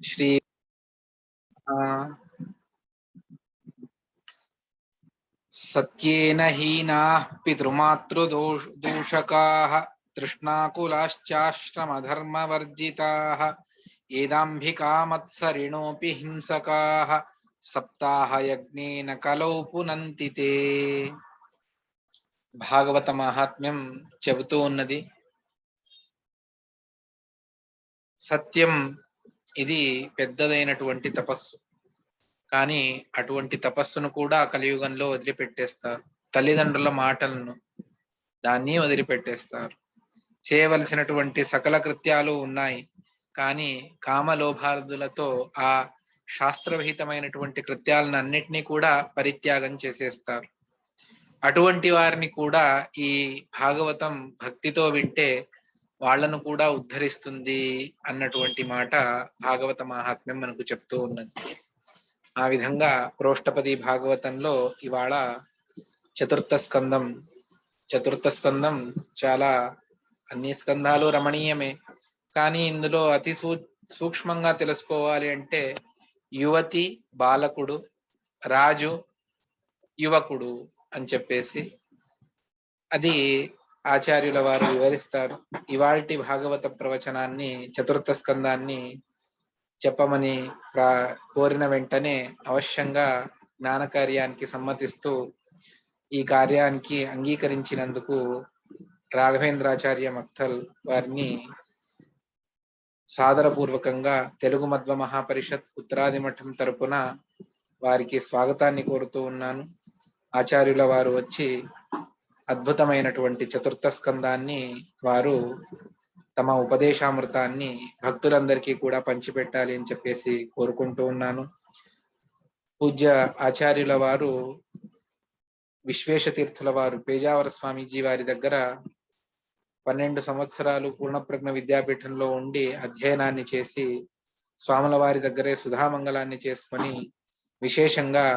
श्री सत्येन हीनाः पितृमातृदूषकाः तृष्णाकुलाश्चाश्रमधर्मवर्जिताः एदाम्भिकामत्सरिणोऽपि हिंसकाः सप्ताहयज्ञेन कलौ पुनन्ति ते। భాగవత మహాత్మ్యం చెబుతూ ఉన్నది. సత్యం ఇది పెద్దదైనటువంటి తపస్సు. కానీ అటువంటి తపస్సును కూడా కలియుగంలో వదిలిపెట్టేస్తారు. తల్లిదండ్రుల మాటలను దాన్ని వదిలిపెట్టేస్తారు. చేయవలసినటువంటి సకల కృత్యాలు ఉన్నాయి, కానీ కామలోభాదులతో ఆ శాస్త్రవిహితమైనటువంటి కృత్యాలను అన్నిటినీ కూడా పరిత్యాగం చేసేస్తారు. అటువంటి వారిని కూడా ఈ భాగవతం భక్తితో వింటే వాళ్లను కూడా ఉద్ధరిస్తుంది అన్నటువంటి మాట భాగవత మహాత్మ్యం మనకు చెప్తూ ఉన్నది. ఆ విధంగా ప్రోష్టపది భాగవతంలో ఇవాళ చతుర్థ స్కందం చాలా అన్ని స్కందాలు రమణీయమే, కానీ ఇందులో అతి సూక్ష్మంగా తెలుసుకోవాలి అంటే యువతి బాలకుడు, రాజు యువకుడు అని చెప్పేసి అది ఆచార్యుల వారు వివరిస్తారు. ఇవాల్టి భాగవత ప్రవచనాన్ని చతుర్థ స్కందాన్ని చెప్పమని కోరిన వెంటనే అవశ్యంగా జ్ఞాన కార్యానికి సమ్మతిస్తూ ఈ కార్యానికి అంగీకరించినందుకు రాఘవేంద్రాచార్య మక్తల్ వారిని సాదరపూర్వకంగా తెలుగు మధ్వ మహాపరిషత్ ఉత్తరాది మఠం తరపున వారికి స్వాగతాన్ని కోరుతూ ఉన్నాను. ఆచార్యుల వారు వచ్చి అద్భుతమైనటువంటి చతుర్థ స్కందాన్ని వారు తమ ఉపదేశామృతాన్ని భక్తులందరికీ కూడా పంచిపెట్టాలి అని చెప్పేసి కోరుకుంటూ ఉన్నాను. పూజ్య ఆచార్యుల వారు విశ్వేశ తీర్థుల వారు పేజావర స్వామీజీ వారి దగ్గర 12 సంవత్సరాలు పూర్ణప్రజ్ఞ విద్యాపీఠంలో ఉండి అధ్యయనాన్ని చేసి స్వాముల వారి దగ్గరే సుధామంగళాన్ని చేసుకొని విశేషంగా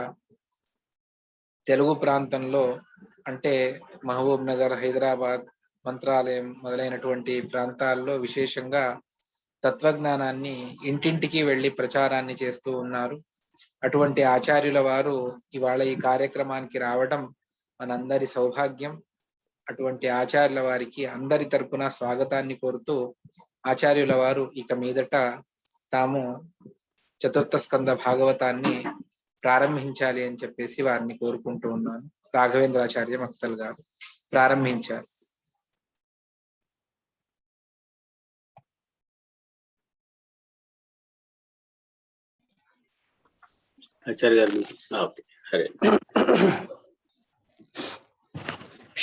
తెలుగు ప్రాంతంలో అంటే మహబూబ్ నగర్, హైదరాబాద్, మంత్రాలయం మొదలైనటువంటి ప్రాంతాల్లో విశేషంగా తత్వజ్ఞానాన్ని ఇంటింటికి వెళ్ళి ప్రచారాన్ని చేస్తూ ఉన్నారు. అటువంటి ఆచార్యుల వారు ఇవాళ ఈ కార్యక్రమానికి రావడం మనందరి సౌభాగ్యం. అటువంటి ఆచార్యుల వారికి అందరి తరపున స్వాగతాన్ని కోరుతూ ఆచార్యుల వారు ఇక మీదట తాము చతుర్థ స్కంద భాగవతాన్ని ప్రారంభించాలి అని చెప్పేసి వారిని కోరుకుంటూ ఉన్నాను. రాఘవేంద్రాచార్య మక్తల్ గారు ప్రారంభించారు. ఆచార్య గారు హరే.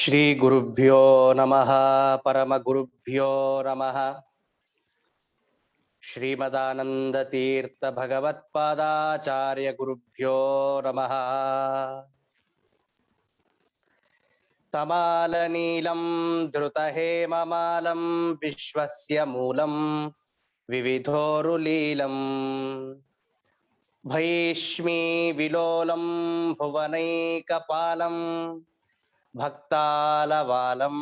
శ్రీ గురుభ్యో నమః, పరమ గురుభ్యో నమః. శ్రీమదానంద తీర్థ భగవత్పాదాచార్య గురుభ్యో నమః. తమాలనీలం ధృతహేమమాలం విశ్వస్య మూలం వివిధోరులీలం భైష్మీ విలోలం భువనైకపాలం భక్తాలవాలం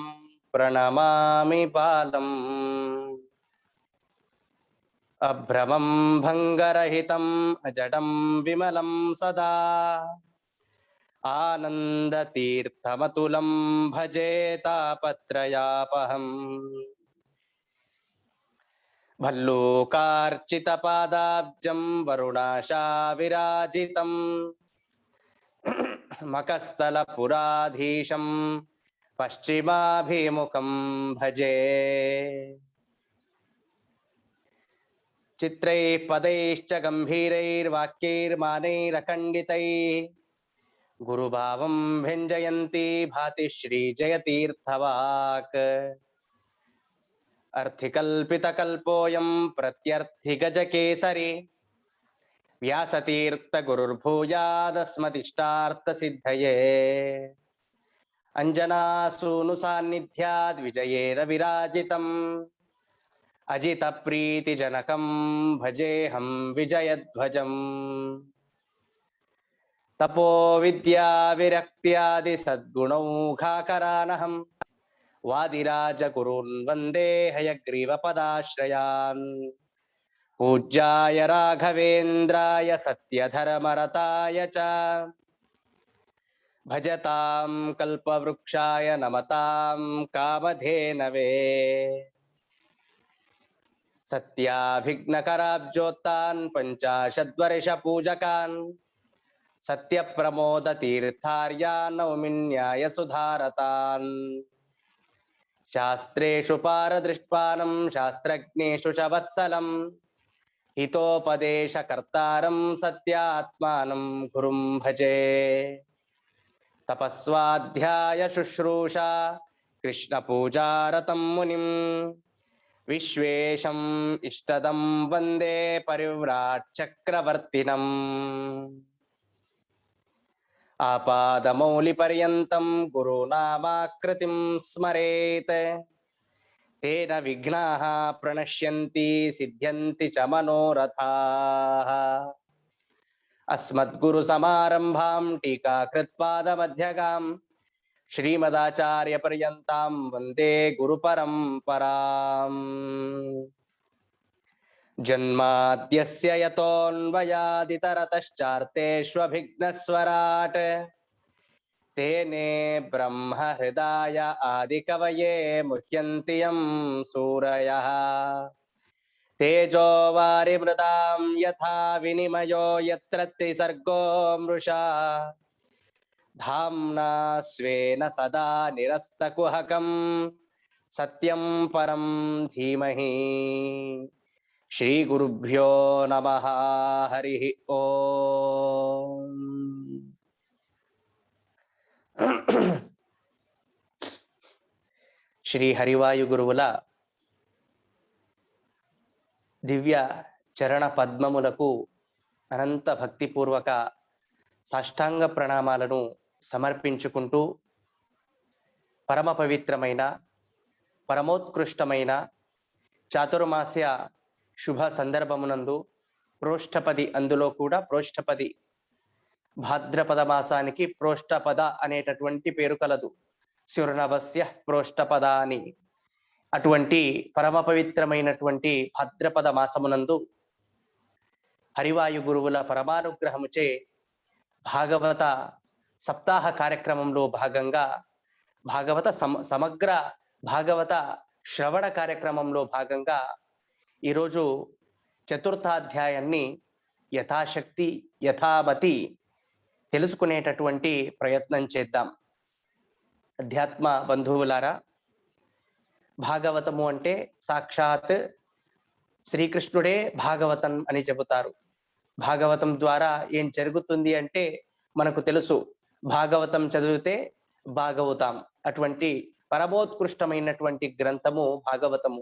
ప్రణమామి పాలం. అభ్రమం భంగరహితం అజడం విమలం సదా ఆనందతీర్థమతులం భజే తాపత్రయాపహం. భల్లూకార్చితపాదాబ్జం వరుణాశా విరాజితం మకస్థలపురాధీశం పశ్చిమాభిముఖం భజే. చిత్రైః పదైశ్చ గంభీరైర్వాక్యైర్మానైరఖండితైః గురుభావం భంజయంతి భాతి శ్రీజయతీర్థవాక్. అర్థికల్పితకల్పోయం ప్రత్యర్థిగజకేసరి వ్యాసతీర్థగురుర్భూయాదస్మదిష్టార్థసిద్ధయే. అంజనాసూను సాన్నిధ్యాద్ విజయేన విరాజితం అజితప్రీతిజనకం భజేహం విజయధ్వజం. తపో విద్యా విరక్త్యాది సద్గుణౌఘాకరానహం వాదిరాజ గురూన్ వందే హయగ్రీవ పదాశ్రయాన్. పూజ్యాయ రాఘవేంద్రాయ సత్యధర్మరతాయ చ భజతాం కల్పవృక్షాయ నమతాం కామధేనవే సత్యాభిఘ్నకరాబ్జోత్తాన్ పంచాశద్వర్ష పూజకాన్ సత్యప్రమోద తీర్థార్యాన్ నౌమిన్యాయ సుధారతాన్ శాస్త్రేషు పారదృష్టానం శాస్త్రజ్ఞేషు చ వత్సలం హితోపదేశకర్తారం సత్యాత్మానం గురుం భజే తపస్వాధ్యాయ శుశ్రూషా కృష్ణ పూజారతం మునిం విశ్వేశం ఇష్టదం వందే పరివ్రాట్ చక్రవర్తినం ఆపాదమౌలి పర్యంతం గురునామాకృతిం స్మరేత్ తేన విఘ్నాః ప్రణశ్యంతి సిద్ధ్యంతి చ మనోరథాః అస్మద్గురు సమారంభాం టీకాకృత్పాదమధ్యగాం శ్రీమదాచార్య పర్యంతాం వందే గురు పరంపరాం జన్మాద్యస్య యతోన్వయాదితరతశ్చార్తేష్వభిఘ్నస్వరాట్ తేనే బ్రహ్మ హృదయ ఆదికవయే ముహ్యంతి యం సూరయః తేజో వారిమృదాం యథా వినిమయో యత్ర త్రిసర్గో మృషా ధామ్నా స్వేన సదా నిరస్తకుహకం సత్యం పరం ధీమహి శ్రీ గురుభ్యో నమః హరి ఓం శ్రీ హరివాయు గురువుల దివ్య చరణ పద్మములకు అనంత భక్తిపూర్వక సాష్టాంగ ప్రణామాలను సమర్పించుకుంటూ పరమ పవిత్రమైన పరమోత్కృష్టమైన చాతుర్మాస్య శుభ సందర్భమునందు ప్రోష్ఠపది, అందులో కూడా ప్రోష్ఠపది భాద్రపద మాసానికి ప్రోష్ఠపద అనేటటువంటి పేరు కలదు. శుర్ణవస్య ప్రోష్ఠపద అని. అటువంటి పరమ పవిత్రమైనటువంటి భాద్రపద మాసమునందు హరివాయు గురువుల పరమానుగ్రహముచే భాగవత సప్తాహ కార్యక్రమంలో భాగంగా సమగ్ర భాగవత శ్రవణ కార్యక్రమంలో భాగంగా ఈరోజు చతుర్థాధ్యాయాన్ని యథాశక్తి యథామతి తెలుసుకునేటటువంటి ప్రయత్నం చేద్దాం. అధ్యాత్మ బంధువులారా, భాగవతము అంటే సాక్షాత్ శ్రీకృష్ణుడే భాగవతం అని చెబుతారు. భాగవతం ద్వారా ఏం జరుగుతుంది అంటే మనకు తెలుసు, భాగవతం చదివితే భాగవుతాం. అటువంటి పరమోత్కృష్టమైనటువంటి గ్రంథము భాగవతము.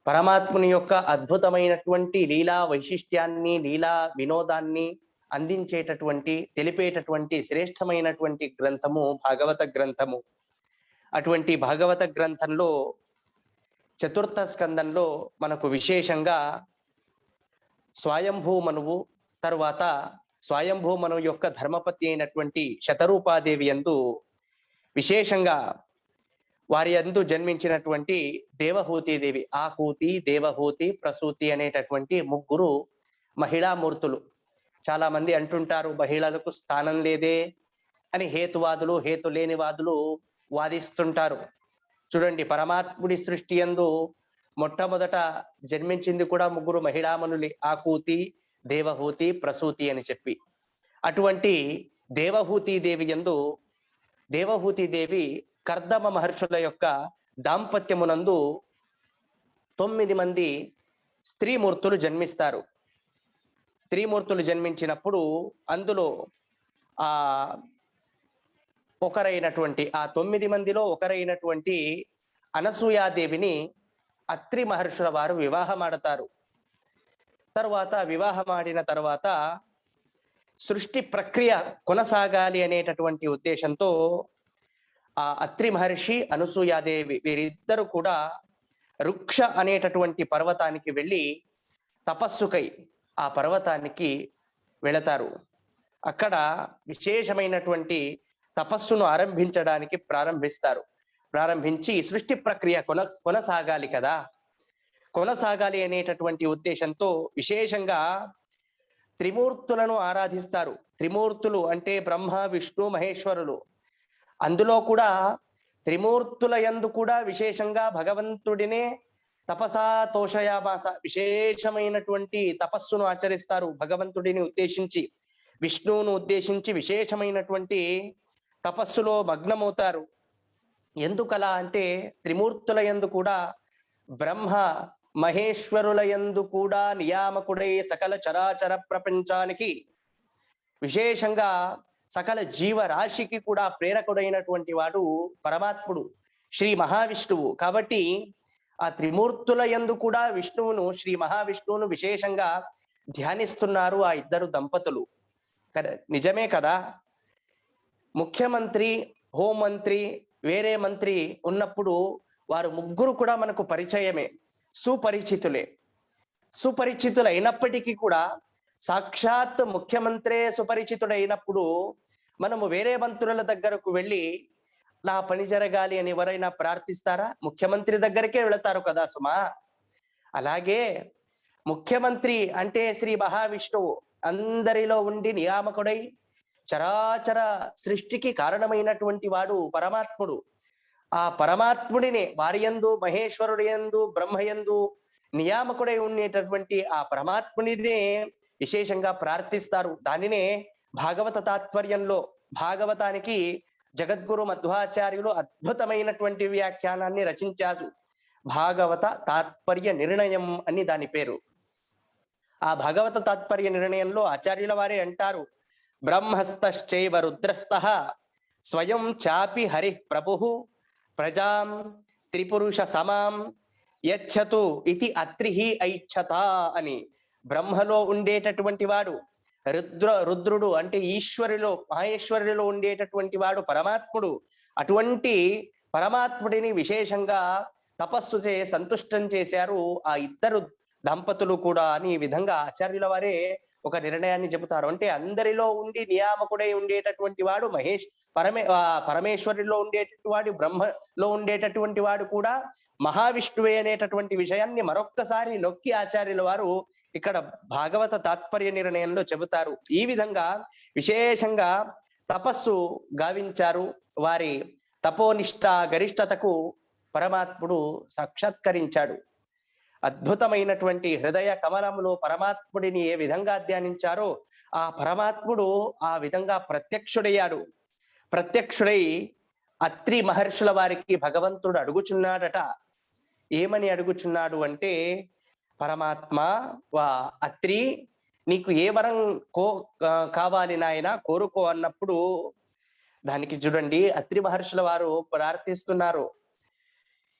పరమాత్ముని యొక్క అద్భుతమైనటువంటి లీలా వైశిష్ట్యాన్ని, లీలా వినోదాన్ని అందించేటటువంటి, తెలిపేటటువంటి శ్రేష్టమైనటువంటి గ్రంథము భాగవత గ్రంథము. అటువంటి భాగవత గ్రంథంలో చతుర్థ స్కందంలో మనకు విశేషంగా స్వయంభూ మనువు, తరువాత స్వయంభూ మనువు యొక్క ధర్మపత్ని అయినటువంటి శతరూపాదేవి యందు విశేషంగా వారి యందు జన్మించినటువంటి దేవహూతిదేవి, ఆకూతి, దేవహూతి, ప్రసూతి అనేటటువంటి ముగ్గురు మహిళామూర్తులు. చాలా మంది అంటుంటారు మహిళలకు స్థానం లేదే అని హేతువాదులు, హేతు లేని వాదులు వాదిస్తుంటారు. చూడండి, పరమాత్ముడి సృష్టి యందు మొట్టమొదట జన్మించింది కూడా ముగ్గురు మహిళామణులి, ఆకూతి, దేవహూతి, ప్రసూతి అని చెప్పి. అటువంటి దేవహూతిదేవి యందు దేవహూతిదేవి కర్దమ మహర్షుల యొక్క దాంపత్యమునందు 9 మంది స్త్రీమూర్తులు జన్మిస్తారు. స్త్రీమూర్తులు జన్మించినప్పుడు అందులో ఒకరైనటువంటి ఆ 9 మందిలో ఒకరైనటువంటి అనసూయాదేవిని అత్రి మహర్షుల వారు వివాహమాడతారు. తర్వాత వివాహమాడిన తర్వాత సృష్టి ప్రక్రియ కొనసాగాలి అనేటటువంటి ఉద్దేశంతో ఆ అత్రి మహర్షి, అనసూయాదేవి వీరిద్దరు కూడా రుక్ష అనేటటువంటి పర్వతానికి వెళ్ళి తపస్సుకై ఆ పర్వతానికి వెళతారు. అక్కడ విశేషమైనటువంటి తపస్సును ప్రారంభించి సృష్టి ప్రక్రియ కొనసాగాలి కదా. కొనసాగాలి అనేటటువంటి ఉద్దేశంతో విశేషంగా త్రిమూర్తులను ఆరాధిస్తారు. త్రిమూర్తులు అంటే బ్రహ్మ, విష్ణు, మహేశ్వరులు. అందులో కూడా త్రిమూర్తుల యందు కూడా విశేషంగా భగవంతుడినే తపసా తోషయామాస, విశేషమైనటువంటి తపస్సును ఆచరిస్తారు. భగవంతుడిని ఉద్దేశించి, విష్ణువును ఉద్దేశించి విశేషమైనటువంటి తపస్సులో మగ్నమవుతారు. ఎందుకలా అంటే త్రిమూర్తుల యందు కూడా బ్రహ్మ మహేశ్వరుల యందు కూడా నియామకుడై సకల చరాచర ప్రపంచానికి, విశేషంగా సకల జీవరాశికి కూడా ప్రేరకుడైనటువంటి వాడు పరమాత్ముడు, శ్రీ మహావిష్ణువు. కాబట్టి ఆ త్రిమూర్తుల యందు కూడా విష్ణువును, శ్రీ మహావిష్ణువును విశేషంగా ధ్యానిస్తున్నారు ఆ ఇద్దరు దంపతులు. నిజమే కదా. ముఖ్యమంత్రి, హోంమంత్రి, వేరే మంత్రి ఉన్నప్పుడు వారు ముగ్గురు కూడా మనకు పరిచయమే, సుపరిచితులైనప్పటికీ కూడా సాక్షాత్ ముఖ్యమంత్రే సుపరిచితుడైనప్పుడు మనము వేరే మంత్రుల దగ్గరకు వెళ్ళి నా పని జరగాలి అని ఎవరైనా ప్రార్థిస్తారా? ముఖ్యమంత్రి దగ్గరికే వెళతారు కదా సుమా. అలాగే ముఖ్యమంత్రి అంటే శ్రీ మహావిష్ణువు అందరిలో ఉండి నియామకుడై చరాచర సృష్టికి కారణమైనటువంటి వాడు పరమాత్ముడు. ఆ పరమాత్ముడిని వారియందు, మహేశ్వరుడి యందు, బ్రహ్మయందు నియామకుడై ఉండేటటువంటి ఆ పరమాత్ముడినే విశేషంగా ప్రార్థిస్తారు. దానినే భాగవత తాత్పర్యంలో, భాగవతానికి జగద్గురు మధ్వాచార్యులు అద్భుతమైనటువంటి వ్యాఖ్యానాన్ని రచించారు. భాగవత తాత్పర్య నిర్ణయం అని దాని పేరు. ఆ భాగవత తాత్పర్య నిర్ణయంలో ఆచార్యుల వారే అంటారు, బ్రహ్మస్తశ్చైవ రుద్రస్తః స్వయం చాపి హరి ప్రభుః ప్రజాం త్రిపురుష సమాం యచ్చతు ఇతి అత్రిహి ఐచ్ఛత అని. బ్రహ్మలో ఉండేటటువంటి వాడు రుద్రుడు అంటే ఈశ్వరిలో, మహేశ్వరిలో ఉండేటటువంటి వాడు పరమాత్ముడు. అటువంటి పరమాత్ముడిని విశేషంగా తపస్సు సంతుష్టం చేశారు ఆ ఇద్దరు దంపతులు కూడా అని ఈ విధంగా ఆచార్యుల వారే ఒక నిర్ణయాన్ని చెబుతారు. అంటే అందరిలో ఉండి నియామకుడై ఉండేటటువంటి వాడు పరమేశ్వరిలో ఉండేటటువంటి వాడు, బ్రహ్మలో ఉండేటటువంటి వాడు కూడా మహావిష్ణువే అనేటటువంటి విషయాన్ని మరొక్కసారి నొక్కి ఆచార్యుల వారు ఇక్కడ భాగవత తాత్పర్య నిర్ణయంలో చెబుతారు. ఈ విధంగా విశేషంగా తపస్సు గావించారు. వారి తపోనిష్ట గరిష్టతకు పరమాత్ముడు సాక్షాత్కరించాడు. అద్భుతమైనటువంటి హృదయ కమలంలో పరమాత్ముడిని ఏ విధంగా ధ్యానించారో ఆ పరమాత్ముడు ఆ విధంగా ప్రత్యక్షుడయ్యాడు. ప్రత్యక్షుడై అత్రి మహర్షుల వారికి భగవంతుడు అడుగుచున్నాడట. ఏమని అడుగుచున్నాడు అంటే, పరమాత్మ అత్రి, నీకు ఏ వరం కావాలి నాయన, కోరుకో అన్నప్పుడు దానికి చూడండి అత్రి మహర్షుల వారు ప్రార్థిస్తున్నారు.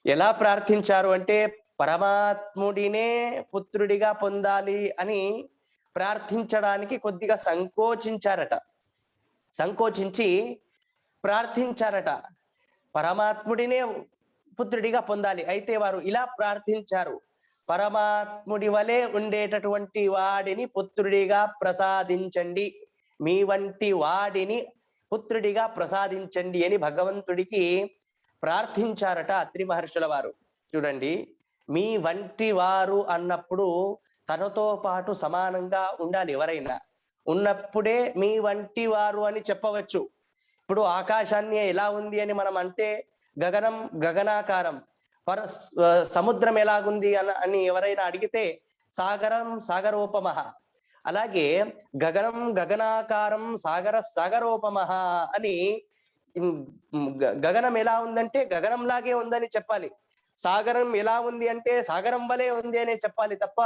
ఎలా ప్రార్థించారు అంటే, పరమాత్ముడినే పుత్రుడిగా పొందాలి అని ప్రార్థించడానికి కొద్దిగా సంకోచించి ప్రార్థించారట. పరమాత్ముడినే పుత్రుడిగా పొందాలి. అయితే వారు ఇలా ప్రార్థించారు, పరమాత్ముడి వలె ఉండేటటువంటి వాడిని పుత్రుడిగా ప్రసాదించండి, మీ వంటి వాడిని పుత్రుడిగా ప్రసాదించండి అని భగవంతుడికి ప్రార్థించారట అత్రి మహర్షుల వారు. చూడండి, మీ వంటి వారు అన్నప్పుడు తనతో పాటు సమానంగా ఉండాలి. ఎవరైనా ఉన్నప్పుడే మీ వంటి వారు అని చెప్పవచ్చు. ఇప్పుడు ఆకాశాన్ని ఎలా ఉంది అని మనం అంటే గగనం గగనాకారం, సముద్రం ఎలాగుంది అని ఎవరైనా అడిగితే సాగరం సాగరోపమః. అలాగే గగనం గగనాకారం, సాగర సాగరోపమః అని గగనం ఎలా ఉందంటే గగనం లాగే ఉందని చెప్పాలి. సాగరం ఎలా ఉంది అంటే సాగరం వలె ఉంది అనే చెప్పాలి తప్ప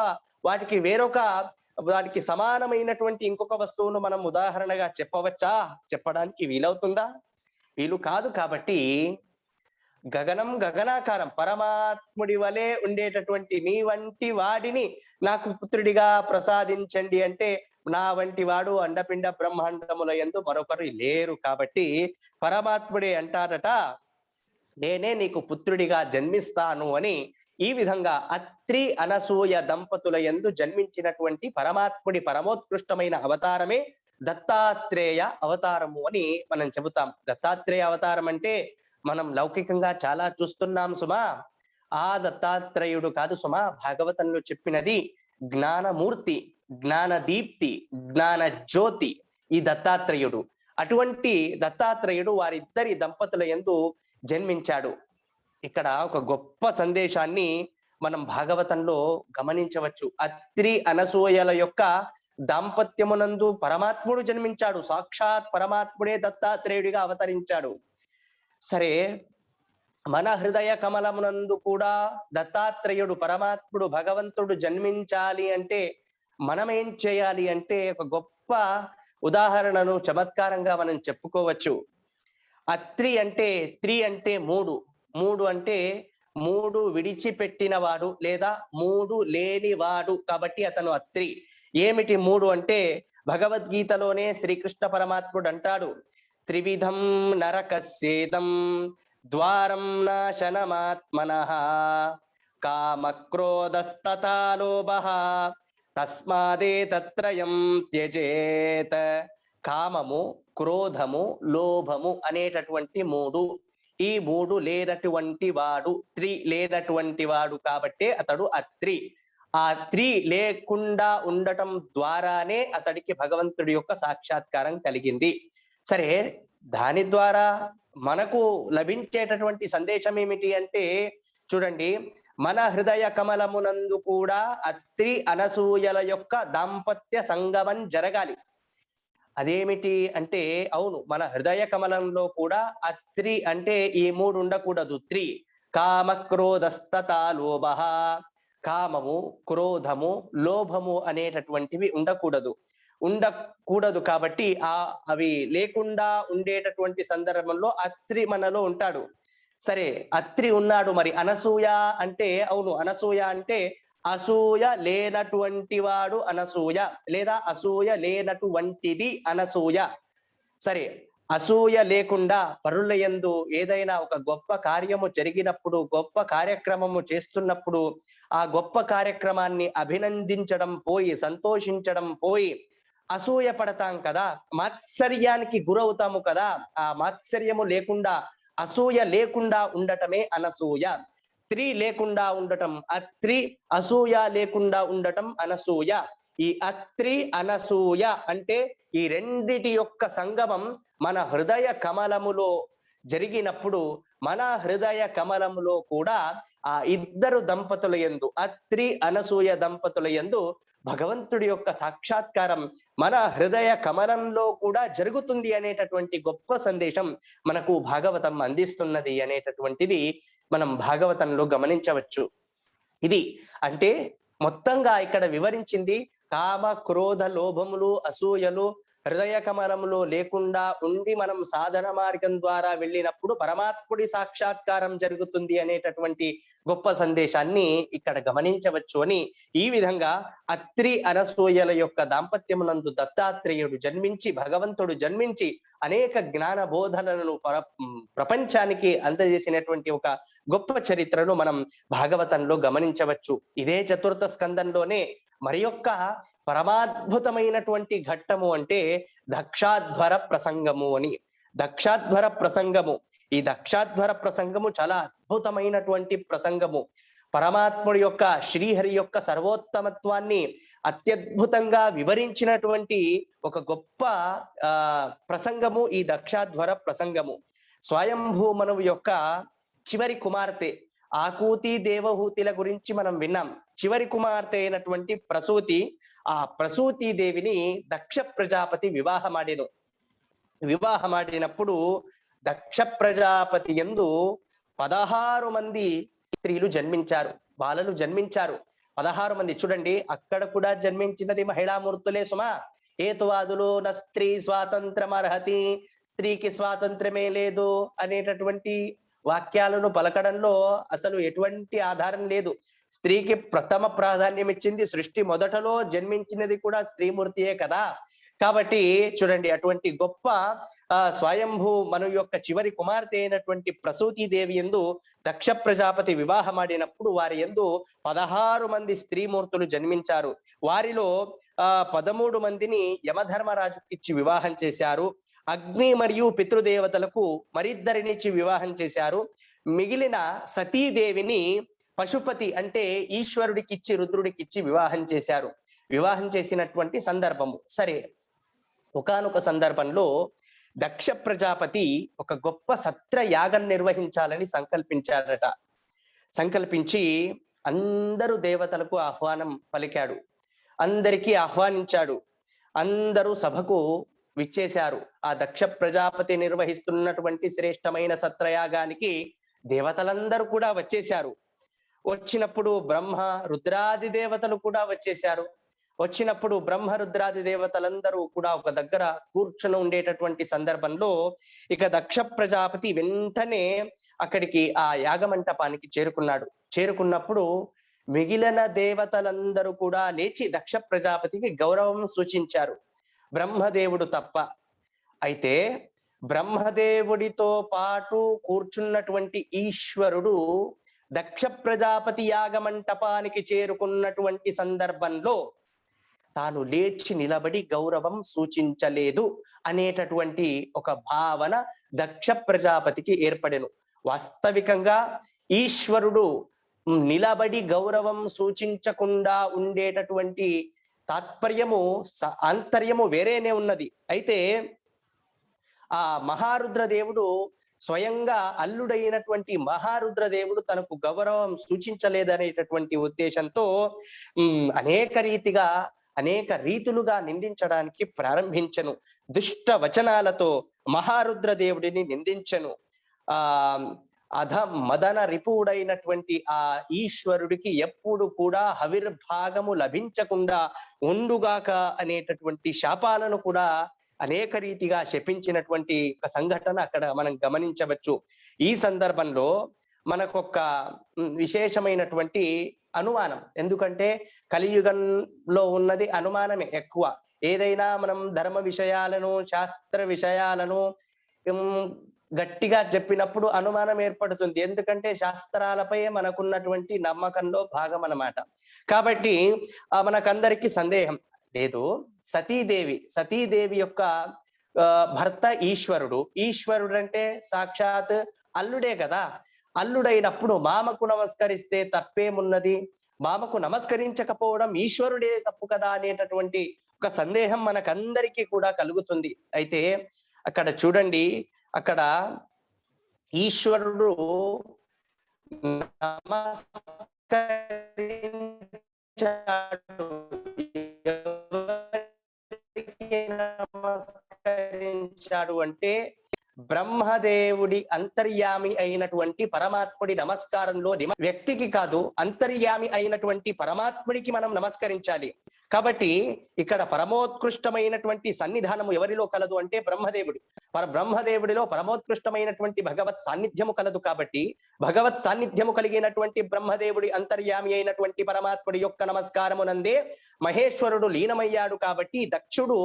వాటికి సమానమైనటువంటి ఇంకొక వస్తువును మనం ఉదాహరణగా చెప్పవచ్చా? చెప్పడానికి వీలవుతుందా? వీలు కాదు. కాబట్టి గగనం గగనాకారం, పరమాత్ముడి వలె ఉండేటటువంటి మీ వంటి వాడిని నాకు పుత్రుడిగా ప్రసాదించండి అంటే, నా వంటి వాడు అండపిండ బ్రహ్మాండముల యందు మరొకరు లేరు. కాబట్టి పరమాత్ముడే అంటాడట, నేనే నీకు పుత్రుడిగా జన్మిస్తాను అని. ఈ విధంగా అత్రి అనసూయ దంపతుల యందు జన్మించినటువంటి పరమాత్ముడి పరమోత్కృష్టమైన అవతారమే దత్తాత్రేయ అవతారము అని మనం చెబుతాం. దత్తాత్రేయ అవతారం అంటే మనం లౌకికంగా చాలా చూస్తున్నాం సుమా. ఆ దత్తాత్రేయుడు కాదు సుమా, భాగవతంలో చెప్పినది జ్ఞానమూర్తి, జ్ఞానదీప్తి, జ్ఞాన జ్యోతి ఈ దత్తాత్రేయుడు. అటువంటి దత్తాత్రేయుడు వారిద్దరి దంపతుల యందు జన్మించాడు. ఇక్కడ ఒక గొప్ప సందేశాన్ని మనం భాగవతంలో గమనించవచ్చు. అత్రి అనసూయల యొక్క దాంపత్యమునందు పరమాత్ముడు జన్మించాడు. సాక్షాత్ పరమాత్ముడే దత్తాత్రేయుడిగా అవతరించాడు. సరే, మన హృదయ కమలమునందు కూడా దత్తాత్రేయుడు పరమాత్ముడు భగవంతుడు జన్మించాలి అంటే మనం ఏం చేయాలి అంటే ఒక గొప్ప ఉదాహరణను చమత్కారంగా మనం చెప్పుకోవచ్చు. అత్రి అంటే, త్రి అంటే మూడు, మూడు అంటే మూడు విడిచిపెట్టినవాడు లేదా మూడు లేనివాడు, కాబట్టి అతను అత్రి. ఏమిటి మూడు అంటే, భగవద్గీతలోనే శ్రీకృష్ణ పరమాత్ముడు అంటాడు, త్రివిధం నరకస్యేదం ద్వారం నాశనమాత్మనః కామక్రోధస్తథా లోభః తస్మాదేతత్రయం త్యజేత్. కామము, క్రోధము, లోభము అనేటటువంటి మూడు, ఈ మూడు లేనటువంటి వాడు, త్రి లేనటువంటి వాడు కాబట్టే అతడు అత్రి. ఆ త్రి లేకుండా ఉండటం ద్వారానే అతడికి భగవంతుడి యొక్క సాక్షాత్కారం కలిగింది. సరే, దాని ద్వారా మనకు లభించేటటువంటి సందేశం ఏమిటి అంటే, చూడండి, మన హృదయ కమలమునందు కూడా అత్రి అనసూయల యొక్క దాంపత్య సంగమం జరగాలి. అదేమిటి అంటే, అవును, మన హృదయ కమలంలో కూడా అత్రి అంటే ఈ మూడు ఉండకూడదు. త్రి, కామక్రోధస్తథా లోభః, కామము, క్రోధము, లోభము అనేటటువంటివి ఉండకూడదు కాబట్టి అవి లేకుండా ఉండేటటువంటి సందర్భంలో అత్రి మనలో ఉంటాడు. సరే, అత్రి ఉన్నాడు. మరి అనసూయ అంటే, అవును, అనసూయ అంటే అసూయ లేనటువంటి వాడు అనసూయ, లేదా అసూయ లేనటువంటిది అనసూయ. సరే, అసూయ లేకుండా పరుల యందు ఏదైనా ఒక గొప్ప కార్యము జరిగినప్పుడు, గొప్ప కార్యక్రమము చేస్తున్నప్పుడు ఆ గొప్ప కార్యక్రమాన్ని అభినందించడం పోయి, సంతోషించడం పోయి అసూయ పడతాం కదా, మాత్సర్యానికి గురవుతాము కదా. ఆ మాత్సర్యము లేకుండా, అసూయ లేకుండా ఉండటమే అనసూయ. త్రి లేకుండా ఉండటం అత్రి, అసూయ లేకుండా ఉండటం అనసూయ. ఈ అత్రి అనసూయ అంటే ఈ రెండిటి యొక్క సంగమం మన హృదయ కమలములో జరిగినప్పుడు, మన హృదయ కమలములో కూడా ఆ ఇద్దరు దంపతుల యందు, అత్రి అనసూయ దంపతుల యందు భగవంతుడి యొక్క సాక్షాత్కారం మన హృదయ కమలంలో కూడా జరుగుతుంది అనేటటువంటి గొప్ప సందేశం మనకు భాగవతం అందిస్తున్నది అనేటటువంటిది మనం భాగవతంలో గమనించవచ్చు. ఇది అంటే మొత్తంగా ఇక్కడ వివరించింది కామ, క్రోధ, లోభములు, అసూయలు హృదయ కమలంలో లేకుండా ఉండి మనం సాధన మార్గం ద్వారా వెళ్ళినప్పుడు పరమాత్ముడి సాక్షాత్కారం జరుగుతుంది అనేటటువంటి గొప్ప సందేశాన్ని ఇక్కడ గమనించవచ్చు అని, ఈ విధంగా అత్రి అనసూయల యొక్క దాంపత్యమునందు దత్తాత్రేయుడు జన్మించి, భగవంతుడు జన్మించి అనేక జ్ఞాన బోధనలను ప్రపంచానికి అందజేసినటువంటి ఒక గొప్ప చరిత్రను మనం భాగవతంలో గమనించవచ్చు. ఇదే చతుర్థ స్కందంలోనే మరి యొక్క పరమాద్భుతమైనటువంటి ఘట్టము అంటే దక్షాధ్వర ప్రసంగము అని. దక్షాధ్వర ప్రసంగము, ఈ దక్షాధ్వర ప్రసంగము చాలా అద్భుతమైనటువంటి ప్రసంగము. పరమాత్ముడి యొక్క, శ్రీహరి యొక్క సర్వోత్తమత్వాన్ని అత్యద్భుతంగా వివరించినటువంటి ఒక గొప్ప ప్రసంగము ఈ దక్షాధ్వర ప్రసంగము. స్వయంభూ మనువు యొక్క చివరి కుమార్తె ఆకూతి, దేవహూతిల గురించి మనం విన్నాం. చివరి కుమార్తె అయినటువంటి ప్రసూతి, ఆ ప్రసూతి దేవిని దక్ష ప్రజాపతి వివాహమాడినప్పుడు దక్ష ప్రజాపతి యందు 16 మంది స్త్రీలు జన్మించారు, బాలలు జన్మించారు. 16 మంది. చూడండి, అక్కడ కూడా జన్మించినది మహిళామూర్తులే సుమా. హేతువాదులు న స్త్రీ స్వాతంత్రం అర్హతి, స్త్రీకి స్వాతంత్రమే లేదు అనేటటువంటి వాక్యాలను పలకడంలో అసలు ఎటువంటి ఆధారం లేదు. స్త్రీకి ప్రథమ ప్రాధాన్యం ఇచ్చింది. సృష్టి మొదటలో జన్మించినది కూడా స్త్రీమూర్తియే కదా. కాబట్టి చూడండి, అటువంటి గొప్ప స్వయంభూ మన యొక్క చివరి కుమార్తె అయినటువంటి ప్రసూతి దేవి యందు దక్ష ప్రజాపతి వివాహమాడినప్పుడు వారి యందు 16 మంది స్త్రీమూర్తులు జన్మించారు. వారిలో 13 మందిని యమధర్మరాజుకిచ్చి వివాహం చేశారు. అగ్ని మరియు పితృదేవతలకు మరిద్దరినిచ్చి వివాహం చేశారు. మిగిలిన సతీదేవిని పశుపతి అంటే ఈశ్వరుడికి ఇచ్చి రుద్రుడికి ఇచ్చి వివాహం చేశారు. వివాహం చేసినటువంటి సందర్భము. సరే, ఒకానొక సందర్భంలో దక్ష ప్రజాపతి ఒక గొప్ప సత్ర యాగం నిర్వహించాలని సంకల్పించాడట. సంకల్పించి అందరూ దేవతలకు ఆహ్వానం పలికాడు. అందరికీ ఆహ్వానించాడు. అందరూ సభకు విచ్చేశారు. ఆ దక్ష ప్రజాపతి నిర్వహిస్తున్నటువంటి శ్రేష్టమైన సత్రయాగానికి దేవతలందరూ కూడా వచ్చేశారు. వచ్చినప్పుడు బ్రహ్మ రుద్రాది దేవతలు కూడా వచ్చేశారు. వచ్చినప్పుడు బ్రహ్మ రుద్రాది దేవతలందరూ కూడా ఒక దగ్గర కూర్చుని ఉండేటటువంటి సందర్భంలో ఇక దక్ష ప్రజాపతి వెంటనే అక్కడికి ఆ యాగమంటపానికి చేరుకున్నాడు. చేరుకున్నప్పుడు మిగిలిన దేవతలందరూ కూడా లేచి దక్ష ప్రజాపతికి గౌరవం సూచించారు, బ్రహ్మదేవుడు తప్ప. అయితే బ్రహ్మదేవుడితో పాటు కూర్చున్నటువంటి ఈశ్వరుడు దక్ష ప్రజాపతి యాగమంటపానికి చేరుకున్నటువంటి సందర్భంలో తాను లేచి నిలబడి గౌరవం సూచించలేదు అనేటటువంటి ఒక భావన దక్ష ప్రజాపతికి ఏర్పడెను. వాస్తవికంగా ఈశ్వరుడు నిలబడి గౌరవం సూచించకుండా ఉండేటటువంటి తాత్పర్యము ఆంతర్యము వేరేనే ఉన్నది. అయితే ఆ మహారుద్ర దేవుడు స్వయంగా అల్లుడైనటువంటి మహారుద్ర దేవుడు తనకు గౌరవం సూచించలేదనేటటువంటి ఉద్దేశంతో అనేక రీతులుగా నిందించడానికి ప్రారంభించెను. దుష్ట వచనాలతో మహారుద్ర దేవుడిని నిందించెను. అధ మదన రిపుడైనటువంటి ఆ ఈశ్వరుడికి ఎప్పుడు కూడా హవిర్భాగము లభించకుండా ఉండుగాక అనేటటువంటి శాపాలను కూడా అనేక రీతిగా శపించినటువంటి ఒక సంఘటన అక్కడ మనం గమనించవచ్చు. ఈ సందర్భంలో మనకొక విశేషమైనటువంటి అనుమానం, ఎందుకంటే కలియుగంలో ఉన్నది అనుమానమే ఎక్కువ. ఏదైనా మనం ధర్మ విషయాలను శాస్త్ర విషయాలను గట్టిగా చెప్పినప్పుడు అనుమానం ఏర్పడుతుంది. ఎందుకంటే శాస్త్రాలపై మనకున్నటువంటి నమ్మకంలో భాగం అన్నమాట. కాబట్టి మనకందరికీ సందేహం లేదు. సతీదేవి యొక్క భర్త ఈశ్వరుడు అంటే సాక్షాత్ అల్లుడే కదా. అల్లుడైనప్పుడు మామకు నమస్కరిస్తే తప్పేమున్నది, మామకు నమస్కరించకపోవడం ఈశ్వరుడే తప్పు కదా అనేటటువంటి ఒక సందేహం మనకందరికీ కూడా కలుగుతుంది. అయితే అక్కడ చూడండి, అక్కడ ఈశ్వరుడు నమస్కరించాడు అంటే బ్రహ్మదేవుడి అంతర్యామి అయినటువంటి పరమాత్ముడి నమస్కారంలో వ్యక్తికి కాదు, అంతర్యామి అయినటువంటి పరమాత్ముడికి మనం నమస్కరించాలి. కాబట్టి ఇక్కడ పరమోత్కృష్టమైనటువంటి సన్నిధానము ఎవరిలో కలదు అంటే బ్రహ్మదేవుడిలో పరమోత్కృష్టమైనటువంటి భగవత్ సాన్నిధ్యము కలదు. కాబట్టి భగవత్ సాన్నిధ్యము కలిగినటువంటి బ్రహ్మదేవుడి అంతర్యామి అయినటువంటి పరమాత్ముడి యొక్క నమస్కారమునందే మహేశ్వరుడు లీనమయ్యాడు. కాబట్టి దక్షుడు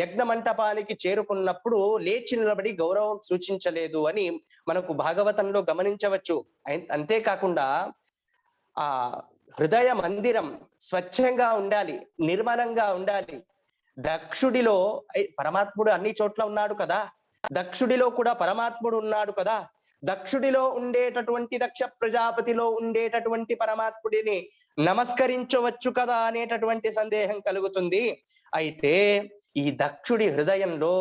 యజ్ఞ మంటపానికి చేరుకున్నప్పుడు లేచి నిలబడి గౌరవం సూచించలేదు అని మనకు భాగవతంలో గమనించవచ్చు. అంతేకాకుండా ఆ హృదయ మందిరం స్వచ్ఛంగా ఉండాలి, నిర్మలంగా ఉండాలి. దక్షుడిలో పరమాత్ముడు అన్ని చోట్ల ఉన్నాడు కదా, దక్షుడిలో కూడా పరమాత్ముడు ఉన్నాడు కదా. దక్షుడిలో ఉండేటటువంటి దక్ష ప్రజాపతిలో ఉండేటటువంటి పరమాత్ముడిని నమస్కరించవచ్చు కదా అనేటటువంటి సందేహం కలుగుతుంది. అయితే ఈ దక్షుడి హృదయంలో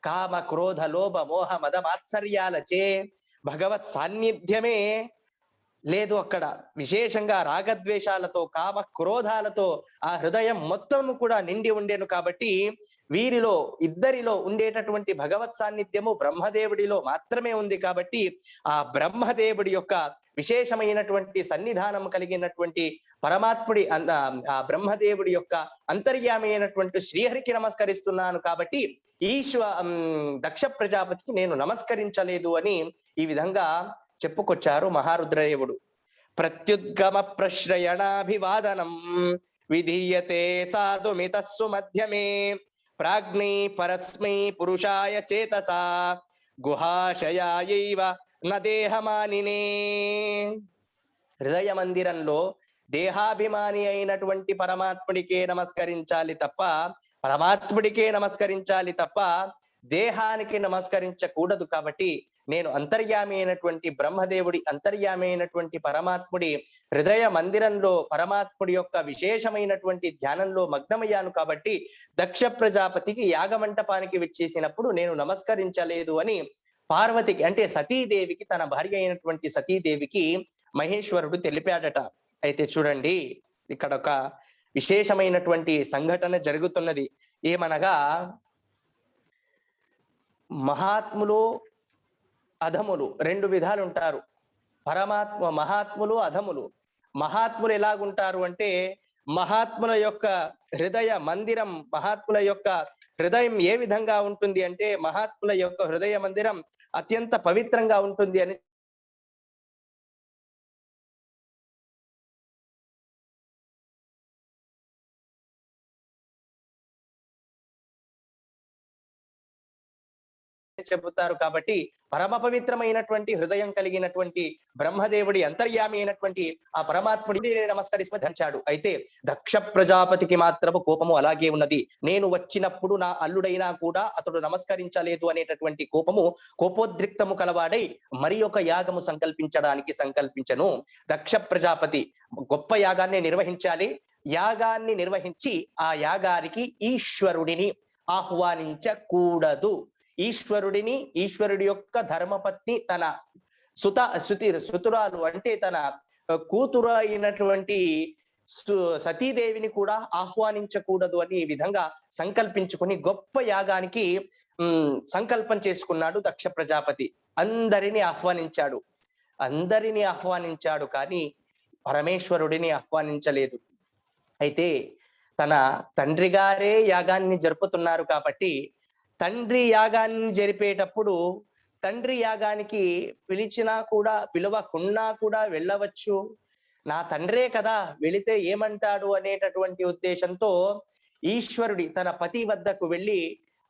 కామ క్రోధ లోభ మోహ మద మాత్సర్యాలచే భగవత్ సాన్నిధ్యమే లేదు. అక్కడ విశేషంగా రాగద్వేషాలతో కామ క్రోధాలతో ఆ హృదయం మొత్తము కూడా నిండి ఉండేను. కాబట్టి ఇద్దరిలో ఉండేటటువంటి భగవత్ సాన్నిధ్యము బ్రహ్మదేవుడిలో మాత్రమే ఉంది. కాబట్టి ఆ బ్రహ్మదేవుడి యొక్క విశేషమైనటువంటి సన్నిధానం కలిగినటువంటి పరమాత్ముడి ఆ బ్రహ్మదేవుడి యొక్క అంతర్యామి అయినటువంటి శ్రీహరికి నమస్కరిస్తున్నాను, కాబట్టి దక్ష ప్రజాపతికి నేను నమస్కరించలేదు అని ఈ విధంగా చెప్పుకొచ్చారు మహారుద్రదేవుడు. ప్రత్యుద్గమ ప్రశ్రయణాభివాదనం విధీయతే సాధుమితస్సు మధ్యమే ప్రాజ్ఞై పరస్మై పురుషాయ చేతసా గుహాశయాయైవ నదేహమానినే. హృదయ మందిరంలో దేహాభిమాని అయినటువంటి పరమాత్ముడికే నమస్కరించాలి తప్ప దేహానికి నమస్కరించకూడదు. కాబట్టి నేను అంతర్యామి అయినటువంటి బ్రహ్మదేవుడి, అంతర్యామి అయినటువంటి పరమాత్ముడి హృదయ మందిరంలో పరమాత్ముడి యొక్క విశేషమైనటువంటి ధ్యానంలో మగ్నమయ్యాను. కాబట్టి దక్ష ప్రజాపతికి యాగమంటపానికి విచ్చేసినప్పుడు నేను నమస్కరించలేదు అని పార్వతికి, అంటే సతీదేవికి, తన భార్య అయినటువంటి సతీదేవికి మహేశ్వరుడు తెలిపాడట. అయితే చూడండి, ఇక్కడ ఒక విశేషమైనటువంటి సంఘటన జరుగుతున్నది. ఏమనగా, మహాత్ములు అధములు రెండు విధాలు ఉంటారు. మహాత్ములు అధములు. మహాత్ములు ఎలాగుంటారు అంటే, మహాత్ముల యొక్క హృదయ మందిరం, మహాత్ముల యొక్క హృదయం ఏ విధంగా ఉంటుంది అంటే, మహాత్ముల యొక్క హృదయ మందిరం అత్యంత పవిత్రంగా ఉంటుంది అని చెబుతారు. కాబట్టి పరమ పవిత్రమైనటువంటి హృదయం కలిగినటువంటి బ్రహ్మదేవుడి అంతర్యామి అయినటువంటి ఆ పరమాత్ముడిని నమస్కరిస్తూ ధరించాడు. అయితే దక్ష ప్రజాపతికి మాత్రము కోపము అలాగే ఉన్నది. నేను వచ్చినప్పుడు నా అల్లుడైనా కూడా అతడు నమస్కరించలేదు అనేటటువంటి కోపోద్రిక్తము కలవాడై మరి ఒక యాగము సంకల్పించను. దక్ష ప్రజాపతి గొప్ప యాగాన్ని నిర్వహించాలి. యాగాన్ని నిర్వహించి ఆ యాగానికి ఈశ్వరుడిని ఆహ్వానించకూడదు. ఈశ్వరుడి యొక్క ధర్మపత్ని తన సుతురాలు, అంటే తన కూతురు అయినటువంటి సతీదేవిని కూడా ఆహ్వానించకూడదు అని ఈ విధంగా సంకల్పించుకుని గొప్ప యాగానికి సంకల్పం చేసుకున్నాడు దక్ష ప్రజాపతి. అందరినీ ఆహ్వానించాడు కానీ పరమేశ్వరుడిని ఆహ్వానించలేదు. అయితే తన తండ్రి గారే యాగాన్ని జరుపుతున్నారు కాబట్టి తండ్రి యాగాన్ని జరిపేటప్పుడు తండ్రి యాగానికి పిలవకున్నా కూడా వెళ్ళవచ్చు. నా తండ్రే కదా, వెళితే ఏమంటాడు అనేటటువంటి ఉద్దేశంతో ఈశ్వరుడి తన పతి వద్దకు వెళ్ళి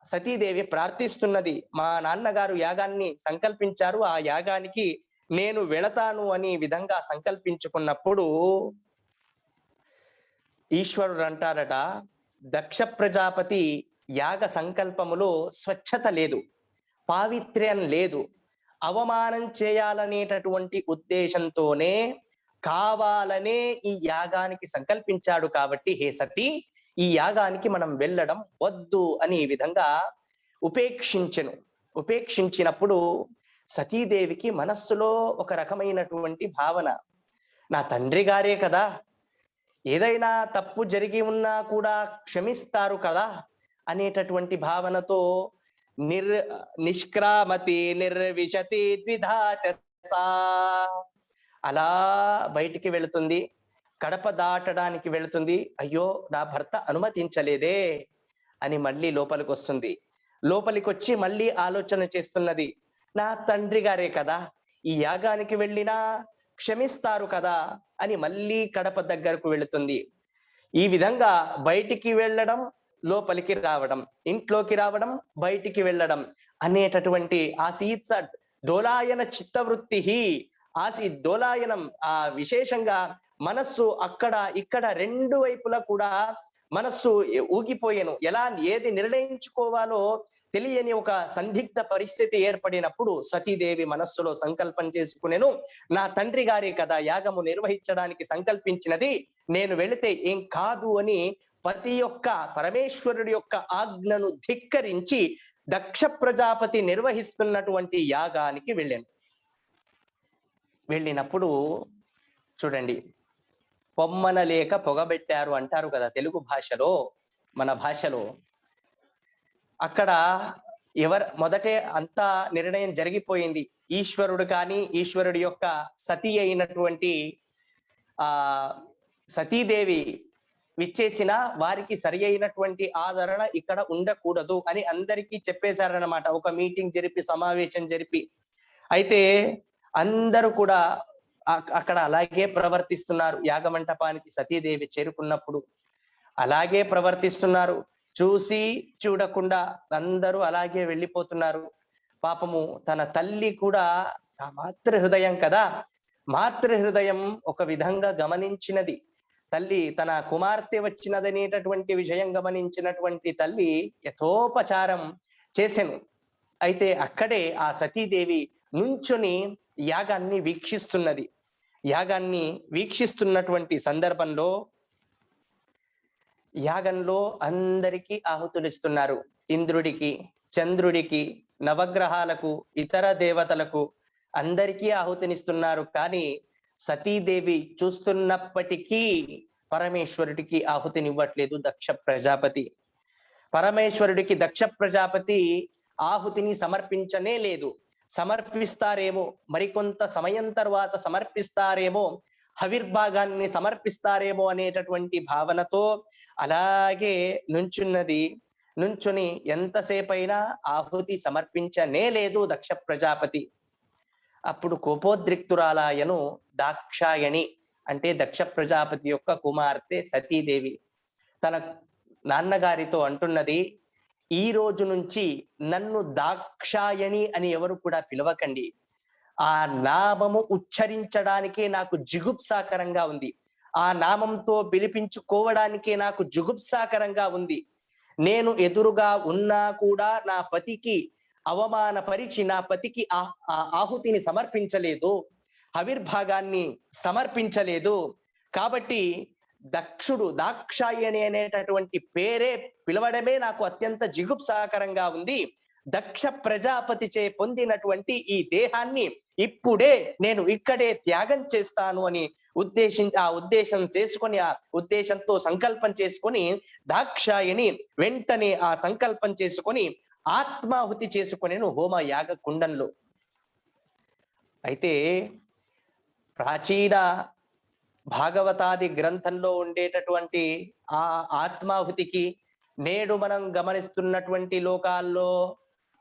సతీదేవి ప్రార్థిస్తున్నది. మా నాన్నగారు యాగాన్ని సంకల్పించారు, ఆ యాగానికి నేను వెళతాను అని విధంగా సంకల్పించుకున్నప్పుడు ఈశ్వరుడు అంటారట, దక్ష ప్రజాపతి యాగ సంకల్పములో స్వచ్ఛత లేదు, పావిత్ర్యం లేదు, అవమానం చేయాలనేటటువంటి ఉద్దేశంతోనే కావాలనే ఈ యాగానికి సంకల్పించాడు. కాబట్టి హే సతీ, ఈ యాగానికి మనం వెళ్ళడం వద్దు అని ఈ విధంగా ఉపేక్షించినప్పుడు సతీదేవికి మనస్సులో ఒక రకమైనటువంటి భావన, నా తండ్రి గారే కదా, ఏదైనా తప్పు జరిగి ఉన్నా కూడా క్షమిస్తారు కదా అనేటటువంటి భావనతో నిష్క్రామతి నిర్విశతి ద్విధాచసా అలా బయటికి వెళుతుంది. కడప దాటడానికి వెళుతుంది. అయ్యో, నా భర్త అనుమతించలేదే అని మళ్ళీ లోపలికి వస్తుంది. లోపలికి వచ్చి మళ్ళీ ఆలోచన చేస్తున్నది, నా తండ్రి గారే కదా, ఈ యాగానికి వెళ్ళినా క్షమిస్తారు కదా అని మళ్ళీ కడప దగ్గరకు వెళుతుంది. ఈ విధంగా బయటికి వెళ్ళడం, లోపలికి రావడం, ఇంట్లోకి రావడం, బయటికి వెళ్ళడం అనేటటువంటి ఆసీత్స డోలాయన చిత్తవృత్తి, డోలాయనం, ఆ విశేషంగా మనస్సు అక్కడ ఇక్కడ రెండు వైపులా కూడా మనస్సు ఊగిపోయేను. ఏది నిర్ణయించుకోవాలో తెలియని ఒక సందిగ్ధ పరిస్థితి ఏర్పడినప్పుడు సతీదేవి మనస్సులో సంకల్పం చేసుకునేను, నా తండ్రి గారే కదా యాగము నిర్వహించడానికి సంకల్పించినది, నేను వెళితే ఏం కాదు అని పరమేశ్వరుడి యొక్క ఆజ్ఞను ధిక్కరించి దక్ష ప్రజాపతి నిర్వహిస్తున్నటువంటి యాగానికి వెళ్ళినప్పుడు చూడండి, పొమ్మన లేక పొగబెట్టారు అంటారు కదా తెలుగు భాషలో, మన భాషలో. అక్కడ మొదటే అంతా నిర్ణయం జరిగిపోయింది. ఈశ్వరుడు కానీ ఈశ్వరుడి యొక్క సతీ అయినటువంటి సతీదేవి విచ్చేసిన వారికి సరి అయినటువంటి ఆదరణ ఇక్కడ ఉండకూడదు అని అందరికీ చెప్పేశారనమాట. ఒక మీటింగ్ జరిపి, సమావేశం జరిపి. అయితే అందరూ కూడా అక్కడ అలాగే ప్రవర్తిస్తున్నారు. యాగమంటపానికి సతీదేవి చేరుకున్నప్పుడు అలాగే ప్రవర్తిస్తున్నారు. చూసి చూడకుండా అందరూ అలాగే వెళ్ళిపోతున్నారు. పాపము తన తల్లి కూడా మాతృహృదయం కదా, మాతృహృదయం ఒక విధంగా గమనించినది. తల్లి తన కుమార్తె వచ్చినదనేటటువంటి విషయం గమనించినటువంటి తల్లి యథోపచారం చేసెను. అయితే అక్కడే ఆ సతీదేవి నుంచుని యాగాన్ని వీక్షిస్తున్నది. యాగాన్ని వీక్షిస్తున్నటువంటి సందర్భంలో యాగంలో అందరికీ ఆహుతులు ఇస్తున్నారు. ఇంద్రుడికి, చంద్రుడికి, నవగ్రహాలకు, ఇతర దేవతలకు అందరికీ ఆహుతినిస్తున్నారు. కానీ సతీదేవి చూస్తున్నప్పటికీ పరమేశ్వరుడికి ఆహుతినివ్వట్లేదు దక్ష ప్రజాపతి. పరమేశ్వరుడికి దక్ష ప్రజాపతి ఆహుతిని సమర్పించనే లేదు. సమర్పిస్తారేమో, మరికొంత సమయం తర్వాత సమర్పిస్తారేమో, హవిర్భాగాన్ని సమర్పిస్తారేమో అనేటటువంటి భావనతో అలాగే నుంచున్నది. నుంచుని ఎంతసేపైనా ఆహుతి సమర్పించనే లేదు దక్ష ప్రజాపతి. అప్పుడు కోపోద్రిక్తురాలాయను దాక్షాయణి, అంటే దక్ష ప్రజాపతి యొక్క కుమార్తె సతీదేవి తన నాన్నగారితో అంటున్నది, ఈ రోజు నుంచి నన్ను దాక్షాయణి అని ఎవరు కూడా పిలవకండి. ఆ నామము ఉచ్చరించడానికే నాకు జిగుప్సాకరంగా ఉంది. ఆ నామంతో పిలిపించుకోవడానికే నాకు జుగుప్సాకరంగా ఉంది. నేను ఎదురుగా ఉన్నా కూడా నా పతికి అవమానపరిచి నా పతికి ఆహుతిని సమర్పించలేదు, హవిర్భాగాన్ని సమర్పించలేదు. కాబట్టి దక్షుడు, దాక్షాయణి అనేటటువంటి పేరే పిలవడమే నాకు అత్యంత జిగుప్సాకరంగా ఉంది. దక్ష ప్రజాపతిచే పొందినటువంటి ఈ దేహాన్ని ఇప్పుడే నేను ఇక్కడే త్యాగం చేస్తాను అని ఉద్దేశంతో సంకల్పం చేసుకొని దాక్షాయణి వెంటనే ఆ సంకల్పం చేసుకొని ఆత్మాహుతి చేసుకొని హోమ యాగ కుండంలో. అయితే ప్రాచీన భాగవతాది గ్రంథంలో ఉండేటటువంటి ఆ ఆత్మాహుతికి నేడు మనం గమనిస్తున్నటువంటి లోకాల్లో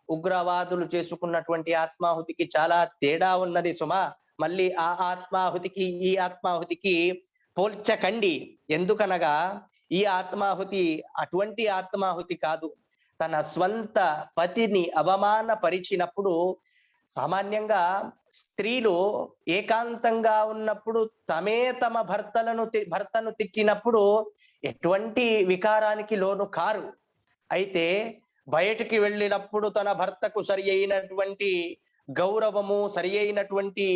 ఉగ్రవాదులు చేసుకున్నటువంటి ఆత్మాహుతికి చాలా తేడా ఉన్నది సుమా. మళ్ళీ ఆ ఆత్మాహుతికి ఈ ఆత్మాహుతికి పోల్చకండి. ఎందుకనగా ఈ ఆత్మాహుతి అటువంటి ఆత్మాహుతి కాదు. తన స్వంత పతిని అవమానపరిచినప్పుడు, సామాన్యంగా స్త్రీలు ఏకాంతంగా ఉన్నప్పుడు తమే తమ భర్తను తిట్టినప్పుడు ఎటువంటి వికారానికి లోను కారు. అయితే బయటికి వెళ్ళినప్పుడు తన భర్తకు సరి అయినటువంటి గౌరవము, సరి అయినటువంటి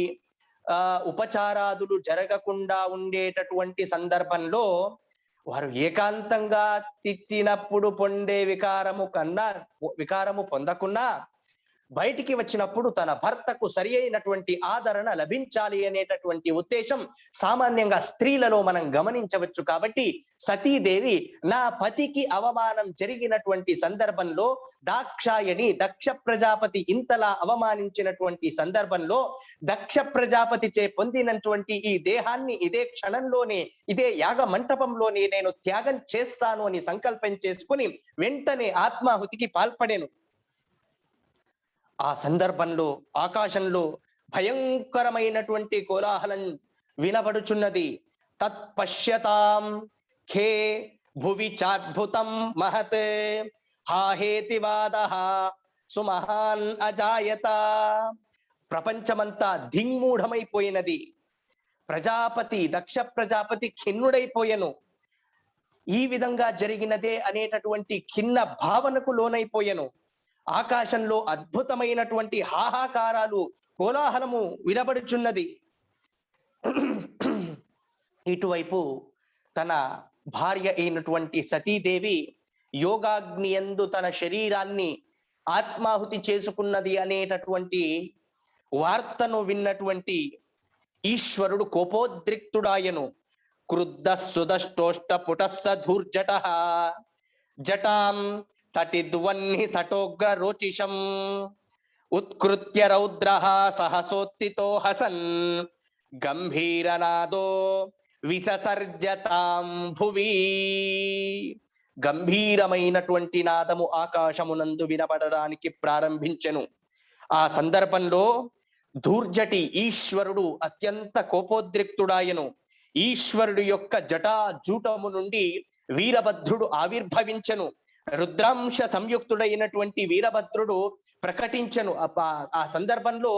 ఉపచారాదులు జరగకుండా ఉండేటటువంటి సందర్భంలో వారు ఏకాంతంగా తిట్టినప్పుడు పొందే వికారము పొందకున్నా బయటికి వచ్చినప్పుడు తన భర్తకు సరి అయినటువంటి ఆదరణ లభించాలి అనేటటువంటి ఉద్దేశం సామాన్యంగా స్త్రీలలో మనం గమనించవచ్చు. కాబట్టి సతీదేవి నా పతికి అవమానం జరిగినటువంటి సందర్భంలో దాక్షాయణి దక్ష ప్రజాపతి ఇంతలా అవమానించినటువంటి సందర్భంలో దక్ష ప్రజాపతి చే పొందినటువంటి ఈ దేహాన్ని ఇదే క్షణంలోనే, ఇదే యాగ మంటపంలోనే నేను త్యాగం చేస్తాను అని సంకల్పం చేసుకుని వెంటనే ఆత్మాహుతికి పాల్పడేను. ఆ సందర్భంలో ఆకాశంలో భయంకరమైనటువంటి కోలాహలం వినబడుచున్నది. తత్పశ్యతాం ఖే భువి చాద్భుతం మహత్ హాహేతివాదః సుమహాన్ అజాయత. ప్రపంచమంతా దిగ్మూఢమైపోయినది. ప్రజాపతి, దక్ష ప్రజాపతి ఖిన్నుడైపోయెను. ఈ విధంగా జరిగినదే అనేటటువంటి ఖిన్న భావనకు లోనైపోయెను. ఆకాశంలో అద్భుతమైనటువంటి హాహాకారాలు, కోలాహలము వినబడుచున్నది. ఇటువైపు తన భార్య అయినటువంటి సతీదేవి యోగాగ్ని యందు తన శరీరాన్ని ఆత్మాహుతి చేసుకున్నది అనేటటువంటి వార్తను విన్నటువంటి ఈశ్వరుడు కోపోద్రిక్తుడాయను. క్రుద్ధ సుదష్టోష్ట పుటస్సధూర్జట జటాం తటిద్వన్ని సటోగ్ర రోచిషం ఉత్కృత్య రౌద్రః సహసోత్తితో హసన్ గంభీరనాదో విససర్జతాం భువి. గంభీరమైనటువంటి నాదము ఆకాశమునందు వినబడడానికి ప్రారంభించెను. ఆ సందర్భంలో ధూర్జటి ఈశ్వరుడు అత్యంత కోపోద్రిక్తుడాయను. ఈశ్వరుడు యొక్క జటాజూటము నుండి వీరభద్రుడు ఆవిర్భవించెను. రుద్రాంశ సంయుక్తుడైనటువంటి వీరభద్రుడు ప్రకటించెను. ఆ సందర్భంలో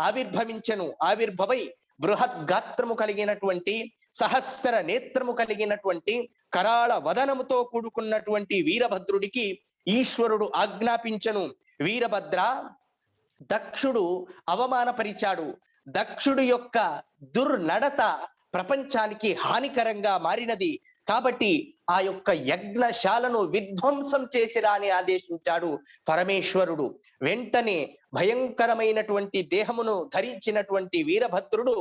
ఆవిర్భవించెను. ఆవిర్భవై బృహత్ గాత్రము కలిగినటువంటి, సహస్ర నేత్రము కలిగినటువంటి, కరాళ వదనముతో కూడుకున్నటువంటి వీరభద్రుడికి ఈశ్వరుడు ఆజ్ఞాపించను, వీరభద్ర, దక్షుడు అవమానపరిచాడు, దక్షుడు యొక్క దుర్నడత ప్రపంచానికి హానికరంగా మారినది, కాబట్టి ఆ యొక్క యజ్ఞశాలను విధ్వంసం చేసిరా అని ఆదేశించాడు పరమేశ్వరుడు. వెంటనే భయంకరమైనటువంటి దేహమును ధరించినటువంటి వీరభద్రుడు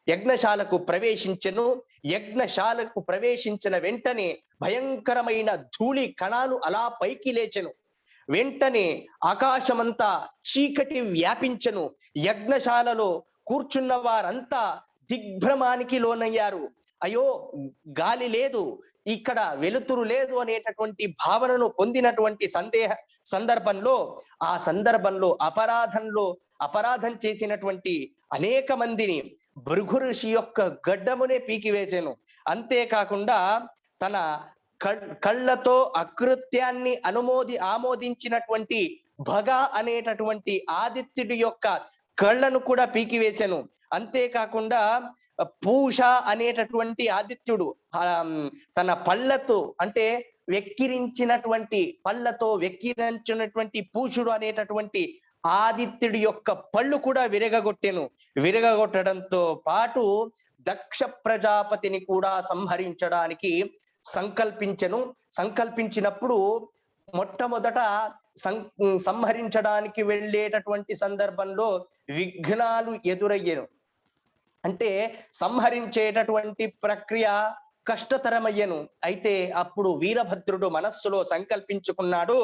యజ్ఞశాలకు ప్రవేశించెను. యజ్ఞశాలకు ప్రవేశించిన వెంటనే భయంకరమైన ధూళి కణాలు అలా పైకి లేచెను. వెంటనే ఆకాశమంతా చీకటి వ్యాపించెను. యజ్ఞశాలలో కూర్చున్న వారంతా దిగ్భ్రమానికి లోనయ్యారు. అయ్యో, గాలి లేదు, ఇక్కడ వెలుతురు లేదు అనేటటువంటి భావనను పొందినటువంటి సందర్భంలో అపరాధం చేసినటువంటి అనేక మందిని భృగు ఋషి యొక్క గడ్డమునే పీకివేశాను. అంతేకాకుండా తన కళ్ళతో అకృత్యాన్ని ఆమోదించినటువంటి భగ అనేటటువంటి ఆదిత్యుడి యొక్క కళ్ళను కూడా పీకివేశాను. అంతేకాకుండా పూష అనేటటువంటి ఆదిత్యుడు తన పళ్ళతో అంటే వెక్కిరించినటువంటి పూషుడు అనేటటువంటి ఆదిత్యుడి యొక్క పళ్ళు కూడా విరగగొట్టడంతో పాటు దక్ష ప్రజాపతిని కూడా సంహరించడానికి సంకల్పించినప్పుడు మొట్టమొదట సంహరించడానికి వెళ్ళేటటువంటి సందర్భంలో విఘ్నాలు ఎదురయ్యను. అంటే సంహరించేటటువంటి ప్రక్రియ కష్టతరమయ్యను. అయితే అప్పుడు వీరభద్రుడు మనస్సులో సంకల్పించుకున్నాడు,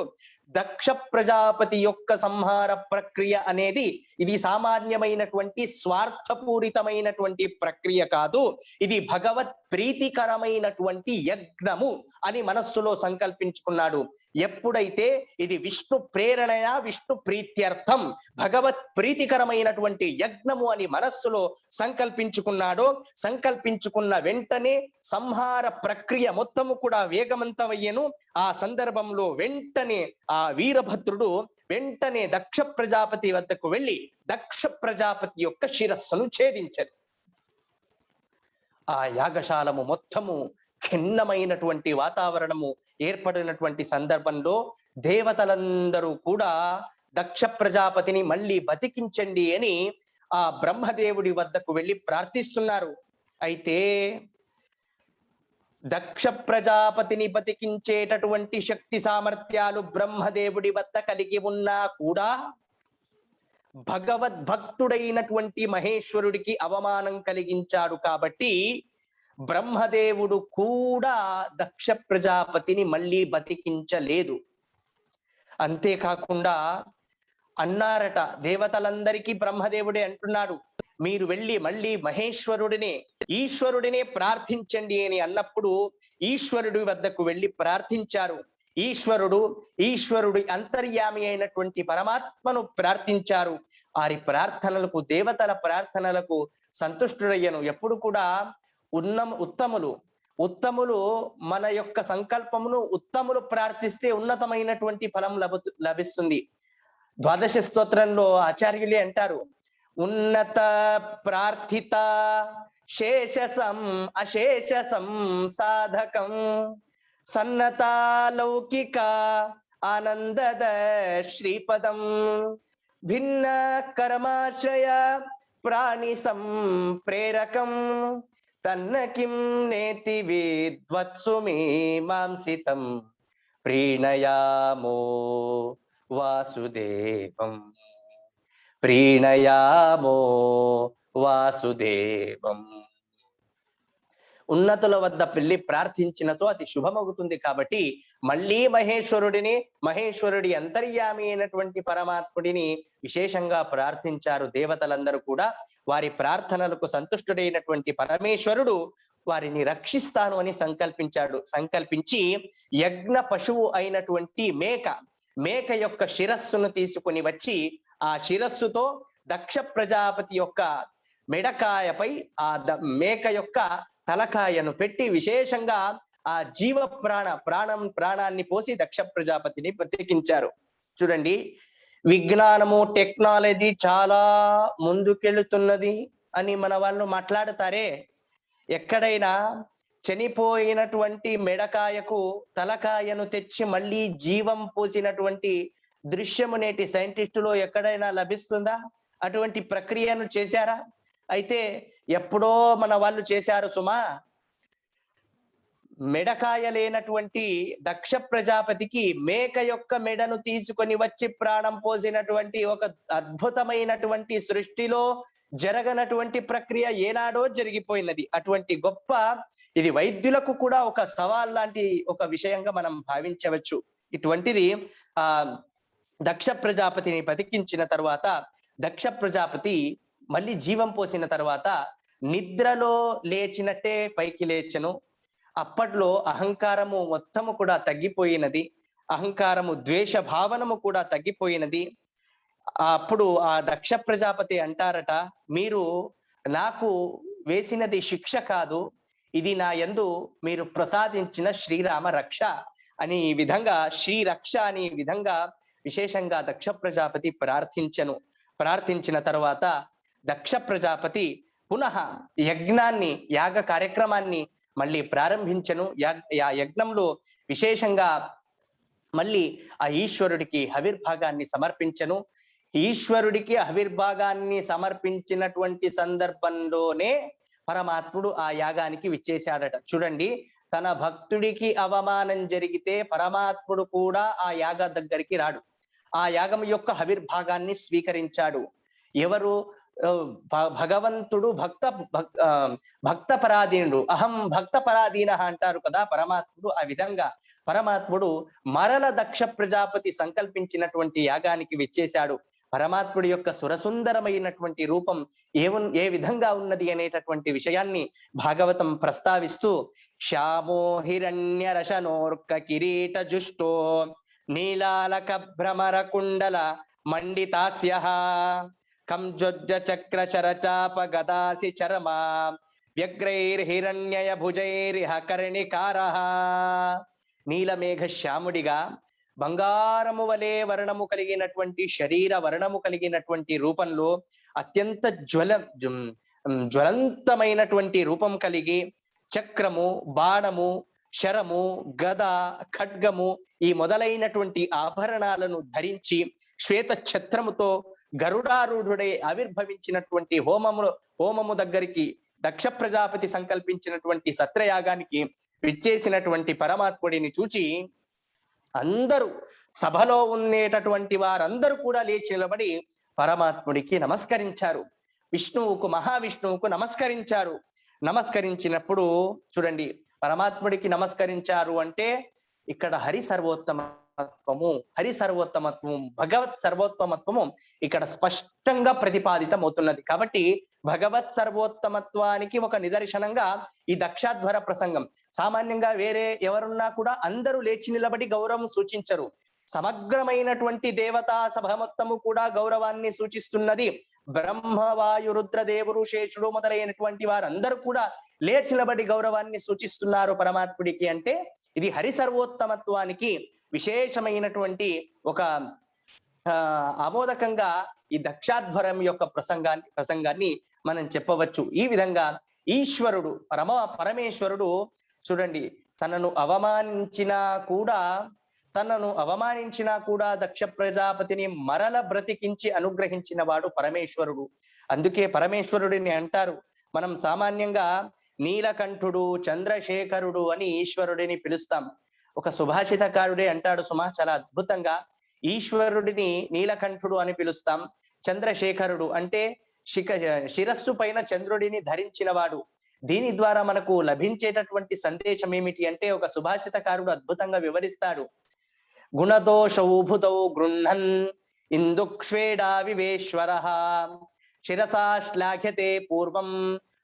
దక్ష ప్రజాపతి యొక్క సంహార ప్రక్రియ అనేది ఇది సామాన్యమైనటువంటి స్వార్థపూరితమైనటువంటి ప్రక్రియ కాదు, ఇది భగవత్ ప్రీతికరమైనటువంటి యజ్ఞము అని మనస్సులో సంకల్పించుకున్నాడు. ఎప్పుడైతే ఇది విష్ణు ప్రేరణయ విష్ణు ప్రీత్యర్థం భగవత్ ప్రీతికరమైనటువంటి యజ్ఞము అని మనస్సులో సంకల్పించుకున్న వెంటనే సంహార ప్రక్రియ మొత్తము కూడా వేగవంతమయ్యను. ఆ సందర్భంలో వెంటనే ఆ వీరభద్రుడు దక్ష ప్రజాపతి వద్దకు వెళ్ళి దక్ష ప్రజాపతి యొక్క శిరస్సును ఛేదించారు. ఆ యాగశాలము మొత్తము ఖిన్నమైనటువంటి వాతావరణము ఏర్పడినటువంటి సందర్భంలో దేవతలందరూ కూడా దక్ష ప్రజాపతిని మళ్ళీ బతికించండి అని ఆ బ్రహ్మదేవుడి వద్దకు వెళ్ళి ప్రార్థిస్తున్నారు. అయితే దక్ష ప్రజాపతిని బతికించేటటువంటి శక్తి సామర్థ్యాలు బ్రహ్మదేవుడి వద్ద కలిగి ఉన్నా కూడా భగవద్భక్తుడైనటువంటి మహేశ్వరుడికి అవమానం కలిగించాడు కాబట్టి బ్రహ్మదేవుడు కూడా దక్ష ప్రజాపతిని మళ్ళీ బతికించలేదు. అంతేకాకుండా అన్నారట, దేవతలందరికీ బ్రహ్మదేవుడే అంటున్నాడు, మీరు వెళ్ళి మళ్ళీ ఈశ్వరుడినే ప్రార్థించండి అని అన్నప్పుడు ఈశ్వరుడి వద్దకు వెళ్ళి ప్రార్థించారు. ఈశ్వరుడు అంతర్యామి అయినటువంటి పరమాత్మను ప్రార్థించారు. వారి ప్రార్థనలకు, దేవతల ప్రార్థనలకు సంతుష్టుడయ్యను. ఎప్పుడు కూడా ఉత్తములు మన యొక్క సంకల్పమును ఉత్తములు ప్రార్థిస్తే ఉన్నతమైనటువంటి ఫలం లభిస్తుంది. ద్వాదశ స్తోత్రంలో ఆచార్యులే అంటారు, ఉన్నత ప్రార్థిత శేషసం అశేషసం సాధకం సన్నత లౌకిక ఆనందద శ్రీపదం భిన్న కర్మాశ్రయ ప్రాణి సంప్రేరకం తన్న కిం నేతి విద్వత్సు మీమాంసితం ప్రీణయామో వాసుదేవం. ఉన్నతుల వద్ద పెళ్లి ప్రార్థించినతో అది శుభమవుతుంది. కాబట్టి మళ్ళీ మహేశ్వరుడి అంతర్యామి అయినటువంటి పరమాత్ముడిని విశేషంగా ప్రార్థించారు దేవతలందరూ కూడా. వారి ప్రార్థనలకు సంతుష్టుడైనటువంటి పరమేశ్వరుడు వారిని రక్షిస్తాను అని సంకల్పించి యజ్ఞ పశువు అయినటువంటి మేక యొక్క శిరస్సును తీసుకుని వచ్చి ఆ శిరస్సుతో దక్ష ప్రజాపతి యొక్క మెడకాయపై ఆ మేక యొక్క తలకాయను పెట్టి విశేషంగా ఆ జీవ ప్రాణాన్ని పోసి దక్ష ప్రజాపతిని బ్రతికించారు. చూడండి, విజ్ఞానము టెక్నాలజీ చాలా ముందుకెళ్తున్నది అని మన వాళ్ళు మాట్లాడతారే, ఎక్కడైనా చనిపోయినటువంటి మెడకాయకు తలకాయను తెచ్చి మళ్ళీ జీవం పోసినటువంటి దృశ్యము నేటి సైంటిస్టులో ఎక్కడైనా లభిస్తుందా? అటువంటి ప్రక్రియను చేశారా? అయితే ఎప్పుడో మన వాళ్ళు చేశారు సుమా. మెడకాయ లేనటువంటి దక్ష ప్రజాపతికి మేక యొక్క మెడను తీసుకొని వచ్చి ప్రాణం పోసినటువంటి ఒక అద్భుతమైనటువంటి సృష్టిలో జరగనటువంటి ప్రక్రియ ఏనాడో జరిగిపోయినది. అటువంటి గొప్ప, ఇది వైద్యులకు కూడా ఒక సవాల్ లాంటి ఒక విషయంగా మనం భావించవచ్చు. ఇటువంటిది దక్ష ప్రజాపతిని బతికించిన తర్వాత, దక్ష ప్రజాపతి మళ్ళీ జీవం పోసిన తర్వాత నిద్రలో లేచినట్టే పైకి లేచెను. అప్పట్లో అహంకారము మొత్తము కూడా తగ్గిపోయినది, అహంకారము ద్వేష భావనము కూడా తగ్గిపోయినది. అప్పుడు ఆ దక్ష ప్రజాపతి అంటారట, మీరు నాకు వేసినది శిక్ష కాదు, ఇది నా యందు మీరు ప్రసాదించిన శ్రీరామ రక్ష అని ఈ విధంగా, శ్రీరక్ష అని ఈ విధంగా విశేషంగా దక్ష ప్రజాపతి ప్రార్థించను. ప్రార్థించిన తర్వాత దక్ష ప్రజాపతి పునః యజ్ఞాన్ని, యాగ కార్యక్రమాన్ని మళ్ళీ ప్రారంభించను. యజ్ఞంలో విశేషంగా మళ్ళీ ఆ ఈశ్వరుడికి ఆవిర్భాగాన్ని సమర్పించను. ఈశ్వరుడికి ఆవిర్భాగాన్ని సమర్పించినటువంటి సందర్భంలోనే పరమాత్ముడు ఆ యాగానికి విచ్చేశాడట. చూడండి, తన భక్తుడికి అవమానం జరిగితే పరమాత్ముడు కూడా ఆ యాగ దగ్గరికి రాడు. ఆ యాగం యొక్క ఆవిర్భాగాన్ని స్వీకరించాడు. ఎవరు? భగవంతుడు భక్త పరాధీనుడు. అహం భక్త పరాధీన అంటారు కదా పరమాత్ముడు. ఆ విధంగా పరమాత్ముడు మరల దక్ష ప్రజాపతి సంకల్పించినటువంటి యాగానికి విచ్చేశాడు. పరమాత్ముడి యొక్క సురసుందరమైనటువంటి రూపం ఏ విధంగా ఉన్నది అనేటటువంటి విషయాన్ని భాగవతం ప్రస్తావిస్తూ, శ్యామో హిరణ్య రశనోర్క కిరీట జుష్టో నీలాలక భ్రమర కుండల మండితాస్య కంజొజ్జ చక్ర శరచాప గదాసి చరమా వ్యగ్రైర్హిరణ్యయ భుజైరిహ కర్ణికారః. నీలమేఘ శ్యాముడిగా బంగారము వలె వర్ణము కలిగినటువంటి శరీర వర్ణము కలిగినటువంటి రూపంలో అత్యంత జ్వలంతమైనటువంటి రూపం కలిగి చక్రము, బాణము, శరము, గద, ఖడ్గము ఈ మొదలైనటువంటి ఆభరణాలను ధరించి శ్వేత ఛత్రముతో గరుడారూఢుడై ఆవిర్భవించినటువంటి హోమము దగ్గరికి దక్ష ప్రజాపతి సంకల్పించినటువంటి సత్రయాగానికి విచ్చేసినటువంటి పరమాత్ముడిని చూచి అందరూ, సభలో ఉండేటటువంటి వారందరూ కూడా లేచి నిలబడి పరమాత్ముడికి నమస్కరించారు. విష్ణువుకు, మహావిష్ణువుకు నమస్కరించారు. నమస్కరించినప్పుడు చూడండి, పరమాత్ముడికి నమస్కరించారు అంటే ఇక్కడ హరి సర్వోత్తమత్వము, భగవత్ సర్వోత్తమత్వము ఇక్కడ స్పష్టంగా ప్రతిపాదితం అవుతున్నది. కాబట్టి భగవత్ సర్వోత్తమత్వానికి ఒక నిదర్శనంగా ఈ దక్షాధ్వర ప్రసంగం. సామాన్యంగా వేరే ఎవరున్నా కూడా అందరూ లేచి నిలబడి గౌరవం సూచించరు. సమగ్రమైనటువంటి దేవతా సభ మొత్తము కూడా గౌరవాన్ని సూచిస్తున్నది. బ్రహ్మ, వాయు, రుద్ర దేవుడు, శేషుడు మొదలైనటువంటి వారందరూ కూడా లేచి నిలబడి గౌరవాన్ని సూచిస్తున్నారు పరమాత్ముడికి. అంటే ఇది హరి సర్వోత్తమత్వానికి విశేషమైనటువంటి ఒక ఆమోదకంగా ఈ దక్షాధ్వరం యొక్క ప్రసంగాన్ని మనం చెప్పవచ్చు. ఈ విధంగా ఈశ్వరుడు, పరమేశ్వరుడు చూడండి, తనను అవమానించినా కూడా దక్ష ప్రజాపతిని మరల బ్రతికించి అనుగ్రహించిన వాడు పరమేశ్వరుడు. అందుకే పరమేశ్వరుడిని అంటారు. మనం సామాన్యంగా నీలకంఠుడు, చంద్రశేఖరుడు అని ఈశ్వరుడిని పిలుస్తాం. ఒక సుభాషితకారుడే అంటాడు సుమా చాలా అద్భుతంగా, ఈశ్వరుడిని నీలకంఠుడు అని పిలుస్తాం. చంద్రశేఖరుడు అంటే శిరస్సు పైన చంద్రుడిని ధరించిన వాడు. దీని ద్వారా మనకు లభించేటటువంటి సందేశం ఏమిటి అంటే, ఒక సుభాషితకారుడు అద్భుతంగా వివరిస్తాడు. గుణదోషౌ భుతౌ గృహ్ణన్ ఇందుక్ష్వేడా వివేశ్వరః శిరసా శ్లాఘ్యతే పూర్వం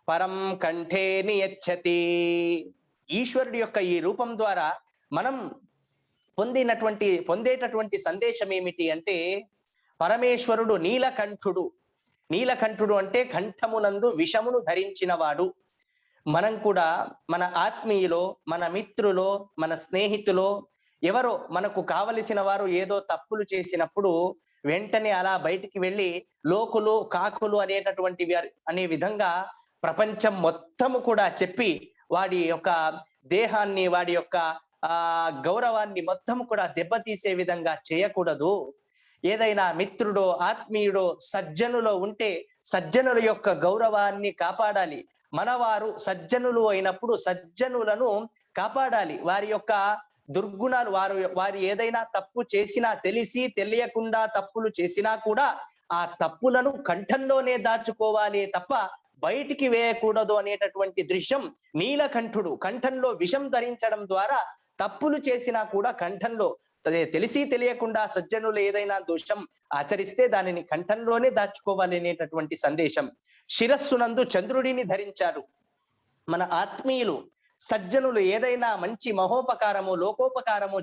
పరం కంఠే నియచ్చతి. ఈశ్వరుడి యొక్క ఈ రూపం ద్వారా మనం పొందేటటువంటి సందేశం ఏమిటి అంటే, పరమేశ్వరుడు నీలకంఠుడు అంటే కంఠమునందు విషమును ధరించిన వాడు. మనం కూడా మన ఆత్మీయులో, మన మిత్రులో, మన స్నేహితులో ఎవరో మనకు కావలసిన వారు ఏదో తప్పులు చేసినప్పుడు వెంటనే అలా బయటికి వెళ్ళి లోకులు, కాకులు అనే విధంగా ప్రపంచం మొత్తము కూడా చెప్పి వాడి యొక్క దేహాన్ని, వాడి యొక్క గౌరవాన్ని మొత్తం కూడా దెబ్బతీసే విధంగా చేయకూడదు. ఏదైనా మిత్రుడో ఆత్మీయుడో సజ్జనులో ఉంటే సజ్జనుల యొక్క గౌరవాన్ని కాపాడాలి. మనవారు సజ్జనులు అయినప్పుడు సజ్జనులను కాపాడాలి. వారి యొక్క దుర్గుణాలు, వారు ఏదైనా తప్పు చేసినా, తెలిసి తెలియకుండా తప్పులు చేసినా కూడా ఆ తప్పులను కంఠంలోనే దాచుకోవాలి తప్ప బయటికి వేయకూడదు అనేటటువంటి దృశ్యం నీలకంఠుడు కంఠంలో విషం ధరించడం ద్వారా తప్పులు చేసినా కూడా కంఠంలో, తెలిసి తెలియకుండా సజ్జనులు ఏదైనా దోషం ఆచరిస్తే దానిని కంఠంలోనే దాచుకోవాలి అనేటటువంటి సందేశం. శిరస్సునందు చంద్రుడిని ధరించారు. మన ఆత్మీయులు సజ్జనులు ఏదైనా మంచి మహోపకారము, లోకోపకారము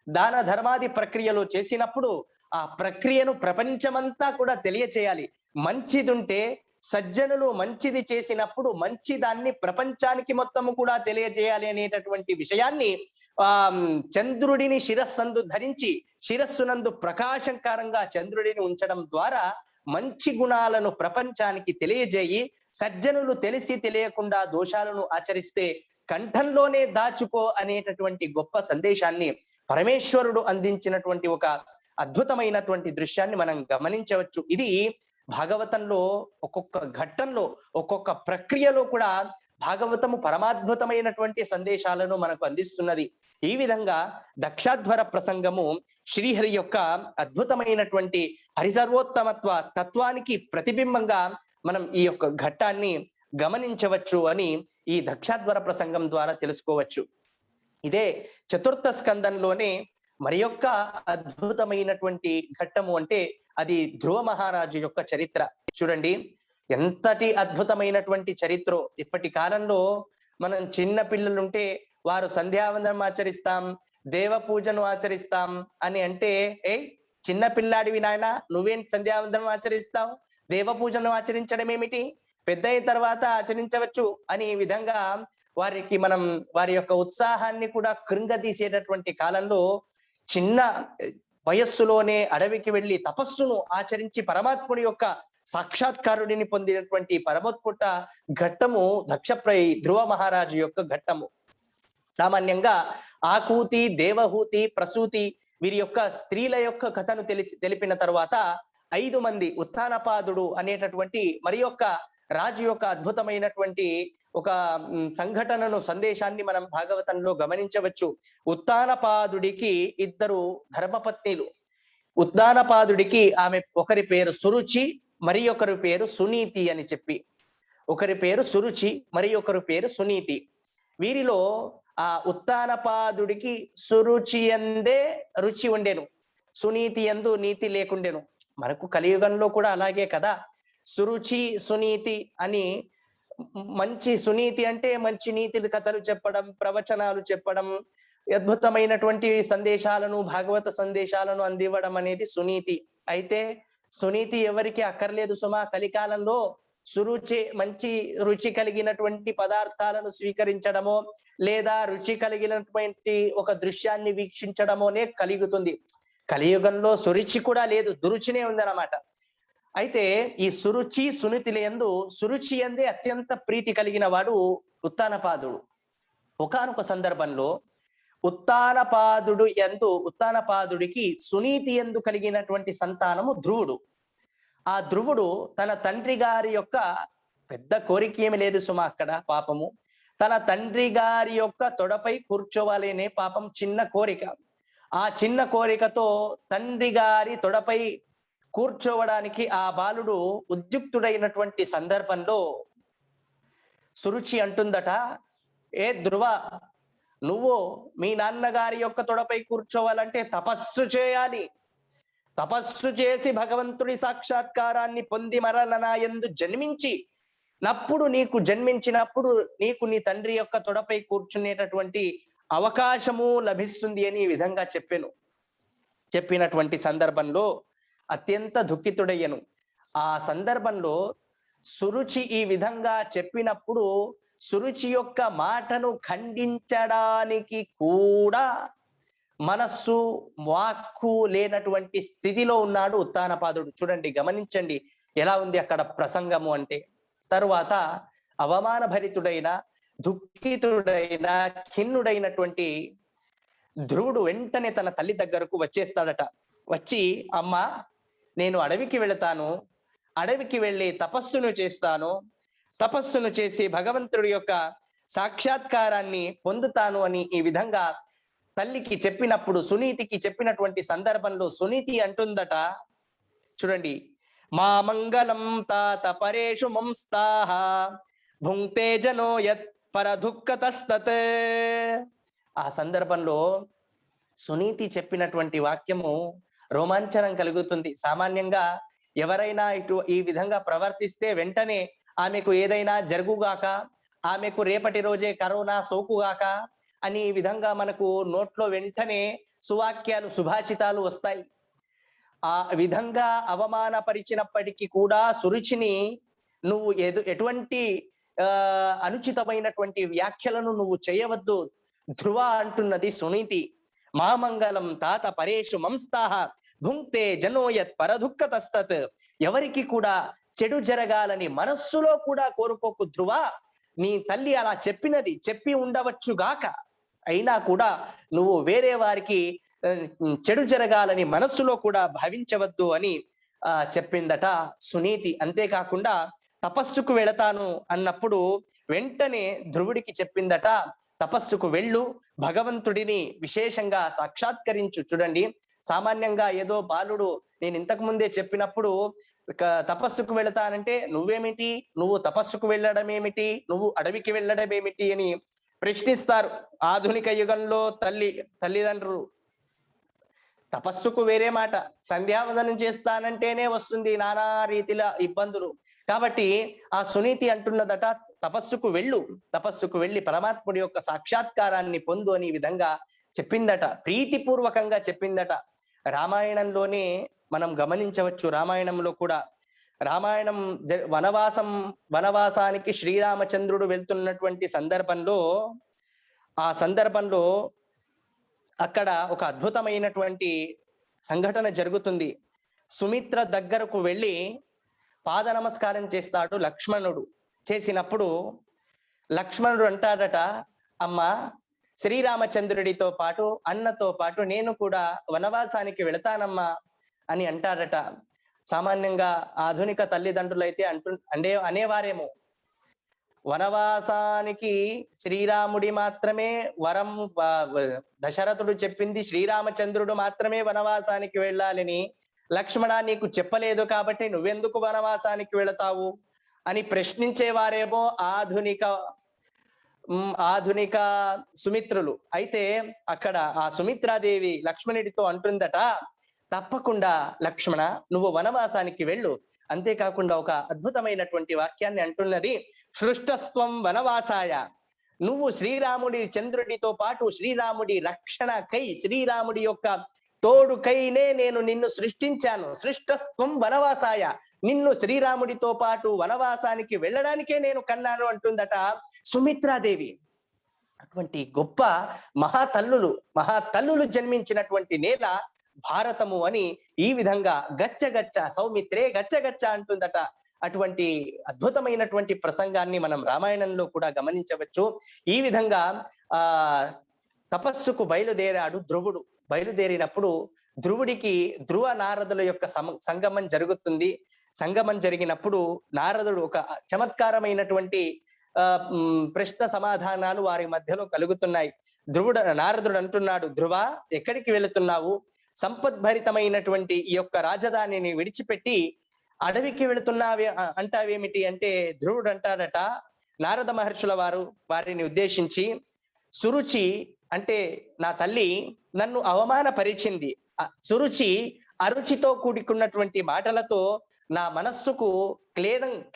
దాన ధర్మాది ప్రక్రియలు చేసినప్పుడు ఆ ప్రక్రియను ప్రపంచమంతా కూడా తెలియచేయాలి. మంచిదుంటే సజ్జనులు మంచిది చేసినప్పుడు మంచి దాన్ని ప్రపంచానికి మొత్తము కూడా తెలియజేయాలి అనేటటువంటి విషయాన్ని చంద్రుడిని శిరస్సందు ధరించి శిరస్సునందు ప్రకాశంకారంగా చంద్రుడిని ఉంచడం ద్వారా మంచి గుణాలను ప్రపంచానికి తెలియజేయి, సజ్జనులు తెలిసి తెలియకుండా దోషాలను ఆచరిస్తే కంఠంలోనే దాచుకో అనేటటువంటి గొప్ప సందేశాన్ని పరమేశ్వరుడు అందించినటువంటి ఒక అద్భుతమైనటువంటి దృశ్యాన్ని మనం గమనించవచ్చు. ఇది భాగవతంలో ఒక్కొక్క ఘట్టంలో, ఒక్కొక్క ప్రక్రియలో కూడా భాగవతము పరమాద్భుతమైనటువంటి సందేశాలను మనకు అందిస్తున్నది. ఈ విధంగా దక్షాధ్వర ప్రసంగము శ్రీహరి యొక్క అద్భుతమైనటువంటి హరిసర్వోత్తమత్వ తత్వానికి ప్రతిబింబంగా మనం ఈ యొక్క ఘట్టాన్ని గమనించవచ్చు అని ఈ దక్షాధ్వర ప్రసంగం ద్వారా తెలుసుకోవచ్చు. ఇదే చతుర్థ స్కందంలోనే మరి యొక్క అద్భుతమైనటువంటి ఘట్టము అంటే అది ధ్రువ మహారాజు యొక్క చరిత్ర. చూడండి ఎంతటి అద్భుతమైనటువంటి చరిత్ర. ఇప్పటి కాలంలో మనం చిన్న పిల్లలుంటే వారు సంధ్యావందనం ఆచరిస్తాం, దేవ పూజను ఆచరిస్తాం అని అంటే, చిన్న పిల్లాడివి నాయన, నువ్వేం సంధ్యావందనం ఆచరిస్తావు, దేవ పూజను ఆచరించడం ఏమిటి, పెద్ద అయిన తర్వాత ఆచరించవచ్చు అని ఈ విధంగా వారికి మనం వారి యొక్క ఉత్సాహాన్ని కూడా కృంగదీసేటటువంటి కాలంలో చిన్న వయస్సులోనే అడవికి వెళ్లి తపస్సును ఆచరించి పరమాత్ముడి యొక్క సాక్షాత్కారుడిని పొందినటువంటి పరమోత్పుట ఘట్టము ధ్రువ మహారాజు యొక్క ఘట్టము. సామాన్యంగా ఆకూతి, దేవహూతి, ప్రసూతి వీరి యొక్క స్త్రీల యొక్క కథను తెలిపిన తర్వాత 5 మంది ఉత్తానపాదుడు అనేటటువంటి మరి యొక్క రాజు యొక్క అద్భుతమైనటువంటి ఒక సంఘటనను, సందేశాన్ని మనం భాగవతంలో గమనించవచ్చు. ఉత్తానపాదుడికి 2 ధర్మపత్నిలు. ఉత్తానపాదుడికి ఒకరి పేరు సురుచి, మరి ఒకరి పేరు సునీతి అని చెప్పి, ఒకరి పేరు సురుచి, మరి ఒకరి పేరు సునీతి. వీరిలో ఆ ఉత్తానపాదుడికి సురుచి అందే రుచి ఉండెను, సునీతి యందు నీతి లేకుండెను. మనకు కలియుగంలో కూడా అలాగే కదా. సురుచి, సునీతి అని, మంచి సునీతి అంటే మంచి నీతి కథలు చెప్పడం, ప్రవచనాలు చెప్పడం, అద్భుతమైనటువంటి సందేశాలను, భాగవత సందేశాలను అందివ్వడం అనేది సునీతి. అయితే సునీతి ఎవరికి అక్కర్లేదు సుమా. కలికాలంలో సురుచి, మంచి రుచి కలిగినటువంటి పదార్థాలను స్వీకరించడమో లేదా రుచి కలిగినటువంటి ఒక దృశ్యాన్ని వీక్షించడమోనే కలుగుతుంది. కలియుగంలో సురుచి కూడా లేదు, దురుచినే ఉందన్నమాట. అయితే ఈ సురుచి, సునీతిల యందు సురుచి అందే అత్యంత ప్రీతి కలిగిన వాడు ఉత్తానపాదుడు. ఒకానొక సందర్భంలో ఉత్తానపాదుడికి సునీతి యందు కలిగినటువంటి సంతానము ధ్రువుడు. ఆ ధ్రువుడు తన తండ్రి గారి యొక్క, పెద్ద కోరిక ఏమి లేదు సుమా అక్కడ, పాపము తన తండ్రి గారి యొక్క తొడపై కూర్చోవాలనే పాపం చిన్న కోరిక. ఆ చిన్న కోరికతో తండ్రి గారి తొడపై కూర్చోవడానికి ఆ బాలుడు ఉద్యుక్తుడైనటువంటి సందర్భంలో సురుచి అంటుందట, ఏ ధ్రువ, నువ్వు మీ నాన్నగారి యొక్క తొడపై కూర్చోవాలంటే తపస్సు చేయాలి. తపస్సు చేసి భగవంతుడి సాక్షాత్కారాన్ని పొంది మరలనాయందు జన్మించి నప్పుడు నీకు జన్మించినప్పుడు నీకు నీ తండ్రి యొక్క తొడపై కూర్చునేటటువంటి అవకాశము లభిస్తుంది అని ఈ విధంగా చెప్పినటువంటి సందర్భంలో అత్యంత దుఃఖితుడయ్యను. ఆ సందర్భంలో సురుచి ఈ విధంగా చెప్పినప్పుడు సురుచి యొక్క మాటను ఖండించడానికి కూడా మనస్సు, వాక్కు లేనటువంటి స్థితిలో ఉన్నాడు ఉత్తానపాదుడు. చూడండి, గమనించండి ఎలా ఉంది అక్కడ ప్రసంగము అంటే. తరువాత అవమానభరితుడైన దుఃఖితుడైన ఖిన్నుడైనటువంటి ధ్రువుడు వెంటనే తన తల్లి దగ్గరకు వచ్చేస్తాడట. వచ్చి, అమ్మ నేను అడవికి వెళతాను, అడవికి వెళ్ళి తపస్సును చేస్తాను, తపస్సును చేసి భగవంతుడి యొక్క సాక్షాత్కారాన్ని పొందుతాను అని ఈ విధంగా తల్లికి చెప్పినప్పుడు, సునీతికి చెప్పినటువంటి సందర్భంలో సునీతి అంటుందట, చూడండి, మా మంగళం తాత పరేషు మంస్తాహ భుంక్తే జనో యత్ పర దుఃఖతస్తత్. ఆ సందర్భంలో సునీతి చెప్పినటువంటి వాక్యము రోమాంచనం కలుగుతుంది. సామాన్యంగా ఎవరైనా ఈ విధంగా ప్రవర్తిస్తే వెంటనే ఆమెకు ఏదైనా జరుగుగాక, ఆమెకు రేపటి రోజే కరోనా సోకుగాక అని ఈ విధంగా మనకు నోట్లో వెంటనే సువాక్యాలు, సుభాషితాలు వస్తాయి. ఆ విధంగా అవమానపరిచినప్పటికీ కూడా సురుచిని నువ్వు ఎటువంటి అనుచితమైనటువంటి వ్యాఖ్యలను నువ్వు చేయవద్దు ధ్రువ అంటున్నది సునీతి. మామంగళం తాత పరేషు మంస్తాహ భుంక్తే జనోయత్ పరదుఃఖతస్తత్. ఎవరికి కూడా చెడు జరగాలని మనస్సులో కూడా కోరుకోకు ధ్రువ. నీ తల్లి అలా చెప్పి ఉండవచ్చుగాక, అయినా కూడా నువ్వు వేరే వారికి చెడు జరగాలని మనస్సులో కూడా భావించవద్దు అని చెప్పిందట సునీతి. అంతేకాకుండా తపస్సుకు వెళతాను అన్నప్పుడు వెంటనే ధ్రువుడికి చెప్పిందట, తపస్సుకు వెళ్ళు, భగవంతుడిని విశేషంగా సాక్షాత్కరించు. చూడండి, సామాన్యంగా ఏదో బాలుడు నేను ఇంతకు ముందే చెప్పినప్పుడు తపస్సుకు వెళతానంటే నువ్వేమిటి, నువ్వు తపస్సుకు వెళ్ళడం ఏమిటి, నువ్వు అడవికి వెళ్ళడం ఏమిటి అని ప్రశ్నిస్తారు. ఆధునిక యుగంలో తల్లిదండ్రులు తపస్సుకు వేరే మాట, సంధ్యావందనం చేస్తానంటేనే వస్తుంది నానా రీతిల ఇబ్బందులు. కాబట్టి ఆ సునీతి అంటున్నదట, తపస్సుకు వెళ్ళి పరమాత్ముడి యొక్క సాక్షాత్కారాన్ని పొందు అని ఈ విధంగా చెప్పిందట, ప్రీతిపూర్వకంగా చెప్పిందట. రామాయణంలోనే మనం గమనించవచ్చు, రామాయణంలో కూడా రామాయణం వనవాసానికి శ్రీరామచంద్రుడు వెళ్తున్నటువంటి సందర్భంలో అక్కడ ఒక అద్భుతమైనటువంటి సంఘటన జరుగుతుంది. సుమిత్ర దగ్గరకు వెళ్ళి పాద నమస్కారం చేస్తాడు లక్ష్మణుడు. చేసినప్పుడు లక్ష్మణుడు అంటాడట, అమ్మా శ్రీరామచంద్రుడితో పాటు అన్నతో పాటు నేను కూడా వనవాసానికి వెళతానమ్మా అని అంటాడట. సామాన్యంగా ఆధునిక తల్లిదండ్రులు అయితే అనేవారేమో, వనవాసానికి శ్రీరాముడి మాత్రమే వరం, దశరథుడు చెప్పింది శ్రీరామచంద్రుడు మాత్రమే వనవాసానికి వెళ్ళాలని, లక్ష్మణ నీకు చెప్పలేదు కాబట్టి నువ్వెందుకు వనవాసానికి వెళతావు అని ప్రశ్నించేవారేమో ఆధునిక సుమిత్రులు. అయితే అక్కడ ఆ సుమిత్రాదేవి లక్ష్మణుడితో అంటుందట, తప్పకుండా లక్ష్మణ నువ్వు వనవాసానికి వెళ్ళు. అంతేకాకుండా ఒక అద్భుతమైనటువంటి వాక్యాన్ని అంటున్నది, సృష్టస్త్వం వనవాసాయ, నువ్వు శ్రీరాముడి చంద్రుడితో పాటు శ్రీరాముడి రక్షణకై, శ్రీరాముడి యొక్క తోడుకైనే నేను నిన్ను సృష్టించాను. సృష్టస్త్వం వనవాసాయ, నిన్ను శ్రీరాముడితో పాటు వనవాసానికి వెళ్ళడానికే నేను కన్నాను అంటుందట సుమిత్రాదేవి. అటువంటి గొప్ప మహాతల్లులు జన్మించినటువంటి నేల భారతము అని ఈ విధంగా గచ్చగచ్చ సౌమిత్రే గచ్చగచ్చ అంటుందట. అటువంటి అద్భుతమైనటువంటి ప్రసంగాన్ని మనం రామాయణంలో కూడా గమనించవచ్చు. ఈ విధంగా తపస్సుకు బయలుదేరాడు ధ్రువుడు. బయలుదేరినప్పుడు ధ్రువుడికి ధ్రువ నారదుల యొక్క సంగమం జరుగుతుంది. సంగమం జరిగినప్పుడు నారదుడు ఒక చమత్కారమైనటువంటి ప్రశ్న సమాధానాలు వారి మధ్యలో కలుగుతున్నాయి. నారదుడు అంటున్నాడు, ధ్రువ ఎక్కడికి వెళుతున్నావు? సంపద్భరితమైనటువంటి ఈ యొక్క రాజధానిని విడిచిపెట్టి అడవికి వెళుతున్నావే అంటావేమిటి అంటే, ధ్రువుడు అంటాడట, నారద మహర్షుల వారిని ఉద్దేశించి, సురుచి అంటే నా తల్లి నన్ను అవమానపరిచింది. సురుచి అరుచితో కూడుకున్నటువంటి మాటలతో నా మనస్సుకు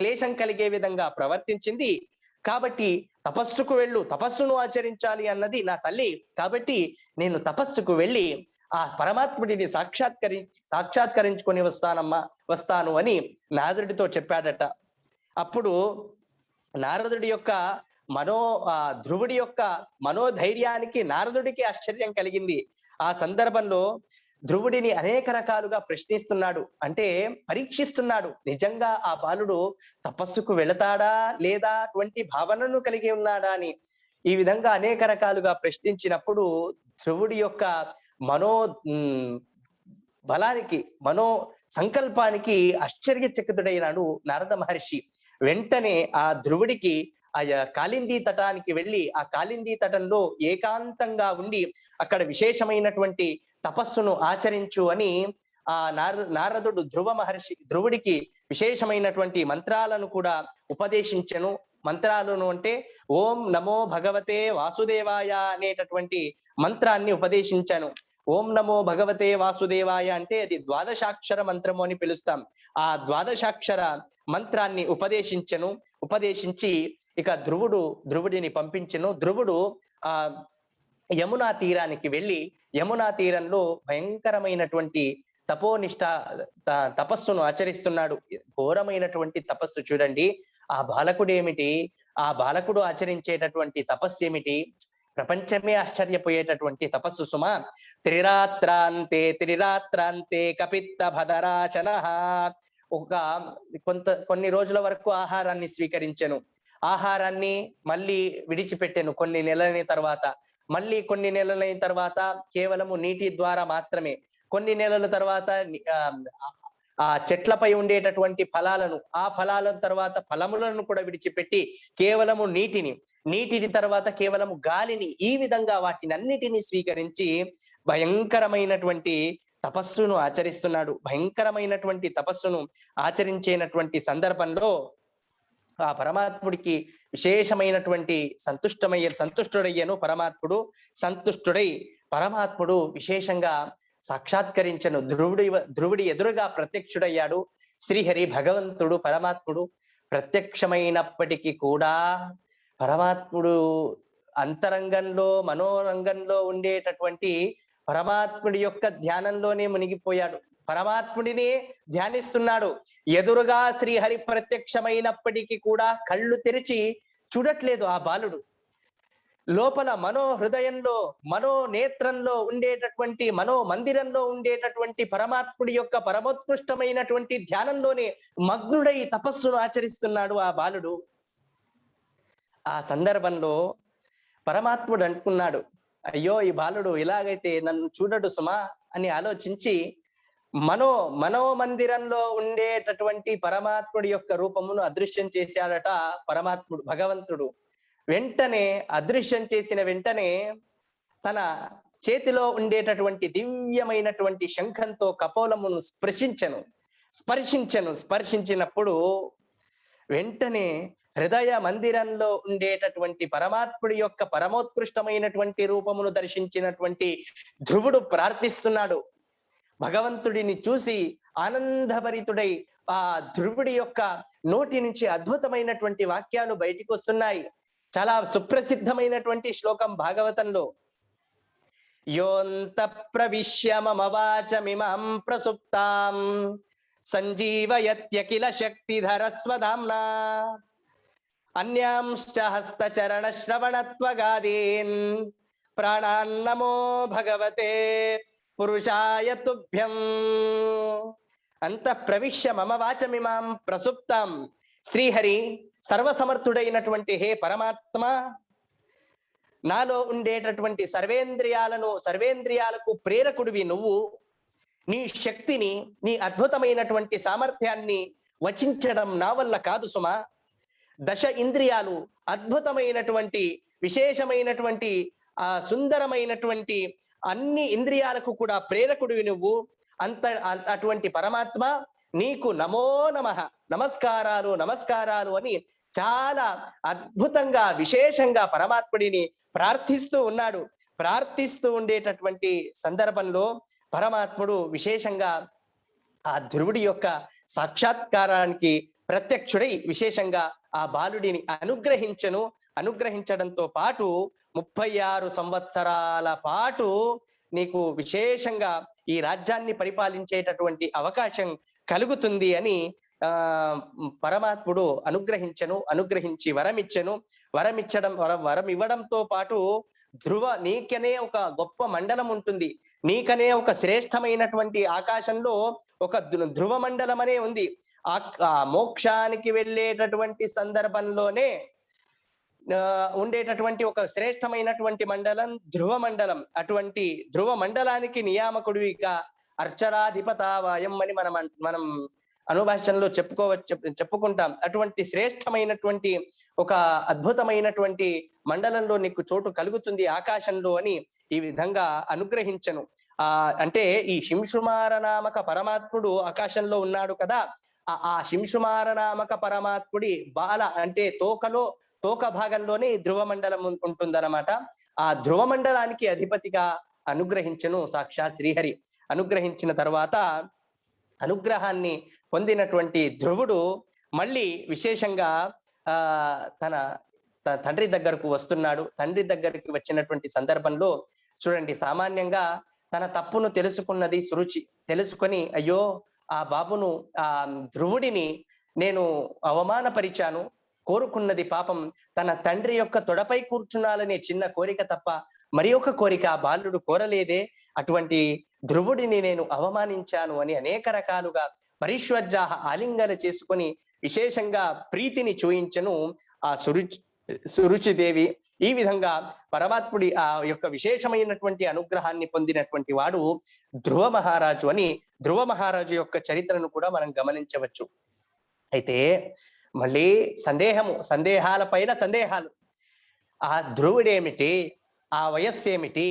క్లేశం కలిగే విధంగా ప్రవర్తించింది. కాబట్టి తపస్సుకు వెళ్ళు, తపస్సును ఆచరించాలి అన్నది నా తల్లి. కాబట్టి నేను తపస్సుకు వెళ్ళి ఆ పరమాత్ముడిని సాక్షాత్కరించుకొని వస్తాను అని నారదుడితో చెప్పాడట. అప్పుడు నారదుడి యొక్క ధ్రువుడి యొక్క మనోధైర్యానికి నారదుడికి ఆశ్చర్యం కలిగింది. ఆ సందర్భంలో ధ్రువుడిని అనేక రకాలుగా ప్రశ్నిస్తున్నాడు, అంటే పరీక్షిస్తున్నాడు. నిజంగా ఆ బాలుడు తపస్సుకు వెళతాడా లేదా అటువంటి భావనను కలిగి ఉన్నాడా అని. ఈ విధంగా అనేక రకాలుగా ప్రశ్నించినప్పుడు ధ్రువుడి యొక్క మనో బలానికి, మనో సంకల్పానికి ఆశ్చర్యచకితుడైనాడు నారద మహర్షి. వెంటనే ఆ ధ్రువుడికి ఆ కాళిందీ తటానికి వెళ్ళి ఆ కాళిందీ తటంలో ఏకాంతంగా ఉండి అక్కడ విశేషమైనటువంటి తపస్సును ఆచరించు అని ఆ నారదుడు ధ్రువుడికి విశేషమైనటువంటి మంత్రాలను కూడా ఉపదేశించెను. మంత్రాలను అంటే ఓం నమో భగవతే వాసుదేవాయ అనేటటువంటి మంత్రాన్ని ఉపదేశించాను. ఓం నమో భగవతే వాసుదేవాయ అంటే అది ద్వాదశాక్షర మంత్రము అని పిలుస్తాం. ఆ ద్వాదశాక్షర మంత్రాన్ని ఉపదేశించి ఇక ధ్రువుడిని పంపించెను. ధ్రువుడు ఆ యమునా తీరానికి వెళ్ళి యమునా తీరంలో భయంకరమైనటువంటి తపోనిష్ట తపస్సును ఆచరిస్తున్నాడు. ఘోరమైనటువంటి తపస్సు చూడండి. ఆ బాలకుడు ఆచరించేటటువంటి తపస్సు ఏమిటి? ప్రపంచమే ఆశ్చర్యపోయేటటువంటి తపస్సు సుమా. త్రిరాత్రాంతే కపిత్త భదరాచన. కొన్ని రోజుల వరకు ఆహారాన్ని స్వీకరించెను. ఆహారాన్ని మళ్ళీ విడిచిపెట్టెను కొన్ని నెలలైన తర్వాత. మళ్ళీ కొన్ని నెలలైన తర్వాత కేవలము నీటి ద్వారా మాత్రమే. కొన్ని నెలల తర్వాత ఆ చెట్లపై ఉండేటటువంటి ఫలాలను, ఆ ఫలాల తర్వాత ఫలములను కూడా విడిచిపెట్టి కేవలము నీటిని తర్వాత కేవలము గాలిని, ఈ విధంగా వాటిని అన్నిటినీ స్వీకరించి భయంకరమైనటువంటి తపస్సును ఆచరిస్తున్నాడు. భయంకరమైనటువంటి తపస్సును ఆచరించేటటువంటి సందర్భంలో ఆ పరమాత్ముడికి విశేషమైనటువంటి సంతుష్టుడయ్యను. పరమాత్ముడు విశేషంగా సాక్షాత్కరించను. ధ్రువుడి ఎదురుగా ప్రత్యక్షుడయ్యాడు. శ్రీహరి భగవంతుడు పరమాత్ముడు ప్రత్యక్షమైనప్పటికీ కూడా పరమాత్ముడు అంతరంగంలో, మనోరంగంలో ఉండేటటువంటి పరమాత్ముడి యొక్క ధ్యానంలోనే మునిగిపోయాడు. పరమాత్ముడినే ధ్యానిస్తున్నాడు. ఎదురుగా శ్రీహరి ప్రత్యక్షమైనప్పటికీ కూడా కళ్ళు తెరిచి చూడట్లేదు ఆ బాలుడు. లోపల హృదయంలో, నేత్రంలో ఉండేటటువంటి, మందిరంలో ఉండేటటువంటి పరమాత్ముడి యొక్క పరమోత్కృష్టమైనటువంటి ధ్యానంలోనే మగ్నుడై తపస్సును ఆచరిస్తున్నాడు ఆ బాలుడు. ఆ సందర్భంలో పరమాత్ముడు అనుకున్నాడు, అయ్యో ఈ బాలుడు ఇలాగైతే నన్ను చూడడు సుమా అని ఆలోచించి మనోమందిరంలో ఉండేటటువంటి పరమాత్ముడి యొక్క రూపమును అదృశ్యం చేశాడట భగవంతుడు. వెంటనే అదృశ్యం చేసిన వెంటనే తన చేతిలో ఉండేటటువంటి దివ్యమైనటువంటి శంఖంతో కపోలమును స్పర్శించినప్పుడు వెంటనే హృదయ మందిరంలో ఉండేటటువంటి పరమాత్ముడి యొక్క పరమోత్కృష్టమైనటువంటి రూపమును దర్శించినటువంటి ధ్రువుడు ప్రార్థిస్తున్నాడు. భగవంతుడిని చూసి ఆనందభరితుడై ఆ ధ్రువుడి యొక్క నోటి నుంచి అద్భుతమైనటువంటి వాక్యాలు బయటికి వస్తున్నాయి. చాలా సుప్రసిద్ధమైనటువంటి శ్లోకం భాగవతంలో. యోంత ప్రవిశ్య మమ వాచమిమం ప్రసుప్తాం సంజీవయత్యఖిల శక్తిధర స్వధామ్నా అన్యాంశ్చ హస్తచరణ శ్రవణత్వగాదీన్ ప్రాణాన్నమో భగవతే పురుషాయ తుభ్యం. అంత ప్రవిశ్య మమ వాచమిమాం ప్రసుప్తాం. శ్రీహరి సర్వసమర్థుడైనటువంటి హే పరమాత్మ, నాలో ఉండేటటువంటి సర్వేంద్రియాలకు ప్రేరకుడివి నువ్వు. నీ శక్తిని, నీ అద్భుతమైనటువంటి సామర్థ్యాన్ని వచించడం నా వల్ల కాదు సుమా. 10 ఇంద్రియాలు, అద్భుతమైనటువంటి విశేషమైనటువంటి ఆ సుందరమైనటువంటి అన్ని ఇంద్రియాలకు కూడా ప్రేరకుడివి నువ్వు. అటువంటి పరమాత్మ నీకు నమో నమః, నమస్కారాలు అని చాలా అద్భుతంగా విశేషంగా పరమాత్ముడిని ప్రార్థిస్తూ ఉన్నాడు. ప్రార్థిస్తూ ఉండేటటువంటి సందర్భంలో పరమాత్ముడు విశేషంగా ఆ ధ్రువుడి యొక్క సాక్షాత్కారానికి ప్రత్యక్షుడై విశేషంగా ఆ బాలుడిని అనుగ్రహించడంతో పాటు 36 సంవత్సరాల పాటు నీకు విశేషంగా ఈ రాజ్యాన్ని పరిపాలించేటటువంటి అవకాశం కలుగుతుంది అని పరమాత్ముడు అనుగ్రహించి వరం ఇవ్వడంతో పాటు నీకనే ఒక గొప్ప మండలం ఉంటుంది, నీకనే ఒక శ్రేష్టమైనటువంటి ఆకాశంలో ఒక ధ్రువ మండలం అనే ఉంది. ఆ మోక్షానికి వెళ్ళేటటువంటి సందర్భంలోనే ఉండేటటువంటి ఒక శ్రేష్టమైనటువంటి మండలం ధ్రువ మండలం. అటువంటి ధ్రువ మండలానికి నియామకుడిగా అర్చరాధిపతావాయం అని మనం అనుభాషణలో చెప్పుకుంటాం. అటువంటి శ్రేష్టమైనటువంటి ఒక అద్భుతమైనటువంటి మండలంలో నీకు చోటు కలుగుతుంది ఆకాశంలో అని ఈ విధంగా అనుగ్రహించను. అంటే ఈ శింశుమార నామక పరమాత్ముడు ఆకాశంలో ఉన్నాడు కదా, ఆ శింశుమార నామక పరమాత్ముడి బాల అంటే తోక భాగంలోనే ధ్రువ మండలం ఉంటుందన్నమాట. ఆ ధ్రువ మండలానికి అధిపతిగా అనుగ్రహించను సాక్షాత్ శ్రీహరి. అనుగ్రహించిన తర్వాత అనుగ్రహాన్ని పొందినటువంటి ధ్రువుడు మళ్ళీ విశేషంగా తన తండ్రి దగ్గరకు వస్తున్నాడు. తండ్రి దగ్గరికి వచ్చినటువంటి సందర్భంలో చూడండి, సామాన్యంగా తన తప్పును తెలుసుకున్నది సురుచి. తెలుసుకొని అయ్యో ఆ బాబును ఆ ధ్రువుడిని నేను అవమానపరిచాను, కోరుకున్నది పాపం తన తండ్రి యొక్క తొడపై కూర్చున్నాలనే చిన్న కోరిక తప్ప మరి ఒక కోరిక ఆ బాలుడు కోరలేదే, అటువంటి ధ్రువుడిని నేను అవమానించాను అని అనేక రకాలుగా పరిష్వజ్జాహ ఆలింగన చేసుకొని విశేషంగా ప్రీతిని చూయించను ఆ సురుచిదేవి. ఈ విధంగా పరమాత్ముడి ఆ యొక్క విశేషమైనటువంటి అనుగ్రహాన్ని పొందినటువంటి వాడు ధ్రువ మహారాజు అని ధ్రువ మహారాజు యొక్క చరిత్రను కూడా మనం గమనించవచ్చు. అయితే మళ్ళీ సందేహాల పైన సందేహాలు. ఆ ధ్రువుడేమిటి, ఆ వయస్సు ఏమిటి,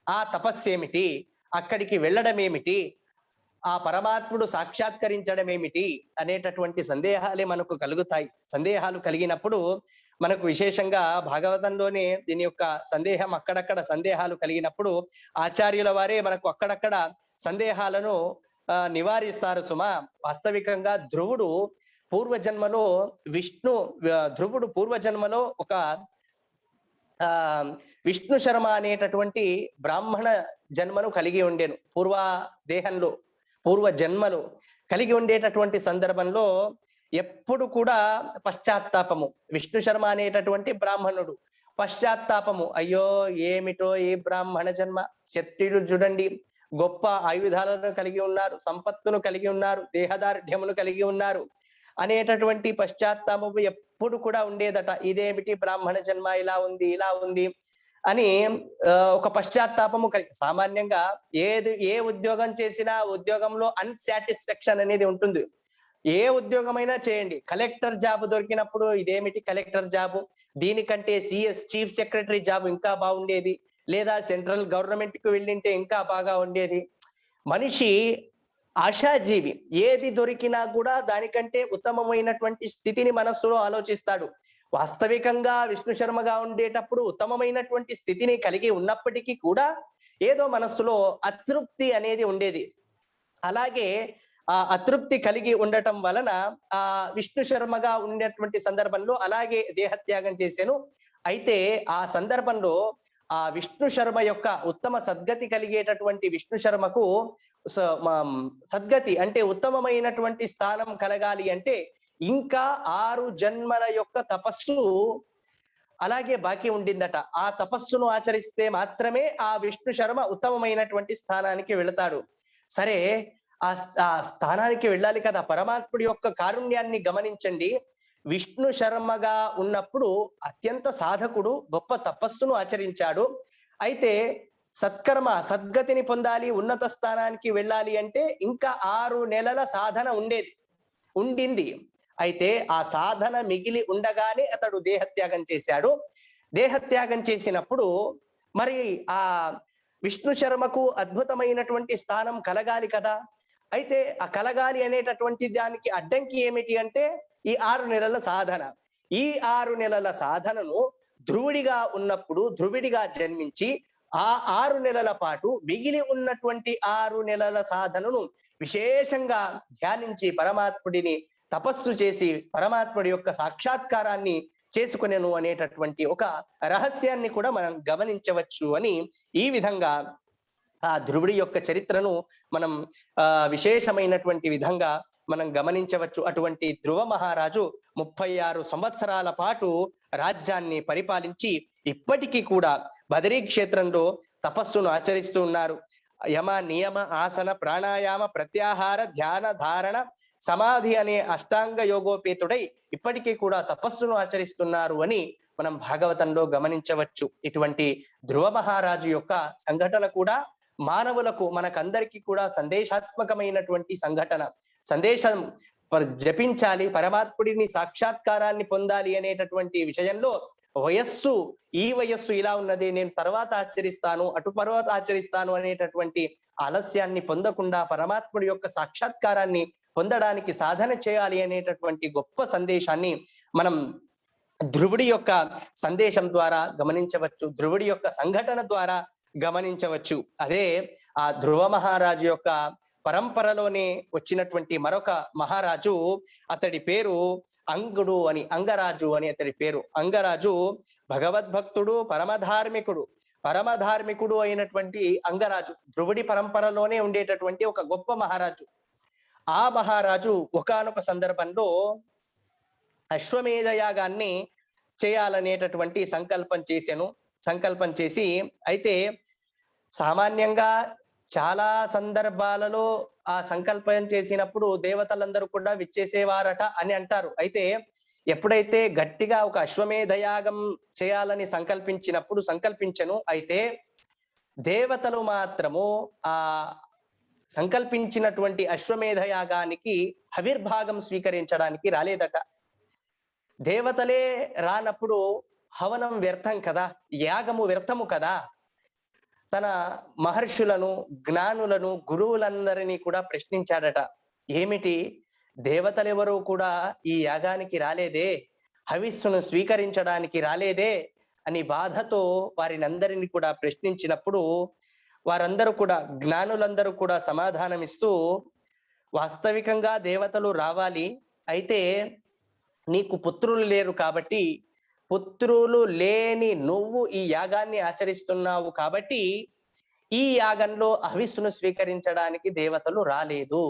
ఆ తపస్సేమిటి, అక్కడికి వెళ్ళడం ఏమిటి, ఆ పరమాత్ముడు సాక్షాత్కరించడం ఏమిటి అనేటటువంటి సందేహాలే మనకు కలుగుతాయి. సందేహాలు కలిగినప్పుడు మనకు విశేషంగా భాగవతంలోనే దీని యొక్క సందేహం అక్కడక్కడ సందేహాలు కలిగినప్పుడు ఆచార్యుల వారే మనకు అక్కడక్కడ సందేహాలను నివారిస్తారు సుమా. వాస్తవికంగా ధ్రువుడు పూర్వజన్మలో ధ్రువుడు పూర్వజన్మలో ఒక విష్ణు శర్మ అనేటటువంటి బ్రాహ్మణ జన్మను కలిగి ఉండేను. పూర్వ జన్మలో కలిగి ఉండేటటువంటి సందర్భంలో ఎప్పుడు కూడా పశ్చాత్తాపము. విష్ణు శర్మ అనేటటువంటి బ్రాహ్మణుడు పశ్చాత్తాపము, అయ్యో ఏమిటో ఈ బ్రాహ్మణ జన్మ. క్షత్రియులు చూడండి, గొప్ప ఆయుధాలను కలిగి ఉన్నారు, సంపత్తును కలిగి ఉన్నారు, దేహదార్ఢ్యమును కలిగి ఉన్నారు అనేటటువంటి పశ్చాత్తాపము ఎప్పుడు కూడా ఉండేదట. ఇదేమిటి బ్రాహ్మణ జన్మ, ఇలా ఉంది అని ఒక పశ్చాత్తాపము కలిగి. సామాన్యంగా ఏ ఉద్యోగం చేసినా ఉద్యోగంలో అన్సాటిస్ఫాక్షన్ అనేది ఉంటుంది. ఏ ఉద్యోగమైనా చేయండి, కలెక్టర్ జాబ్ దొరికినప్పుడు ఇదేమిటి కలెక్టర్ జాబు, దీనికంటే చీఫ్ సెక్రటరీ జాబ్ ఇంకా బాగుండేది, లేదా సెంట్రల్ గవర్నమెంట్ కు వెళ్ళింటే ఇంకా బాగా ఉండేది. మనిషి ఆశాజీవి, ఏది దొరికినా కూడా దానికంటే ఉత్తమమైనటువంటి స్థితిని మనస్సులో ఆలోచిస్తాడు. వాస్తవికంగా విష్ణు శర్మగా ఉండేటప్పుడు ఉత్తమమైనటువంటి స్థితిని కలిగి ఉన్నప్పటికీ కూడా ఏదో మనస్సులో అతృప్తి అనేది ఉండేది. అలాగే ఆ అతృప్తి కలిగి ఉండటం వలన ఆ విష్ణు శర్మగా ఉండేటువంటి సందర్భంలో అలాగే దేహత్యాగం చేశాను. అయితే ఆ సందర్భంలో ఆ విష్ణు శర్మ యొక్క ఉత్తమ సద్గతి కలిగేటటువంటి విష్ణు శర్మకు సద్గతి అంటే ఉత్తమమైనటువంటి స్థానం కలగాలి అంటే ఇంకా 6 జన్మల యొక్క తపస్సు అలాగే బాకీ ఉండిందట. ఆ తపస్సును ఆచరిస్తే మాత్రమే ఆ విష్ణు శర్మ ఉత్తమమైనటువంటి స్థానానికి వెళతాడు. సరే, ఆ స్థానానికి వెళ్ళాలి కదా. పరమాత్ముడి యొక్క కారుణ్యాన్ని గమనించండి. విష్ణు శర్మగా ఉన్నప్పుడు అత్యంత సాధకుడు, గొప్ప తపస్సును ఆచరించాడు. అయితే సద్గతిని పొందాలి, ఉన్నత స్థానానికి వెళ్ళాలి అంటే ఇంకా 6 నెలల సాధన ఉండింది. అయితే ఆ సాధన మిగిలి ఉండగానే అతడు దేహత్యాగం చేశాడు. దేహత్యాగం చేసినప్పుడు మరి ఆ విష్ణు శర్మకు అద్భుతమైనటువంటి స్థానం కలగాలి కదా. అయితే ఆ కలగాలి అనేటటువంటి దానికి అడ్డంకి ఏమిటి అంటే ఈ 6 నెలల సాధన. ఈ 6 నెలల సాధనను ధ్రువుడిగా ఉన్నప్పుడు ధ్రువుడిగా జన్మించి ఆ 6 నెలల పాటు మిగిలి ఉన్నటువంటి 6 నెలల సాధనను విశేషంగా ధ్యానించి పరమాత్ముడిని తపస్సు చేసి పరమాత్ముడి యొక్క సాక్షాత్కారాన్ని చేసుకునేను అనేటటువంటి ఒక రహస్యాన్ని కూడా మనం గమనించవచ్చు అని ఈ విధంగా ఆ ధ్రువుడి యొక్క చరిత్రను మనం విశేషమైనటువంటి విధంగా మనం గమనించవచ్చు. అటువంటి ధ్రువ మహారాజు 36 సంవత్సరాల పాటు రాజ్యాన్ని పరిపాలించి ఇప్పటికీ కూడా బదరీ క్షేత్రంలో తపస్సును ఆచరిస్తూ ఉన్నారు. యమ, నియమ, ఆసన, ప్రాణాయామ, ప్రత్యాహార, ధ్యాన, ధారణ, సమాధి అనే అష్టాంగ యోగోపేతుడై ఇప్పటికీ కూడా తపస్సును ఆచరిస్తున్నారు అని మనం భాగవతంలో గమనించవచ్చు. ఇటువంటి ధ్రువ మహారాజు యొక్క సంఘటన కూడా మానవులకు, మనకందరికీ కూడా సందేశాత్మకమైనటువంటి సంఘటన. సందేశం జపించాలి, పరమాత్ముడిని సాక్షాత్కారాన్ని పొందాలి అనేటటువంటి విషయంలో ఈ వయస్సు ఇలా ఉన్నది, నేను తర్వాత ఆచరిస్తాను, తర్వాత ఆచరిస్తాను అనేటటువంటి ఆలస్యాన్ని పొందకుండా పరమాత్ముడి యొక్క సాక్షాత్కారాన్ని పొందడానికి సాధన చేయాలి అనేటటువంటి గొప్ప సందేశాన్ని మనం ధ్రువుడి యొక్క సందేశం ద్వారా గమనించవచ్చు, ధ్రువుడి యొక్క సంఘటన ద్వారా గమనించవచ్చు. అదే ఆ ధ్రువ మహారాజు యొక్క పరంపరలోనే వచ్చినటువంటి మరొక మహారాజు, అతడి పేరు అంగరాజు అని అతడి పేరు. అంగరాజు భగవద్భక్తుడు, పరమధార్మికుడు అయినటువంటి అంగరాజు ధ్రువుడి పరంపరలోనే ఉండేటటువంటి ఒక గొప్ప మహారాజు. ఆ మహారాజు ఒకానొక సందర్భంలో అశ్వమేధ యాగాన్ని చేయాలనేటటువంటి సంకల్పం చేసి, అయితే సామాన్యంగా చాలా సందర్భాలలో ఆ సంకల్పం చేసినప్పుడు దేవతలందరూ కూడా విచ్చేసేవారట అని అంటారు. అయితే ఎప్పుడైతే గట్టిగా ఒక అశ్వమేధ యాగం చేయాలని సంకల్పించను, అయితే దేవతలు మాత్రము ఆ సంకల్పించినటువంటి అశ్వమేధ యాగానికి హవిర్భాగం స్వీకరించడానికి రాలేదట. దేవతలే రానప్పుడు హవనం వ్యర్థం కదా, యాగము వ్యర్థము కదా. తన మహర్షులను, జ్ఞానులను, గురువులందరినీ కూడా ప్రశ్నించాడట. ఏమిటి, దేవతలెవరూ కూడా ఈ యాగానికి రాలేదే, హవిస్సును స్వీకరించడానికి రాలేదే అని బాధతో వారినందరినీ కూడా ప్రశ్నించినప్పుడు వారందరూ కూడా, జ్ఞానులందరూ కూడా సమాధానమిస్తూ, వాస్తవికంగా దేవతలు రావాలి, అయితే నీకు పుత్రులు లేరు కాబట్టి, పుత్రులు లేని నువ్వు ఈ యాగాన్ని ఆచరిస్తున్నావు కాబట్టి ఈ యాగంలో హవిస్సును స్వీకరించడానికి దేవతలు రాలేదు.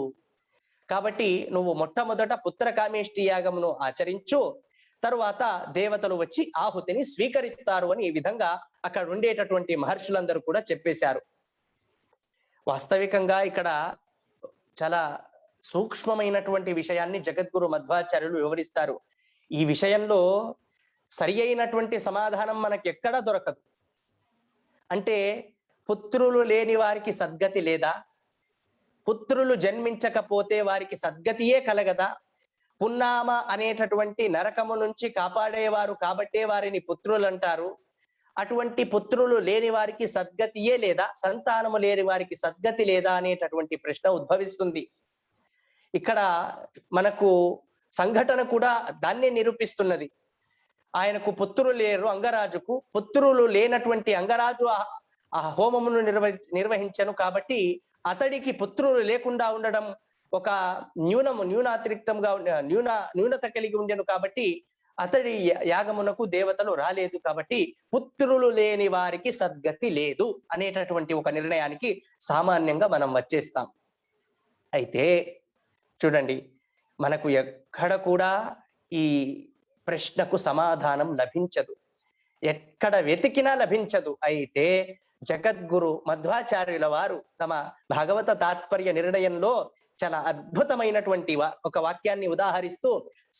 కాబట్టి నువ్వు మొట్టమొదట పుత్రకామేష్టి యాగమును ఆచరించు, తరువాత దేవతలు వచ్చి ఆహుతిని స్వీకరిస్తారు అని ఈ విధంగా అక్కడ ఉండేటటువంటి మహర్షులందరూ కూడా చెప్పేశారు. వాస్తవికంగా ఇక్కడ చాలా సూక్ష్మమైనటువంటి విషయాన్ని జగద్గురు మధ్వాచార్యులు వివరిస్తారు. ఈ విషయంలో సరి అయినటువంటి సమాధానం మనకి ఎక్కడా దొరకదు. అంటే పుత్రులు లేని వారికి సద్గతి లేదా? పుత్రులు జన్మించకపోతే వారికి సద్గతియే కలగదా? పున్నామ అనేటటువంటి నరకము నుంచి కాపాడేవారు కాబట్టే వారిని పుత్రులు అంటారు. అటువంటి పుత్రులు లేని వారికి సద్గతియే లేదా? సంతానము లేని వారికి సద్గతి లేదా అనేటటువంటి ప్రశ్న ఉద్భవిస్తుంది. ఇక్కడ మనకు సంఘటన కూడా దాన్నే నిరూపిస్తున్నది. ఆయనకు పుత్రులు లేరు, అంగరాజుకు పుత్రులు లేనటువంటి అంగరాజు ఆ హోమమును నిర్వహించను కాబట్టి అతడికి పుత్రులు లేకుండా ఉండడం ఒక న్యూనాతిరిక్తంగా న్యూనత కలిగి ఉండెను కాబట్టి అతడి యాగమునకు దేవతలు రాలేదు కాబట్టి పుత్రులు లేని వారికి సద్గతి లేదు అనేటటువంటి ఒక నిర్ణయానికి సామాన్యంగా మనం వచ్చేస్తాం. అయితే చూడండి, మనకు ఎక్కడ కూడా ఈ ప్రశ్నకు సమాధానం లభించదు, ఎక్కడ వెతికినా లభించదు. అయితే జగద్గురు మధ్వాచార్యుల వారు తమ భాగవత తాత్పర్య నిర్ణయంలో చాలా అద్భుతమైనటువంటి ఒక వాక్యాన్ని ఉదాహరిస్తూ,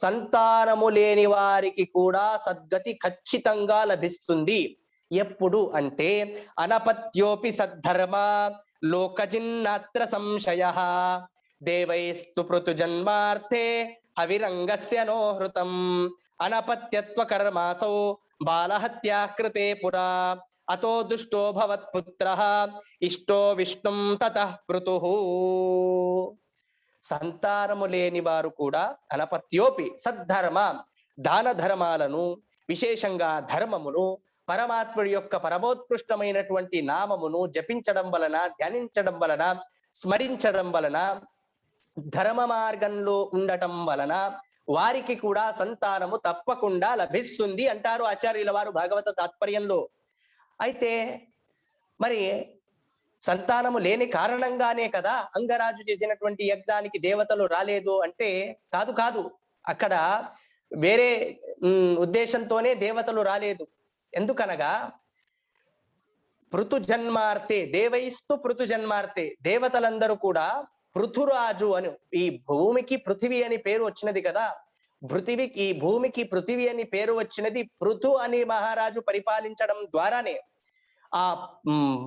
సంతానము లేని వారికి కూడా సద్గతి ఖచ్చితంగా లభిస్తుంది. ఎప్పుడు అంటే అనపత్యోపి సద్ధర్మ లోకజిన్నాత్ర సంశయః దేవైస్తు పృతు జన్మార్థే హవిరంగస్య నోహృతం అనపత్యత్వ కర్మాసౌ బాలహత్యా కృతే పురా అతో దుష్టో భవత్పుత్రః ఇష్టో విష్ణుం తతః పృతుః. సంతానము లేని వారు కూడా అనపత్యోపి సద్ధర్మ దాన ధర్మాలను, విశేషంగా ధర్మమును, పరమాత్ముడి యొక్క పరమోత్కృష్టమైనటువంటి నామమును జపించడం వలన, ధ్యానించడం వలన, స్మరించడం వలన, ధర్మ మార్గంలో ఉండటం వలన వారికి కూడా సంతానము తప్పకుండా లభిస్తుంది అంటారు ఆచార్యుల వారు భాగవత తాత్పర్యంలో. అయితే మరి సంతానము లేని కారణంగానే కదా అంగరాజు చేసినటువంటి యజ్ఞానికి దేవతలు రాలేదు అంటే కాదు కాదు, అక్కడ వేరే ఉద్దేశంతోనే దేవతలు రాలేదు. ఎందుకనగా పృథుజన్మార్తె దేవైస్తు పృథుజన్మార్తె, దేవతలందరూ కూడా పృథురాజు అని, ఈ భూమికి పృథివీ అని పేరు వచ్చినది కదా, ఈ భూమికి పృథివీ అని పేరు వచ్చినది పృథు అని మహారాజు పరిపాలించడం ద్వారానే. ఆ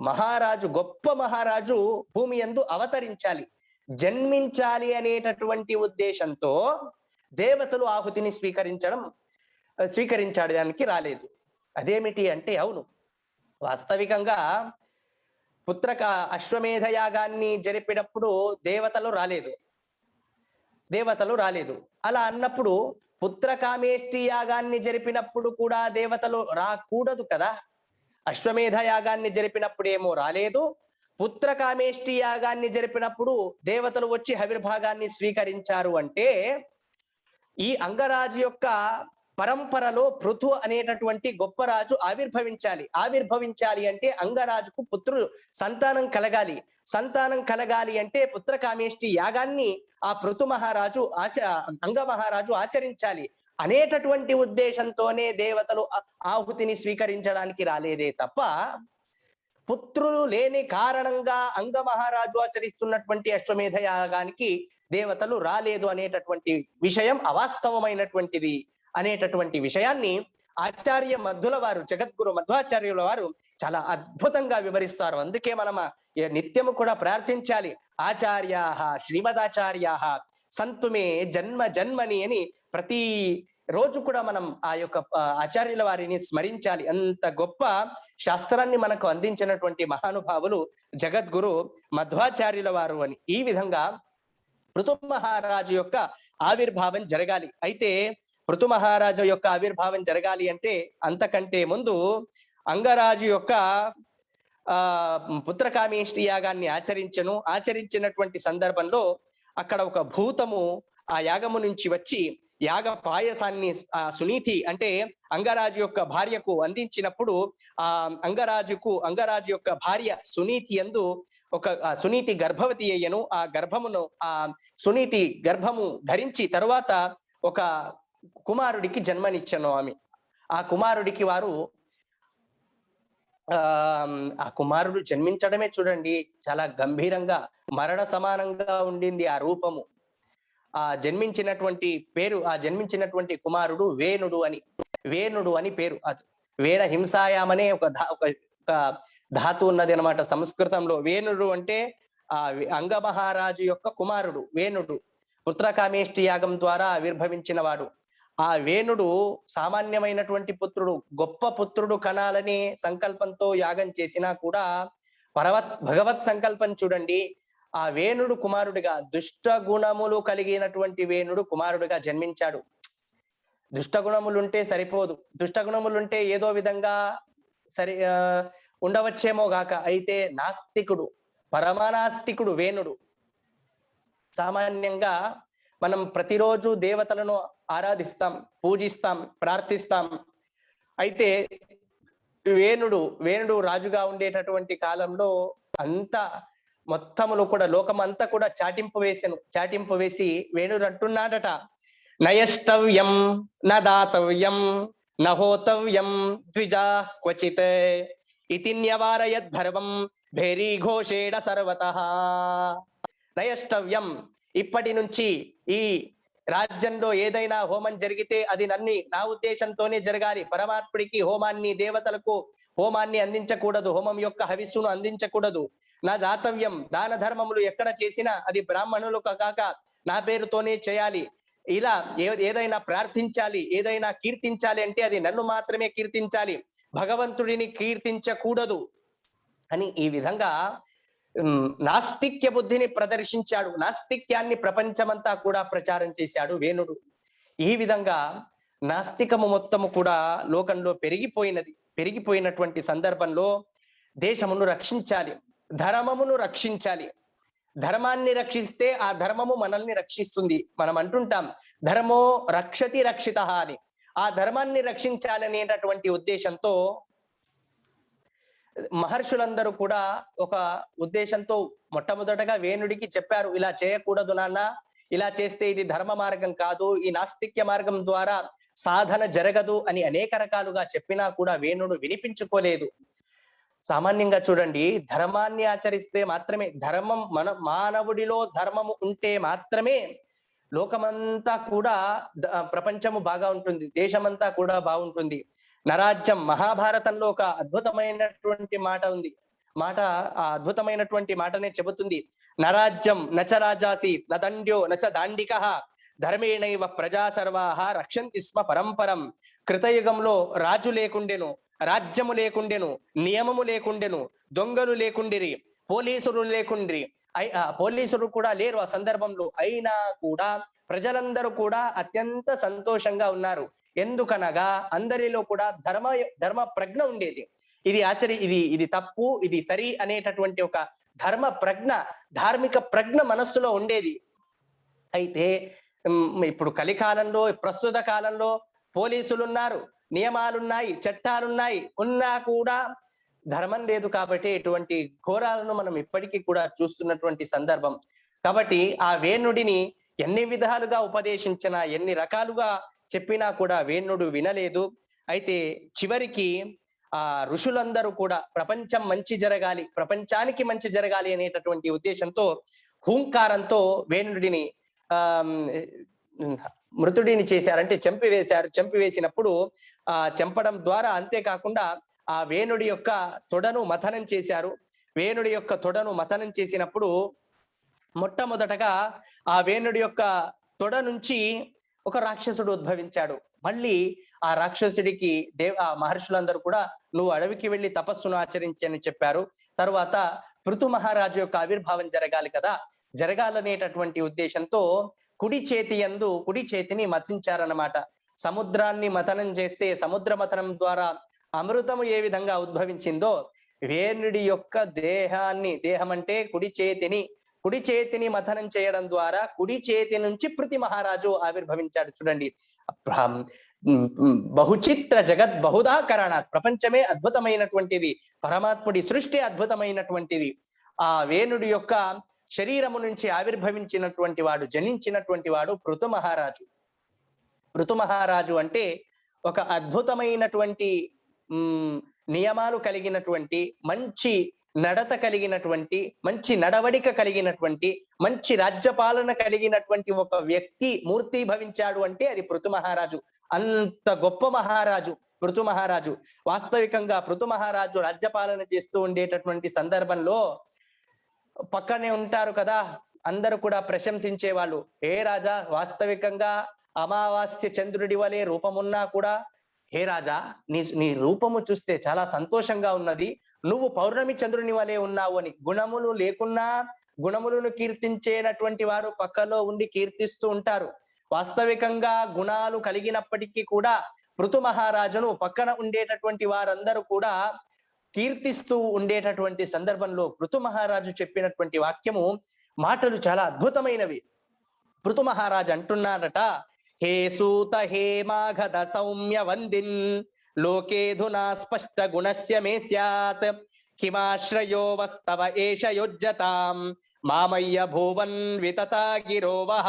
మహారాజు, గొప్ప మహారాజు భూమి యందు అవతరించాలి, జన్మించాలి అనేటటువంటి ఉద్దేశంతో దేవతలు ఆహుతిని స్వీకరించడానికి రాలేదు. అదేమిటి అంటే, అవును, వాస్తవికంగా అశ్వమేధ యాగాన్ని జరిపినప్పుడు దేవతలు రాలేదు. అలా అన్నప్పుడు పుత్రకామేష్టి యాగాన్ని జరిపినప్పుడు కూడా దేవతలు రాకూడదు కదా. అశ్వమేధ యాగాన్ని జరిపినప్పుడు ఏమో రాలేదు, పుత్రకామేష్టి యాగాన్ని జరిపినప్పుడు దేవతలు వచ్చి హవిర్భాగాన్ని స్వీకరించారు. అంటే ఈ అంగరాజు యొక్క పరంపరలో పృథు అనేటటువంటి గొప్ప రాజు ఆవిర్భవించాలి అంటే అంగరాజుకు సంతానం కలగాలి అంటే పుత్రకామేష్టి యాగాన్ని ఆ పృథు మహారాజు అంగ మహారాజు ఆచరించాలి అనేటటువంటి ఉద్దేశంతోనే దేవతలు ఆహుతిని స్వీకరించడానికి రాలేదే తప్ప, పుత్రులు లేని కారణంగా అంగ మహారాజు ఆచరిస్తున్నటువంటి అశ్వమేధ యాగానికి దేవతలు రాలేదు అనేటటువంటి విషయం అవాస్తవమైనటువంటిది అనేటటువంటి విషయాన్ని ఆచార్య మధ్వుల వారు, జగద్గురు మధ్వాచార్యుల వారు చాలా అద్భుతంగా వివరిస్తారు. అందుకే మనం నిత్యము కూడా ప్రార్థించాలి, ఆచార్యాః శ్రీమదాచార్యాః సంతుమే జన్మ జన్మని అని ప్రతి రోజు కూడా మనం ఆ యొక్క ఆచార్యుల వారిని స్మరించాలి. అంత గొప్ప శాస్త్రాన్ని మనకు అందించినటువంటి మహానుభావులు జగద్గురు మధ్వాచార్యుల వారు అని. ఈ విధంగా పృథు మహారాజు యొక్క ఆవిర్భావం జరగాలి. అయితే పృథు మహారాజు యొక్క ఆవిర్భావం జరగాలి అంటే అంతకంటే ముందు అంగరాజు యొక్క పుత్రకామేష్టి యాగాన్ని ఆచరించినటువంటి సందర్భంలో అక్కడ ఒక భూతము ఆ యాగము నుంచి వచ్చి యాగ పాయసాన్ని సునీతి అంటే అంగరాజు యొక్క భార్యకు అందించినప్పుడు ఆ అంగరాజు యొక్క భార్య సునీతి యందు సునీతి గర్భవతి అయ్యను. ఆ గర్భమును సునీతి గర్భము ధరించి తరువాత ఒక కుమారుడికి జన్మనిచ్చను ఆమె. ఆ కుమారుడికి వారు ఆ కుమారుడు జన్మించడమే చూడండి, చాలా గంభీరంగా మరణ సమానంగా ఉండింది ఆ రూపము. ఆ జన్మించినటువంటి కుమారుడు వేణుడు అని పేరు. అది వేణ హింసాయామనే ఒక ధాతు ఉన్నది అనమాట సంస్కృతంలో. వేణుడు అంటే ఆ అంగ మహారాజు యొక్క కుమారుడు వేణుడు, పుత్రకామేష్టి యాగం ద్వారా ఆవిర్భవించిన వాడు. ఆ వేణుడు సామాన్యమైనటువంటి పుత్రుడు, గొప్ప పుత్రుడు కనాలని సంకల్పంతో యాగం చేసినా కూడా భగవత్ సంకల్పం చూడండి, ఆ వేణుడు కుమారుడిగా, దుష్ట గుణములు కలిగినటువంటి వేణుడు కుమారుడిగా జన్మించాడు. దుష్ట గుణములుంటే సరిపోదు, దుష్ట గుణములుంటే ఏదో విధంగా ఉండవచ్చేమో గాక, అయితే నాస్తికుడు, పరమనాస్తికుడు వేణుడు. సామాన్యంగా మనం ప్రతిరోజు దేవతలను ఆరాధిస్తాం, పూజిస్తాం, ప్రార్థిస్తాం. అయితే వేణుడు రాజుగా ఉండేటటువంటి కాలంలో మొత్తములో కూడా లోకమంతా కూడా చాటింపు వేసి వేణుడు అంటున్నాడట, నయష్టవ్యం నదాతవ్యం నహోతవ్యం ద్విజా క్వచిత్ ఇతి న్యవారయద్ధర్వం భేరీ ఘోషేణ సర్వతః. నయష్టవ్యం, ఇప్పటి నుంచి ఈ రాజ్యంలో ఏదైనా హోమం జరిగితే అది నా ఉద్దేశంతోనే జరగాలి. పరమాత్ముడికి దేవతలకు హోమాన్ని అందించకూడదు, హోమం యొక్క హవిస్సును అందించకూడదు. నా దాతవ్యం, దాన ధర్మములు ఎక్కడ చేసినా అది బ్రాహ్మణులు కాక నా పేరుతోనే చేయాలి. ఇలా ఏదైనా ప్రార్థించాలి, ఏదైనా కీర్తించాలి అంటే అది నన్ను మాత్రమే కీర్తించాలి, భగవంతుడిని కీర్తించకూడదు అని ఈ విధంగా నాస్తిక్య బుద్ధిని ప్రదర్శించాడు. నాస్తిక్యాన్ని ప్రపంచమంతా కూడా ప్రచారం చేశాడు వేణుడు. ఈ విధంగా నాస్తికము మొత్తము కూడా లోకంలో పెరిగిపోయినటువంటి సందర్భంలో దేశమును రక్షించాలి, ధర్మమును రక్షించాలి. ధర్మాన్ని రక్షిస్తే ఆ ధర్మము మనల్ని రక్షిస్తుంది. మనం అంటుంటాం ధర్మో రక్షతి రక్షితః అని. ఆ ధర్మాన్ని రక్షించాలనేటటువంటి ఉద్దేశంతో మహర్షులందరూ కూడా ఒక ఉద్దేశంతో మొట్టమొదటగా వేణుడికి చెప్పారు, ఇలా చేయకూడదు నాన్న, ఇలా చేస్తే ఇది ధర్మ మార్గం కాదు, ఈ నాస్తిక్య మార్గం ద్వారా సాధన జరగదు అని అనేక రకాలుగా చెప్పినా కూడా వేణుడు వినిపించుకోలేదు. సామాన్యంగా చూడండి, ధర్మాన్ని ఆచరిస్తే మాత్రమే ధర్మం, మానవుడిలో ధర్మము ఉంటే మాత్రమే లోకమంతా కూడా ప్రపంచము బాగా ఉంటుంది, దేశమంతా కూడా బాగుంటుంది. నరాజ్యం, మహాభారతంలో ఒక అద్భుతమైనటువంటి మాట ఉంది. ఆ అద్భుతమైనటువంటి మాటనే చెబుతుంది. నరాజ్యం నచ రాజాసి నదండ్యో నచ దాండికః ధర్మేణైవ ప్రజా సర్వాహ రక్షంతి స్మ పరంపరం. కృతయుగంలో రాజు లేకుండెను, రాజ్యము లేకుండెను, నియమము లేకుండెను, దొంగలు లేకుండిరి, పోలీసులు లేకుండ్రి, పోలీసులు కూడా లేరు ఆ సందర్భంలో. అయినా కూడా ప్రజలందరూ కూడా అత్యంత సంతోషంగా ఉన్నారు. ఎందుకనగా అందరిలో కూడా ధర్మ ప్రజ్ఞ ఉండేది. ఇది తప్పు, ఇది సరి అనేటటువంటి ఒక ధర్మ ప్రజ్ఞ, ధార్మిక ప్రజ్ఞ మనస్సులో ఉండేది. అయితే ఇప్పుడు కలికాలంలో, ప్రస్తుత కాలంలో పోలీసులు ఉన్నారు, నియమాలున్నాయి, చట్టాలున్నాయి, ఉన్నా కూడా ధర్మం లేదు. కాబట్టి ఇటువంటి ఘోరాలను మనం ఇప్పటికీ కూడా చూస్తున్నటువంటి సందర్భం. కాబట్టి ఆ వేణుడిని ఎన్ని విధాలుగా ఉపదేశించినా, ఎన్ని రకాలుగా చెప్పినా కూడా వేణుడు వినలేదు. అయితే చివరికి ఆ ఋషులందరూ కూడా ప్రపంచం మంచి జరగాలి, ప్రపంచానికి మంచి జరగాలి అనేటటువంటి ఉద్దేశంతో హూంకారంతో వేణుడిని మృతుడిని చేశారంటే చంపివేశారు. చంపివేసినప్పుడు చంపడం ద్వారా అంతేకాకుండా ఆ వేణుడి యొక్క తొడను మథనం చేశారు. వేణుడి యొక్క తొడను మథనం చేసినప్పుడు మొట్టమొదటగా ఆ వేణుడి యొక్క తొడ నుంచి ఒక రాక్షసుడు ఉద్భవించాడు. మళ్ళీ ఆ రాక్షసుడికి ఆ మహర్షులందరూ కూడా నువ్వు అడవికి వెళ్ళి తపస్సును ఆచరించని చెప్పారు. తరువాత పృథు మహారాజు యొక్క ఆవిర్భావం జరగాలి కదా, జరగాలనేటటువంటి ఉద్దేశంతో కుడి చేతిని మథించారన్నమాట. సముద్రాన్ని మథనం చేస్తే సముద్ర మథనం ద్వారా అమృతము ఏ విధంగా ఉద్భవించిందో వేణుడి యొక్క దేహం అంటే కుడి చేతిని మథనం చేయడం ద్వారా కుడి చేతి నుంచి పృథు మహారాజు ఆవిర్భవించాడు. చూడండి, బహుచిత్ర జగత్ బహుదాకరణాత్, ప్రపంచమే అద్భుతమైనటువంటిది, పరమాత్ముడి సృష్టి అద్భుతమైనటువంటిది. ఆ వేణుడి యొక్క శరీరము నుంచి ఆవిర్భవించినటువంటి వాడు, జనించినటువంటి వాడు పృథు మహారాజు. పృథు మహారాజు అంటే ఒక అద్భుతమైనటువంటి నియమాలు కలిగినటువంటి, మంచి నడత కలిగినటువంటి, మంచి నడవడిక కలిగినటువంటి, మంచి రాజ్యపాలన కలిగినటువంటి ఒక వ్యక్తి మూర్తి భవించాడు అంటే అది పృథు మహారాజు. అంత గొప్ప మహారాజు పృథు మహారాజు. వాస్తవికంగా పృథు మహారాజు రాజ్యపాలన చేస్తూ ఉండేటటువంటి సందర్భంలో పక్కనే ఉంటారు కదా, అందరూ కూడా ప్రశంసించే వాళ్ళు. ఏ రాజా, వాస్తవికంగా అమావాస్య చంద్రుడి వలె రూపమున్నా కూడా, హే రాజా, నీ రూపము చూస్తే చాలా సంతోషంగా ఉన్నది, నువ్వు పౌర్ణమి చంద్రుని వలె ఉన్నావు అని. గుణములు లేకున్నా గుణములను కీర్తించేటటువంటి వారు పక్కలో ఉండి కీర్తిస్తూ ఉంటారు. వాస్తవికంగా గుణాలు కలిగినప్పటికీ కూడా పృథు మహారాజును పక్కన ఉండేటటువంటి వారందరూ కూడా కీర్తిస్తూ ఉండేటటువంటి సందర్భంలో పృథు మహారాజు చెప్పినటువంటి వాక్యము, మాటలు చాలా అద్భుతమైనవి. పృథు మహారాజు అంటున్నారట, హే సూత హే మాఘద సౌమ్య వందిన్ లోకేధునా స్పష్ట గుణస్య మే స్యాత్ కిమాశ్రయో వస్తవ ఏష యోజ్యతాం మామయ్య భువన్ వితతా గిరోవహ.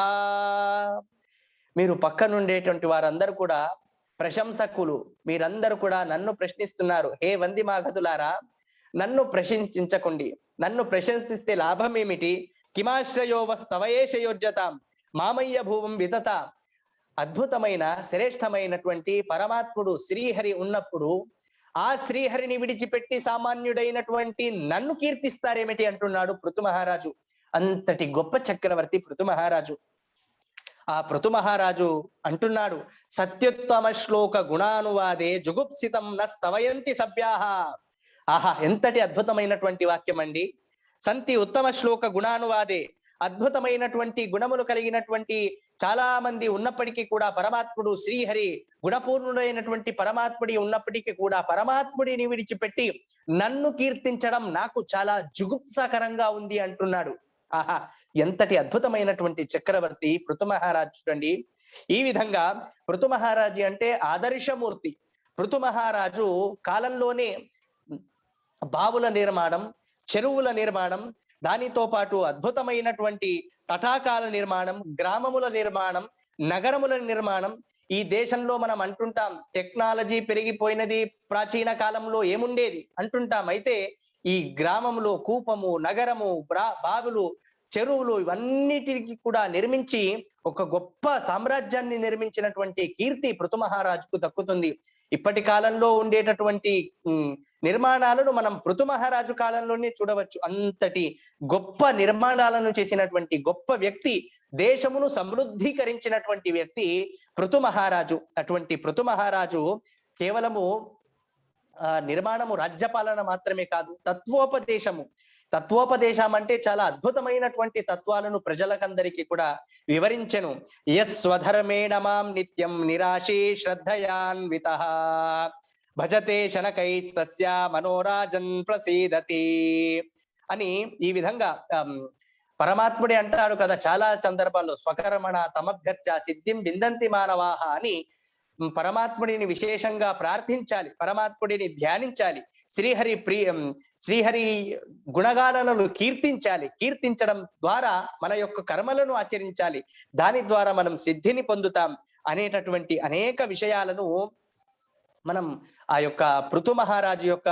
మీరు పక్కనుండేటువంటి వారందరూ కూడా ప్రశంసకులు, మీరందరూ కూడా నన్ను ప్రశ్నిస్తున్నారు. హే వంది మాగధులారా, నన్ను ప్రశంసించకండి, నన్ను ప్రశంసిస్తే లాభం ఏమిటి? కిమాశ్రయో వస్తవయేష యోజ్యతాం మామయ్య భువం వితత. అద్భుతమైన శ్రేష్టమైనటువంటి పరమాత్ముడు శ్రీహరి ఉన్నప్పుడు ఆ శ్రీహరిని విడిచిపెట్టి సామాన్యుడైనటువంటి నన్ను కీర్తిస్తారేమిటి అంటున్నాడు పృథు మహారాజు. అంతటి గొప్ప చక్రవర్తి పృథు మహారాజు. ఆ పృథు మహారాజు అంటున్నాడు, సత్యుత్తమ శ్లోక గుణానువాదే జుగుప్సితం నస్తవయంతి సభ్యాహ. ఆహా, ఎంతటి అద్భుతమైనటువంటి వాక్యం అండి. సంతి ఉత్తమ శ్లోక గుణానువాదే, అద్భుతమైనటువంటి గుణములు కలిగినటువంటి చాలా మంది ఉన్నప్పటికీ కూడా పరమాత్ముడు శ్రీహరి గుణపూర్ణుడైనటువంటి పరమాత్ముడి ఉన్నప్పటికీ కూడా పరమాత్ముడిని విడిచిపెట్టి నన్ను కీర్తించడం నాకు చాలా జుగుప్సాకరంగా ఉంది అంటున్నాడు. ఆహా, ఎంతటి అద్భుతమైనటువంటి చక్రవర్తి పృథు మహారాజు చూడండి. ఈ విధంగా పృథు మహారాజు అంటే ఆదర్శమూర్తి. పృథు మహారాజు కాలంలోనే బావుల నిర్మాణం, చెరువుల నిర్మాణం, దానితో పాటు అద్భుతమైనటువంటి తటాకాల నిర్మాణం, గ్రామముల నిర్మాణం, నగరముల నిర్మాణం. ఈ దేశంలో మనం అంటుంటాం టెక్నాలజీ పెరిగిపోయినది, ప్రాచీన కాలంలో ఏముండేది అంటుంటాం. అయితే ఈ గ్రామంలో కూపము, నగరము, బావులు, చెరువులు ఇవన్నిటికి కూడా నిర్మించి ఒక గొప్ప సామ్రాజ్యాన్ని నిర్మించినటువంటి కీర్తి పృథు మహారాజుకు దక్కుతుంది. ఇప్పటి కాలంలో ఉండేటటువంటి నిర్మాణాలను మనం పృథు మహారాజు కాలంలోనే చూడవచ్చు. అంతటి గొప్ప నిర్మాణాలను చేసినటువంటి గొప్ప వ్యక్తి, దేశమును సమృద్ధీకరించినటువంటి వ్యక్తి పృథు మహారాజు. అటువంటి పృథు మహారాజు కేవలము నిర్మాణము, రాజ్యపాలన మాత్రమే కాదు, తత్వోపదేశం అంటే చాలా అద్భుతమైనటువంటి తత్వాలను ప్రజలకందరికీ కూడా వివరించెను. యస్వధర్మేణ మాం నిత్యం నిరాశే శ్రద్ధయాన్వితః భజతే శనకైస్తస్య మనోరాజన్ ప్రసీదతి అని ఈ విధంగా పరమాత్ముడే అంటాడు కదా చాలా సందర్భాల్లో, స్వకర్మణ తమభ్యర్చ సిద్ధిం విందంతి మానవాహ అని పరమాత్ముడిని విశేషంగా ప్రార్థించాలి, పరమాత్ముడిని ధ్యానించాలి, శ్రీహరి గుణగాలను కీర్తించడం ద్వారా మన యొక్క కర్మలను ఆచరించాలి, దాని ద్వారా మనం సిద్ధిని పొందుతాం అనేటటువంటి అనేక విషయాలను మనం ఆ యొక్క పృథు మహారాజు యొక్క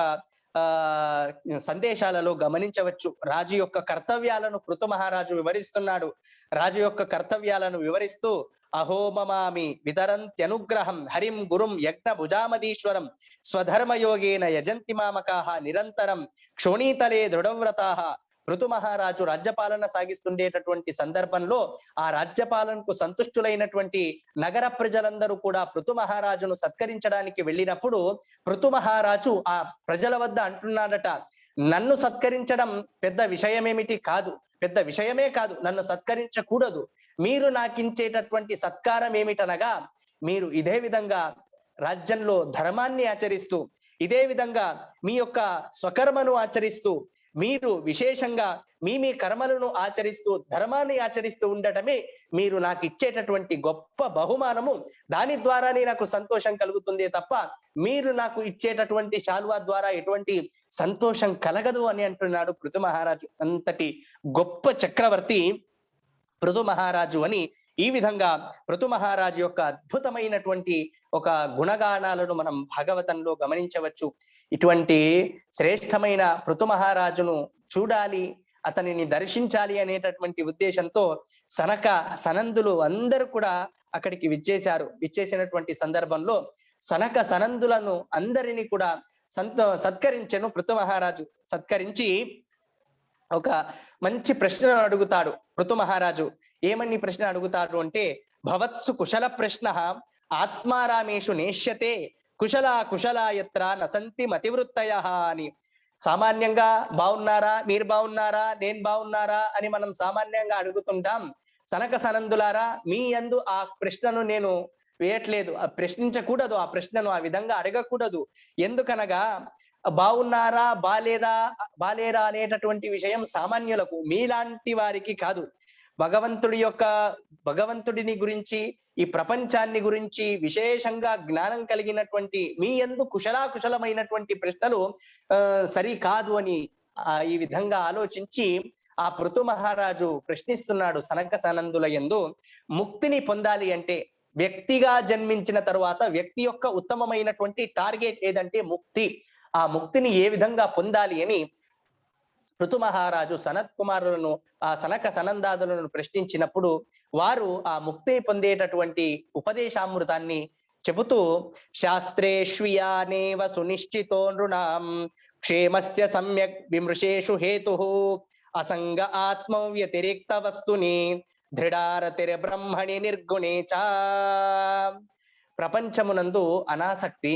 సందేశాలలో గమనించవచ్చు. రాజు యొక్క కర్తవ్యాలను పృథు మహారాజు వివరిస్తున్నాడు. రాజు యొక్క కర్తవ్యాలను వివరిస్తూ అహోమమామి వితరంత్యనుగ్రహం హరిం గురుం యజ్ఞ భుజామదీశ్వరం స్వధర్మయోగేన యజంతి మామకాహ నిరంతరం క్షోణీతలే దృఢవ్రతాః. పృథు మహారాజు రాజ్యపాలన సాగిస్తుండేటటువంటి సందర్భంలో ఆ రాజ్యపాలనకు సంతుష్టులైనటువంటి నగర ప్రజలందరూ కూడా పృథు మహారాజును సత్కరించడానికి వెళ్ళినప్పుడు పృథు మహారాజు ఆ ప్రజల వద్ద అంటున్నాడట, నన్ను సత్కరించడం పెద్ద విషయమే కాదు, నన్ను సత్కరించకూడదు. మీరు నాకించేటటువంటి సత్కారం ఏమిటనగా, మీరు ఇదే విధంగా రాజ్యంలో ధర్మాన్ని ఆచరిస్తూ, ఇదే విధంగా మీ యొక్క స్వకర్మను ఆచరిస్తూ, మీరు విశేషంగా మీ కర్మలను ఆచరిస్తూ ధర్మాన్ని ఆచరిస్తూ ఉండటమే మీరు నాకు ఇచ్చేటటువంటి గొప్ప బహుమానము. దాని ద్వారానే నాకు సంతోషం కలుగుతుంది తప్ప మీరు నాకు ఇచ్చేటటువంటి శాలువా ద్వారా ఎటువంటి సంతోషం కలగదు అని అంటున్నాడు పృథు మహారాజు. అంతటి గొప్ప చక్రవర్తి పృథు మహారాజు అని ఈ విధంగా పృథు మహారాజు యొక్క అద్భుతమైనటువంటి ఒక గుణగానాలను మనం భాగవతంలో గమనించవచ్చు. ఇటువంటి శ్రేష్టమైన పృథు మహారాజును చూడాలి, అతనిని దర్శించాలి అనేటటువంటి ఉద్దేశంతో సనక సనందులు అందరూ కూడా అక్కడికి విచ్చేసినటువంటి సందర్భంలో సనక సనందులను అందరినీ కూడా సత్కరించెను పృథు మహారాజు. సత్కరించి ఒక మంచి ప్రశ్న అడుగుతాడు పృథు మహారాజు. ఏమని ప్రశ్న అడుగుతాడు అంటే, భవత్సు కుశల ప్రశ్న ఆత్మారామేషు నేష్యతే కుశలాయత్ర నసంతి మతివృత్తయ అని. సామాన్యంగా బాగున్నారా, మీరు బాగున్నారా, నేను బాగున్నారా అని మనం సామాన్యంగా అడుగుతుంటాం. సనక సనందులారా, మీ యందు ఆ ప్రశ్నను నేను వేయట్లేదు, ప్రశ్నించకూడదు, ఆ ప్రశ్నను ఆ విధంగా అడగకూడదు. ఎందుకనగా బాగున్నారా బాలేరా అనేటటువంటి విషయం సామాన్యులకు, మీలాంటి వారికి కాదు. భగవంతుడిని గురించి, ఈ ప్రపంచాన్ని గురించి విశేషంగా జ్ఞానం కలిగినటువంటి మీ యందు కుశలమైనటువంటి ప్రశ్నలు సరి కాదు అని ఈ విధంగా ఆలోచించి ఆ పృథు మహారాజు ప్రశ్నిస్తున్నాడు సనక సనందుల యందు. ముక్తిని పొందాలి అంటే, వ్యక్తిగా జన్మించిన తరువాత వ్యక్తి యొక్క ఉత్తమమైనటువంటి టార్గెట్ ఏదంటే ముక్తి. ఆ ముక్తిని ఏ విధంగా పొందాలి అని పృథు మహారాజు సనత్ కుమారులను, ఆ సనక సనందాదులను ప్రశ్నించినప్పుడు వారు ఆ ముక్తి పొందేటటువంటి ఉపదేశామృతాన్ని చెబుతూ, శాస్త్రేష్వియానేవ సునిశ్చితో నృణాం క్షేమస్య సమ్యక్ విమృశేషు హేతుః అసంగ ఆత్మవ్యతిరిక్త వస్తుని దృఢారతిర బ్రహ్మణి నిర్గుణే చ. ప్రపంచమునందు అనాసక్తి,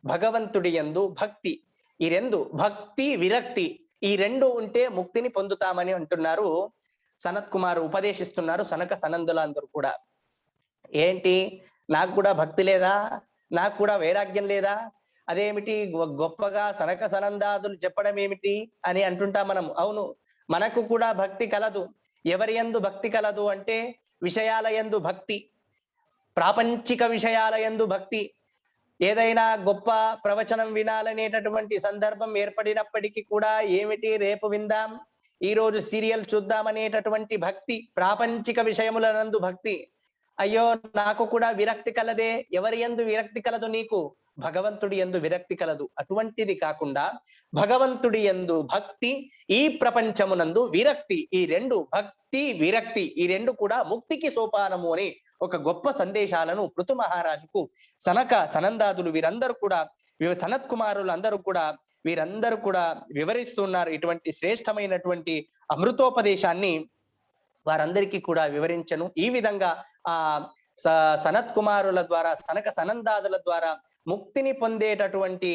భగవంతుడి యందు భక్తి, ఈ రెండు భక్తి విరక్తి, ఈ రెండు ఉంటే ముక్తిని పొందుతామని అంటున్నారు సనత్ కుమారు, ఉపదేశిస్తున్నారు సనక సనందులందరూ కూడా. ఏంటి, నాకు కూడా భక్తి లేదా, నాకు కూడా వైరాగ్యం లేదా, అదేమిటి గొప్పగా సనక సనందాదులు చెప్పడం ఏమిటి అని అంటుంటాం మనం. అవును, మనకు కూడా భక్తి కలదు. ఎవరి యందు భక్తి కలదు అంటే, విషయాల యందు భక్తి, ప్రాపంచిక విషయాల యందు భక్తి, ఏదైనా గొప్ప ప్రవచనం వినాలనేటటువంటి సందర్భం ఏర్పడినప్పటికీ కూడా ఏమిటి రేపు విందాం, ఈ రోజు సీరియల్ చూద్దామనేటటువంటి భక్తి, ప్రాపంచిక విషయములనందు భక్తి. అయ్యో నాకు కూడా విరక్తి కలదే. ఎవరి యందు విరక్తి కలదు నీకు? భగవంతుడి యందు విరక్తి కలదు. అటువంటిది కాకుండా భగవంతుడి యందు భక్తి, ఈ ప్రపంచమునందు విరక్తి, ఈ రెండు, భక్తి విరక్తి, ఈ రెండు కూడా ముక్తికి సోపానము అని ఒక గొప్ప సందేశాలను పృథు మహారాజుకు సనక సనందాదులు వీరందరూ కూడా, సనత్ కుమారులు వీరందరూ కూడా వివరిస్తున్నారు. ఇటువంటి శ్రేష్టమైనటువంటి అమృతోపదేశాన్ని వారందరికీ కూడా వివరించను. ఈ విధంగా ఆ సనత్ కుమారుల ద్వారా, సనక సనందాదుల ద్వారా ముక్తిని పొందేటటువంటి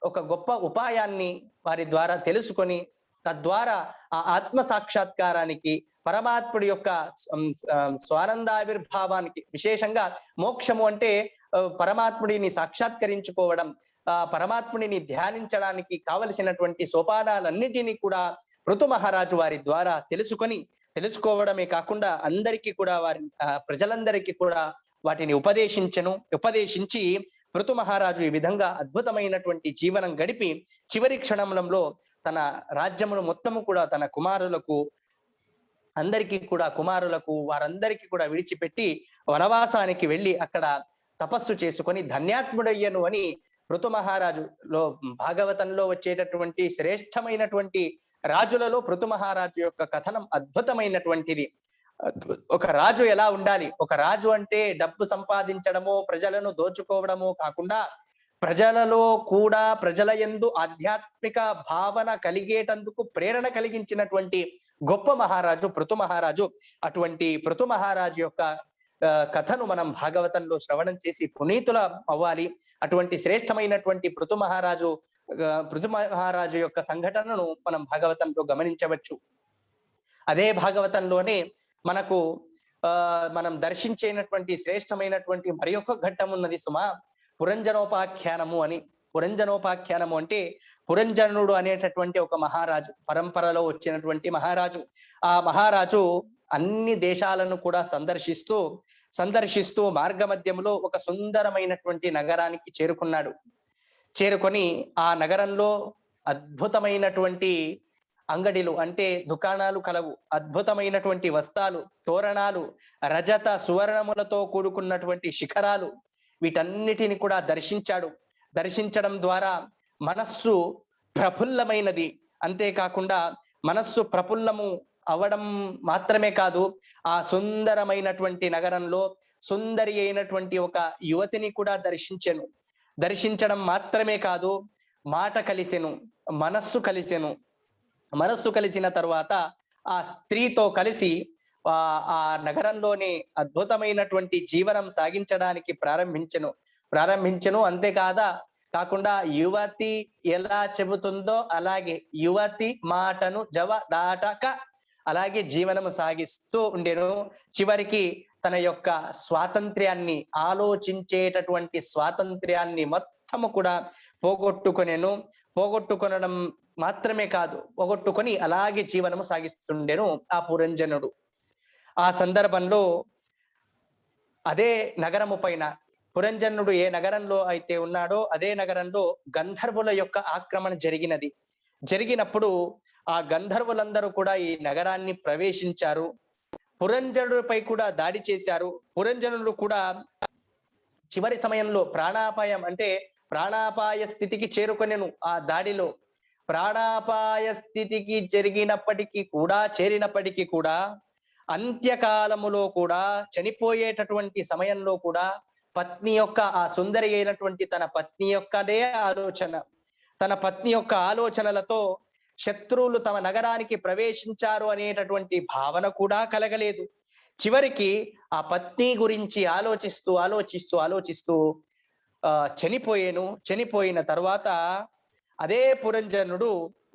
ఒక గొప్ప ఉపాయాన్ని వారి ద్వారా తెలుసుకొని, తద్వారా ఆ ఆత్మ సాక్షాత్కారానికి, పరమాత్ముడి యొక్క స్వానందావిర్భావానికి, విశేషంగా మోక్షము అంటే పరమాత్ముడిని సాక్షాత్కరించుకోవడం, పరమాత్ముడిని ధ్యానించడానికి కావలసినటువంటి సోపానాలన్నిటినీ కూడా పృథు మహారాజు వారి ద్వారా తెలుసుకోవడమే కాకుండా అందరికీ కూడా, వారి ప్రజలందరికీ కూడా వాటిని ఉపదేశించి పృథు మహారాజు ఈ విధంగా అద్భుతమైనటువంటి జీవనం గడిపి చివరి క్షణంలో తన రాజ్యమును మొత్తము కూడా తన కుమారులకు వారందరికీ కూడా విడిచిపెట్టి వనవాసానికి వెళ్ళి అక్కడ తపస్సు చేసుకొని ధన్యాత్ముడయ్యను అని పృథు మహారాజులో భాగవతంలో వచ్చేటటువంటి శ్రేష్టమైనటువంటి రాజులలో పృథు మహారాజు యొక్క కథనం అద్భుతమైనటువంటిది. ఒక రాజు ఎలా ఉండాలి? ఒక రాజు అంటే డబ్బు సంపాదించడమో, ప్రజలను దోచుకోవడమో కాకుండా, ప్రజలలో కూడా ప్రజల యందు ఆధ్యాత్మిక భావన కలిగేటందుకు ప్రేరణ కలిగించినటువంటి గొప్ప మహారాజు పృథు మహారాజు. అటువంటి పృథు మహారాజు యొక్క కథను మనం భాగవతంలో శ్రవణం చేసి పునీతుల అవ్వాలి. అటువంటి శ్రేష్టమైనటువంటి పృథు మహారాజు యొక్క సంఘటనను మనం భాగవతంలో గమనించవచ్చు. అదే భాగవతంలోనే మనం దర్శించేటటువంటి శ్రేష్టమైనటువంటి మరి ఒక ఘట్టం ఉన్నది సుమా, పురంజనోపాఖ్యానము అని. పురంజనోపాఖ్యానము అంటే పురంజనుడు అనేటటువంటి ఒక మహారాజు, పరంపరలో వచ్చినటువంటి మహారాజు. ఆ మహారాజు అన్ని దేశాలను కూడా సందర్శిస్తూ మార్గమధ్యంలో ఒక సుందరమైనటువంటి నగరానికి చేరుకొని ఆ నగరంలో అద్భుతమైనటువంటి అంగడిలు అంటే దుకాణాలు కలవు. అద్భుతమైనటువంటి వస్త్రాలు, తోరణాలు, రజత సువర్ణములతో కూడుకున్నటువంటి శిఖరాలు, వీటన్నిటిని కూడా దర్శించడం ద్వారా మనస్సు ప్రఫుల్లమైనది. అంతేకాకుండా మనస్సు ప్రఫుల్లము అవడం మాత్రమే కాదు, ఆ సుందరమైనటువంటి నగరంలో సుందరి అయినటువంటి ఒక యువతిని కూడా దర్శించడం మాత్రమే కాదు, మాట కలిసెను, మనస్సు కలిసిన తర్వాత ఆ స్త్రీతో కలిసి ఆ నగరంలోనే అద్భుతమైనటువంటి జీవనం సాగించడానికి ప్రారంభించెను. కాకుండా యువతి ఎలా చెబుతుందో అలాగే యువతి మాటను దాటక అలాగే జీవనము సాగిస్తూ ఉండెను. చివరికి తన యొక్క ఆలోచించేటటువంటి స్వాతంత్ర్యాన్ని మొత్తము కూడా పోగొట్టుకొనడం మాత్రమే కాదు, పోగొట్టుకొని అలాగే జీవనము సాగిస్తుండెను ఆ పురంజనుడు. ఆ సందర్భంలో అదే నగరము పైన పురంజనుడు ఏ నగరంలో అయితే ఉన్నాడో అదే నగరంలో గంధర్వుల యొక్క ఆక్రమణ జరిగినప్పుడు ఆ గంధర్వులందరూ కూడా ఈ నగరాన్ని ప్రవేశించారు. పురంజనుడిపై కూడా దాడి చేశారు. పురంజనుడు కూడా చివరి సమయంలో ప్రాణాపాయ స్థితికి చేరుకొనెను. ఆ దాడిలో ప్రాణాపాయ స్థితికి చేరినప్పటికీ కూడా అంత్యకాలములో కూడా, చనిపోయేటటువంటి సమయంలో కూడా పత్ని యొక్క ఆ సుందరి అయినటువంటి తన పత్ని యొక్క ఆలోచనలతో శత్రువులు తమ నగరానికి ప్రవేశించారు అనేటటువంటి భావన కూడా కలగలేదు. చివరికి ఆ పత్ని గురించి ఆలోచిస్తూ చనిపోయిన తర్వాత అదే పురంజనుడు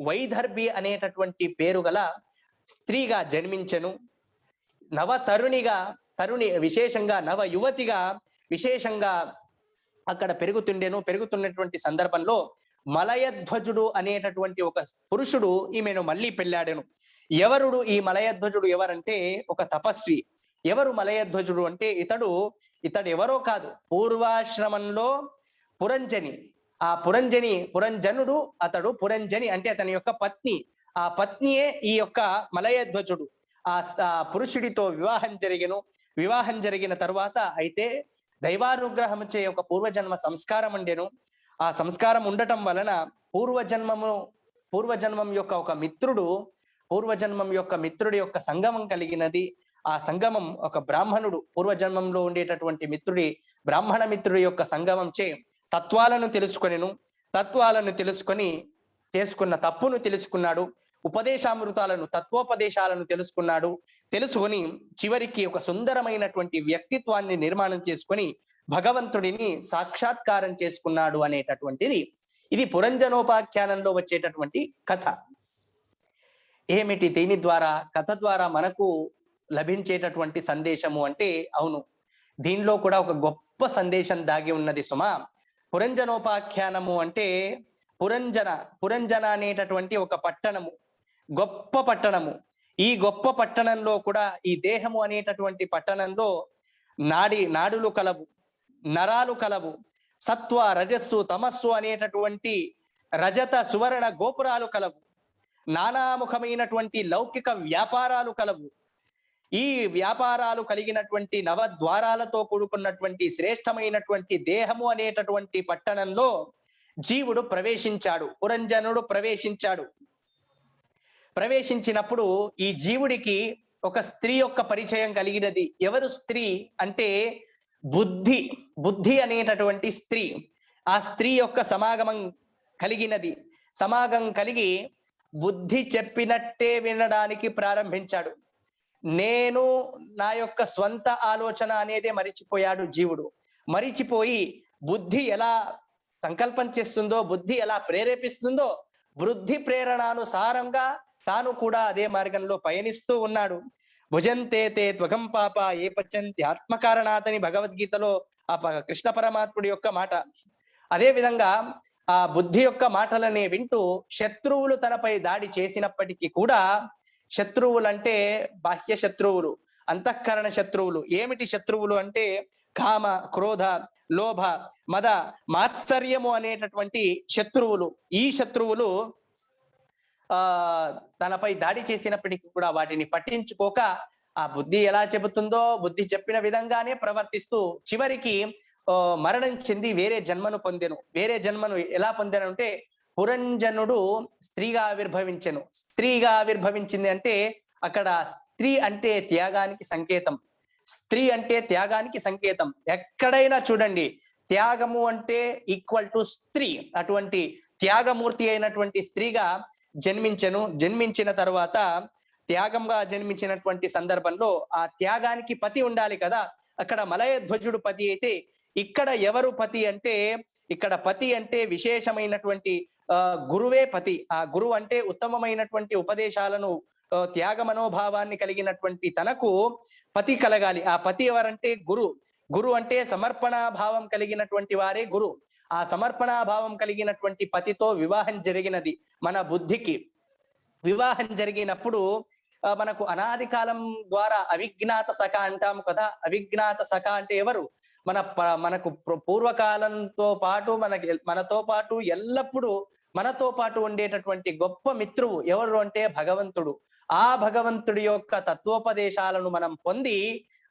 వైదర్భి అనేటటువంటి పేరు గల స్త్రీగా జన్మించెను. విశేషంగా నవ యువతిగా విశేషంగా అక్కడ పెరుగుతున్నటువంటి సందర్భంలో మలయధ్వజుడు అనేటటువంటి ఒక పురుషుడు ఈమెను మళ్ళీ పెళ్ళాడెను. ఎవరుడు ఈ మలయధ్వజుడు? ఎవరంటే ఒక తపస్వి. ఎవరు మలయధ్వజుడు అంటే ఇతడు ఎవరో కాదు, పురంజని. పురంజనుడు అతడు. పురంజని అంటే అతని యొక్క పత్ని. ఆ పత్నియే ఈ యొక్క మలయధ్వజుడు. ఆ పురుషుడితో వివాహం జరిగిన తరువాత అయితే దైవానుగ్రహం చే ఒక పూర్వజన్మ సంస్కారం ఉండెను. ఆ సంస్కారం ఉండటం వలన పూర్వజన్మం యొక్క ఒక మిత్రుడి యొక్క సంగమం కలిగినది. ఆ సంగమం ఒక బ్రాహ్మణుడు, పూర్వజన్మంలో ఉండేటటువంటి బ్రాహ్మణ మిత్రుడి యొక్క సంగమం చే తత్వాలను తెలుసుకొని చేసుకున్న తప్పును తెలుసుకున్నాడు. తత్వోపదేశాలను తెలుసుకొని చివరికి ఒక సుందరమైనటువంటి వ్యక్తిత్వాన్ని నిర్మాణం చేసుకొని భగవంతుడిని సాక్షాత్కారం చేసుకున్నాడు అనేటటువంటిది ఇది పురంజనోపాఖ్యానంలో వచ్చేటటువంటి కథ. ఏమిటి దీని ద్వారా, కథ ద్వారా మనకు లభించేటటువంటి సందేశము అంటే, అవును, దీనిలో కూడా ఒక గొప్ప సందేశం దాగి ఉన్నది సుమా. పురంజనోపాఖ్యానము అంటే పురంజన అనేటటువంటి ఒక పట్టణము, గొప్ప పట్టణము. ఈ గొప్ప పట్టణంలో కూడా ఈ దేహము అనేటటువంటి పట్టణంలో నాడులు కలవు, నరాలు కలవు, సత్వ రజస్సు తమస్సు అనేటటువంటి రజత సువర్ణ గోపురాలు కలవు, నానాముఖమైనటువంటి లౌకిక వ్యాపారాలు కలవు. ఈ వ్యాపారాలు కలిగినటువంటి నవద్వారాలతో కూడుకున్నటువంటి శ్రేష్టమైనటువంటి దేహము అనేటటువంటి పట్టణంలో జీవుడు ప్రవేశించాడు, పురంజనుడు ప్రవేశించినప్పుడు ఈ జీవుడికి ఒక స్త్రీ యొక్క పరిచయం కలిగినది. ఎవరు స్త్రీ అంటే బుద్ధి అనేటటువంటి స్త్రీ. ఆ స్త్రీ యొక్క సమాగమం కలిగి బుద్ధి చెప్పినట్టే వినడానికి ప్రారంభించాడు. నేను నా యొక్క స్వంత ఆలోచన అనేదే మరిచిపోయాడు జీవుడు. మరిచిపోయి బుద్ధి ఎలా సంకల్పం చేస్తుందో, బుద్ధి ఎలా ప్రేరేపిస్తుందో, బుద్ధి ప్రేరణానుసారంగా తాను కూడా అదే మార్గంలో పయనిస్తూ ఉన్నాడు. భుజంతే తే త్వగం పాప ఏ పచ్చంతి ఆత్మకారణాతని భగవద్గీతలో ఆ కృష్ణ పరమాత్ముడి యొక్క మాట. అదే విధంగా ఆ బుద్ధి యొక్క మాటలనే వింటూ శత్రువులు తనపై దాడి చేసినప్పటికీ కూడా, శత్రువులు అంటే బాహ్య శత్రువులు, అంతఃకరణ శత్రువులు. ఏమిటి శత్రువులు అంటే కామ, క్రోధ, లోభ, మద, మాత్సర్యము అనేటటువంటి శత్రువులు. ఈ శత్రువులు తనపై దాడి చేసినప్పటికీ కూడా వాటిని పట్టించుకోక ఆ బుద్ధి ఎలా చెబుతుందో బుద్ధి చెప్పిన విధంగానే ప్రవర్తిస్తూ చివరికి మరణం చెంది వేరే జన్మను ఎలా పొందాను అంటే, పురంజనుడు స్త్రీగా ఆవిర్భవించింది అంటే అక్కడ స్త్రీ అంటే త్యాగానికి సంకేతం. ఎక్కడైనా చూడండి, త్యాగము అంటే ఈక్వల్ టు స్త్రీ. అటువంటి త్యాగమూర్తి అయినటువంటి స్త్రీగా జన్మించిన తర్వాత, త్యాగంగా జన్మించినటువంటి సందర్భంలో ఆ త్యాగానికి పతి ఉండాలి కదా. అక్కడ మలయధ్వజుడు పతి అయితే, ఇక్కడ ఎవరు పతి అంటే, ఇక్కడ పతి అంటే విశేషమైనటువంటి గురువే పతి. ఆ గురువు అంటే ఉత్తమమైనటువంటి ఉపదేశాలను, త్యాగ మనోభావాన్ని కలిగినటువంటి తనకు పతి కలగాలి. ఆ పతి ఎవరంటే గురు అంటే సమర్పణాభావం కలిగినటువంటి వారే గురు. ఆ సమర్పణాభావం కలిగినటువంటి పతితో వివాహం జరిగినది మన బుద్ధికి. వివాహం జరిగినప్పుడు మనకు అనాది కాలం ద్వారా అవిజ్ఞాత సఖ అంటాము కదా. అవిజ్ఞాత సఖ అంటే ఎవరు? మనకు పూర్వకాలంతో పాటు మనతో పాటు ఎల్లప్పుడూ మనతో పాటు ఉండేటటువంటి గొప్ప మిత్రువు ఎవరు అంటే భగవంతుడు. ఆ భగవంతుడి యొక్క తత్వోపదేశాలను మనం పొంది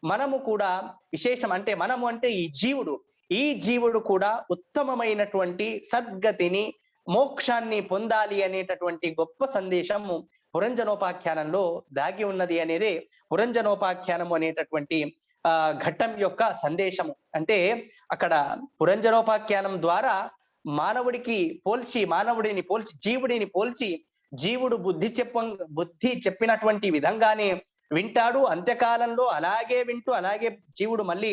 మనము కూడా విశేషం అంటే మనము అంటే ఈ జీవుడు కూడా ఉత్తమమైనటువంటి సద్గతిని, మోక్షాన్ని పొందాలి అనేటటువంటి గొప్ప సందేశము పురంజనోపాఖ్యానంలో దాగి ఉన్నది అనేదే పురంజనోపాఖ్యానము అనేటటువంటి ఘట్టం యొక్క సందేశము. అంటే అక్కడ పురంజనోపాఖ్యానం ద్వారా మానవుడిని పోల్చి జీవుడు బుద్ధి చెప్పినటువంటి విధంగానే వింటాడు. అంత్యకాలంలో అలాగే వింటూ అలాగే జీవుడు మళ్ళీ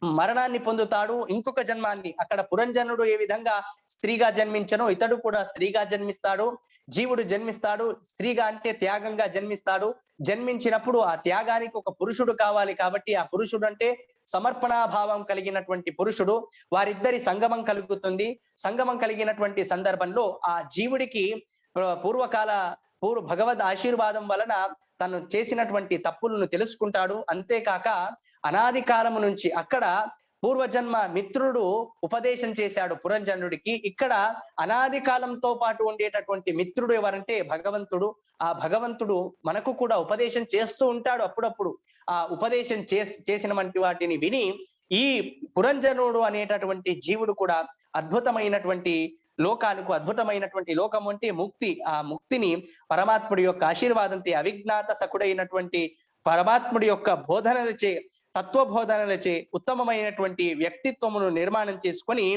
మరణాన్ని పొందుతాడు, ఇంకొక జన్మాన్ని. అక్కడ పురంజనుడు ఏ విధంగా స్త్రీగా జన్మించనో ఇతడు కూడా స్త్రీగా జన్మిస్తాడు. జీవుడు జన్మిస్తాడు, స్త్రీగా అంటే త్యాగంగా జన్మిస్తాడు. జన్మించినప్పుడు ఆ త్యాగానికి ఒక పురుషుడు కావాలి కాబట్టి ఆ పురుషుడు అంటే సమర్పణాభావం కలిగినటువంటి పురుషుడు. వారిద్దరి సంగమం కలుగుతుంది. సంగమం కలిగినటువంటి సందర్భంలో ఆ జీవుడికి భగవద్ ఆశీర్వాదం వలన తను చేసినటువంటి తప్పులను తెలుసుకుంటాడు. అంతేకాక అనాది కాలము నుంచి అక్కడ పూర్వజన్మ మిత్రుడు ఉపదేశం చేశాడు పురంజనుడికి. ఇక్కడ అనాది కాలంతో పాటు ఉండేటటువంటి మిత్రుడు ఎవరంటే భగవంతుడు. ఆ భగవంతుడు మనకు కూడా ఉపదేశం చేస్తూ ఉంటాడు అప్పుడప్పుడు. ఆ ఉపదేశం చేసిన వంటి వాటిని విని ఈ పురంజనుడు అనేటటువంటి జీవుడు కూడా అద్భుతమైనటువంటి లోకాలకు, అద్భుతమైనటువంటి లోకం అంటే ముక్తి, ఆ ముక్తిని పరమాత్ముడి యొక్క ఆశీర్వాదంతో అవిజ్ఞాత సకుడైనటువంటి పరమాత్ముడి యొక్క బోధనలచే, తత్వబోధనలచే ఉత్తమమైనటువంటి వ్యక్తిత్వమును నిర్మాణం చేసుకొని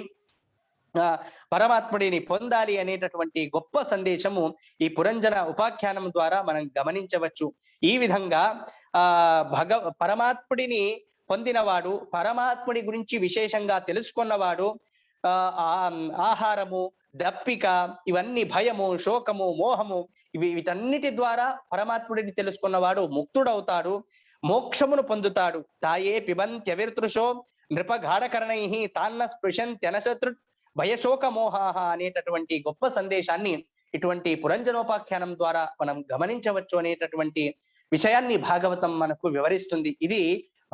పరమాత్ముడిని పొందాలి అనేటటువంటి గొప్ప సందేశము ఈ పురంజన ఉపాఖ్యానం ద్వారా మనం గమనించవచ్చు. ఈ విధంగా పరమాత్ముడిని పొందినవాడు, పరమాత్ముడి గురించి విశేషంగా తెలుసుకున్నవాడు ఆహారము, దప్పిక, ఇవన్నీ భయము, శోకము, మోహము, వీటన్నిటి ద్వారా పరమాత్ముడిని తెలుసుకున్నవాడు ముక్తుడవుతాడు, మోక్షమును పొందుతాడు. తాయే పిబంత్యవిర్తృషో నృపగాఢకరణై తాన్న స్పృశంత్యనశత్రు భయశోక మోహాహ అనేటటువంటి గొప్ప సందేశాన్ని ఇటువంటి పురంజనోపాఖ్యానం ద్వారా మనం గమనించవచ్చు అనేటటువంటి విషయాన్ని భాగవతం మనకు వివరిస్తుంది. ఇది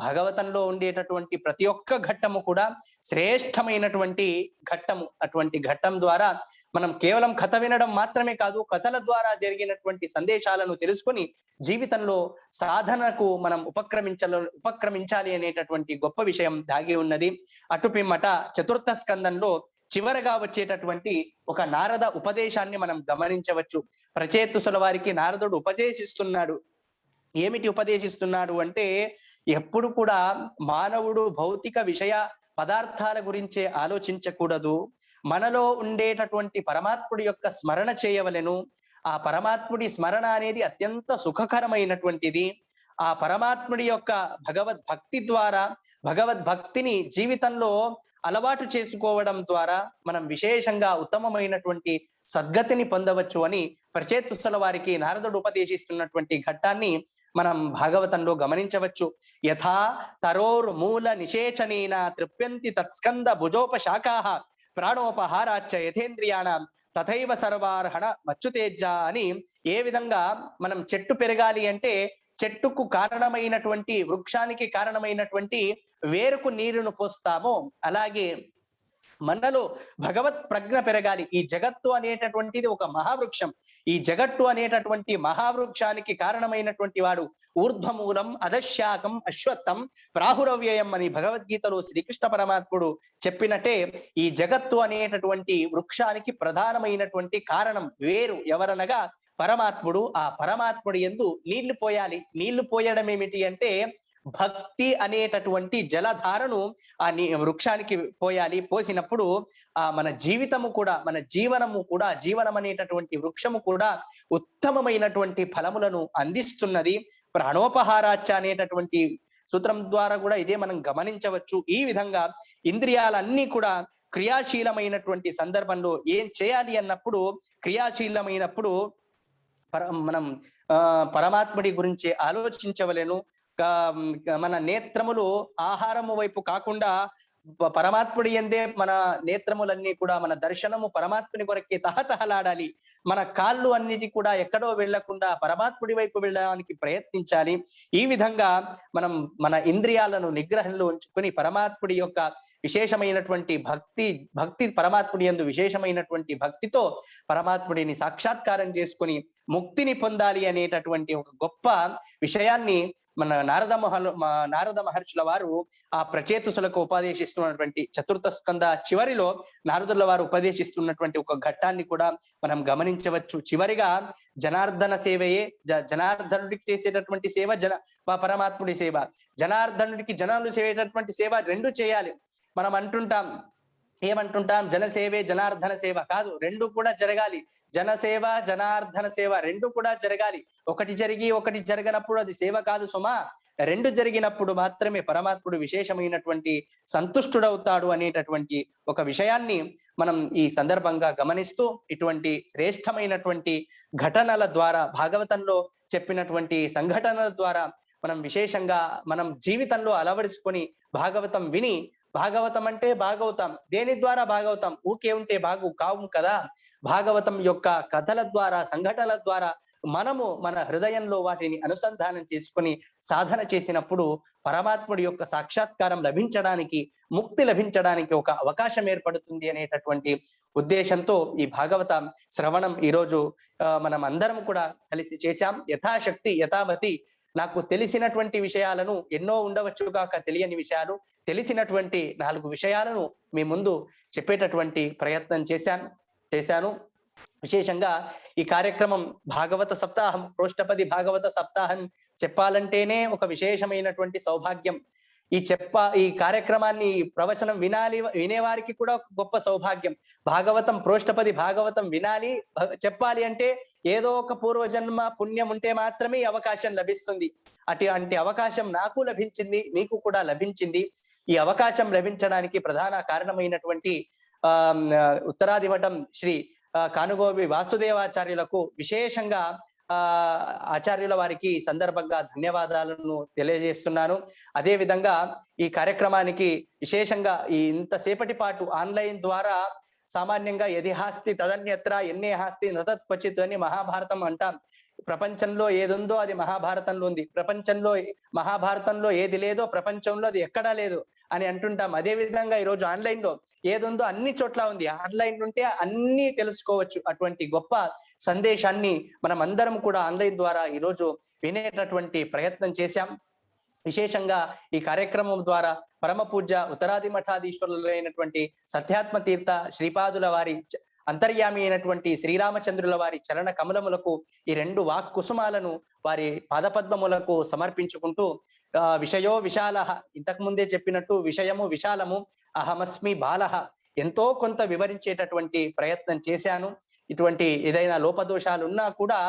భాగవతంలో ఉండేటటువంటి ప్రతి ఒక్క ఘట్టము కూడా శ్రేష్టమైనటువంటి ఘట్టము. అటువంటి ఘట్టం ద్వారా మనం కేవలం కథ వినడం మాత్రమే కాదు, కథల ద్వారా జరిగినటువంటి సందేశాలను తెలుసుకొని జీవితంలో సాధనకు మనం ఉపక్రమించాలి అనేటటువంటి గొప్ప విషయం దాగి ఉన్నది. అటుపిమ్మట చతుర్థ స్కందంలో చివరగా వచ్చేటటువంటి ఒక నారద ఉపదేశాన్ని మనం గమనించవచ్చు. ప్రచేతుసుల వారికి నారదుడు ఉపదేశిస్తున్నాడు. ఏమిటి ఉపదేశిస్తున్నాడు అంటే, ఎప్పుడు కూడా మానవుడు భౌతిక విషయ పదార్థాల గురించే ఆలోచించకూడదు, మనలో ఉండేటటువంటి పరమాత్ముడి యొక్క స్మరణ చేయవలెను. ఆ పరమాత్ముడి స్మరణ అనేది అత్యంత సుఖకరమైనటువంటిది. ఆ పరమాత్ముడి యొక్క భగవద్భక్తి ద్వారా, భగవద్భక్తిని జీవితంలో అలవాటు చేసుకోవడం ద్వారా మనం విశేషంగా ఉత్తమమైనటువంటి సద్గతిని పొందవచ్చు అని ప్రచేతుసుల వారికి నారదుడు ఉపదేశిస్తున్నటువంటి ఘట్టాన్ని మనం భాగవతంలో గమనించవచ్చు. యథా తరోర్ మూల నిషేచనేన తృప్యంతి తత్స్కంద భుజోపశాఖాః ప్రాణోపహారాచ్చ యథేంద్రియాణం తథైవ సర్వార్హణ మచ్చుతేజ అని ఏ విధంగా మనం చెట్టు పెరగాలి అంటే, చెట్టుకు కారణమైనటువంటి, వృక్షానికి కారణమైనటువంటి వేరుకు నీరును పోస్తామో అలాగే మనలో భగవత్ ప్రజ్ఞ పెరగాలి. ఈ జగత్తు అనేటటువంటిది ఒక మహావృక్షం. ఈ జగత్తు అనేటటువంటి మహావృక్షానికి కారణమైనటువంటి వాడు ఊర్ధ్వమూలం అధశాకం అశ్వత్థం ప్రాహురవ్యయం అని భగవద్గీతలో శ్రీకృష్ణ పరమాత్ముడు చెప్పినట్టే, ఈ జగత్తు అనేటటువంటి వృక్షానికి ప్రధానమైనటువంటి కారణం వేరు ఎవరనగా పరమాత్ముడు. ఆ పరమాత్ముడు యందు నీళ్లు పోయాలి. నీళ్లు పోయడం ఏమిటి అంటే, భక్తి అనేటటువంటి జలధారను ఆ వృక్షానికి పోయాలి. పోసినప్పుడు మన జీవితము కూడా, మన జీవనము కూడా, జీవనం అనేటటువంటి వృక్షము కూడా ఉత్తమమైనటువంటి ఫలములను అందిస్తున్నది. ప్రాణోపహారాచ్చ అనేటటువంటి సూత్రం ద్వారా కూడా ఇదే మనం గమనించవచ్చు. ఈ విధంగా ఇంద్రియాలన్నీ కూడా క్రియాశీలమైనటువంటి సందర్భంలో ఏం చేయాలి అన్నప్పుడు, క్రియాశీలమైనప్పుడు మనం పరమాత్ముడి గురించి ఆలోచించవలెను. మన నేత్రములు ఆహారము వైపు కాకుండా పరమాత్ముడి యందే మన నేత్రములన్నీ కూడా, మన దర్శనము పరమాత్ముని కొరకే తహతహలాడాలి. మన కాళ్ళు అన్నిటి కూడా ఎక్కడో వెళ్లకుండా పరమాత్ముడి వైపు వెళ్ళడానికి ప్రయత్నించాలి. ఈ విధంగా మనం మన ఇంద్రియాలను నిగ్రహంలో ఉంచుకొని పరమాత్ముడి యొక్క విశేషమైనటువంటి భక్తి పరమాత్ముడి యందు విశేషమైనటువంటి భక్తితో పరమాత్ముడిని సాక్షాత్కారం చేసుకొని ముక్తిని పొందాలి అనేటటువంటి ఒక గొప్ప విషయాన్ని మన నారద మహర్షుల వారు ఆ ప్రచేతుసులకు ఉపదేశిస్తున్నటువంటి చతుర్థ స్కంద చివరిలో నారదుల వారు ఉపదేశిస్తున్నటువంటి ఒక ఘట్టాన్ని కూడా మనం గమనించవచ్చు. చివరిగా జనార్దన సేవయే, జనార్దనుడికి చేసేటటువంటి సేవ పరమాత్ముడి సేవ, జనార్దనుడికి జనాలు చేసేటటువంటి సేవ రెండు చేయాలి. మనం ఏమంటుంటాం, జనసేవే జనార్దన సేవ కాదు, రెండు కూడా జరగాలి. జనసేవ జనార్దన సేవ రెండు కూడా జరగాలి. ఒకటి జరిగి ఒకటి జరగనప్పుడు అది సేవ కాదు సుమా. రెండు జరిగినప్పుడు మాత్రమే పరమాత్ముడు విశేషమైనటువంటి సంతుష్టుడవుతాడు అనేటటువంటి ఒక విషయాన్ని మనం ఈ సందర్భంగా గమనిస్తూ, ఇటువంటి శ్రేష్టమైనటువంటి ఘటనల ద్వారా, భాగవతంలో చెప్పినటువంటి సంఘటనల ద్వారా మనం విశేషంగా మనం జీవితంలో అలవరుచుకొని భాగవతం విని, భాగవతం అంటే భాగవతం, దేని ద్వారా భాగవతం ఊకే ఉంటే కావు కదా. భాగవతం యొక్క కథల ద్వారా, సంఘటనల ద్వారా మనము మన హృదయంలో వాటిని అనుసంధానం చేసుకొని సాధన చేసినప్పుడు పరమాత్ముడి యొక్క సాక్షాత్కారం లభించడానికి, ముక్తి లభించడానికి ఒక అవకాశం ఏర్పడుతుంది అనేటటువంటి ఉద్దేశంతో ఈ భాగవత శ్రవణం ఈరోజు మనం అందరం కూడా కలిసి చేశాం. యథాశక్తి యథామతి నాకు తెలిసినటువంటి విషయాలను, ఎన్నో ఉండవచ్చు కాక తెలియని విషయాలు, తెలిసినటువంటి 4 విషయాలను మీ ముందు చెప్పేటటువంటి ప్రయత్నం చేశాను. విశేషంగా ఈ కార్యక్రమం భాగవత సప్తాహం, ప్రోష్టపది భాగవత సప్తాహం చెప్పాలంటేనే ఒక విశేషమైనటువంటి సౌభాగ్యం. ఈ కార్యక్రమాన్ని, ప్రవచనం వినేవారికి కూడా ఒక గొప్ప సౌభాగ్యం. భాగవతం, ప్రోష్టపది భాగవతం వినాలి, చెప్పాలి అంటే ఏదో ఒక పూర్వజన్మ పుణ్యం ఉంటే మాత్రమే ఈ అవకాశం లభిస్తుంది. అటువంటి అవకాశం నాకు లభించింది, మీకు కూడా లభించింది. ఈ అవకాశం లభించడానికి ప్రధాన కారణమైనటువంటి ఉత్తరాదిమఠం శ్రీ కానుగోవి వాసుదేవాచార్యులకు విశేషంగా ఆచార్యుల వారికి సందర్భంగా ధన్యవాదాలను తెలియజేస్తున్నాను. అదే విధంగా ఈ కార్యక్రమానికి విశేషంగా ఇంతసేపటి పాటు ఆన్లైన్ ద్వారా సామాన్యంగా యది హాస్తి తదన్యత్ర ఎన్నే హాస్తి నతత్ క్వచిత్ అని మహాభారతం అంటాం. ప్రపంచంలో ఏదుందో అది మహాభారతంలో ఉంది, మహాభారతంలో ఏది లేదో ప్రపంచంలో అది ఎక్కడా లేదు అని అంటుంటాం. అదే విధంగా ఈరోజు ఆన్లైన్ లో ఏదుందో అన్ని చోట్ల ఉంది. ఆన్లైన్ ఉంటే అన్ని తెలుసుకోవచ్చు. అటువంటి గొప్ప సందేశాన్ని మనం అందరం కూడా ఆన్లైన్ ద్వారా ఈరోజు వినేటటువంటి ప్రయత్నం చేశాం. విశేషంగా ఈ కార్యక్రమం ద్వారా పరమ పూజ్య ఉత్తరాది మఠాధీశ్వరులైనటువంటి సత్యాత్మ తీర్థ శ్రీపాదుల వారి అంతర్యామి అయినటువంటి శ్రీరామచంద్రుల వారి చరణ కమలములకు ఈ 2 వాక్కుసుమాలను వారి పాదపద్మములకు సమర్పించుకుంటూ విషయో విశాల, ఇంతకు ముందే చెప్పినట్టు విషయము విశాలము, అహమస్మి బాలః ఎంతో కొంత వివరించేటటువంటి ప్రయత్నం చేశాను. ఇటువంటి ఏదైనా లోపదోషాలు ఉన్నా కూడా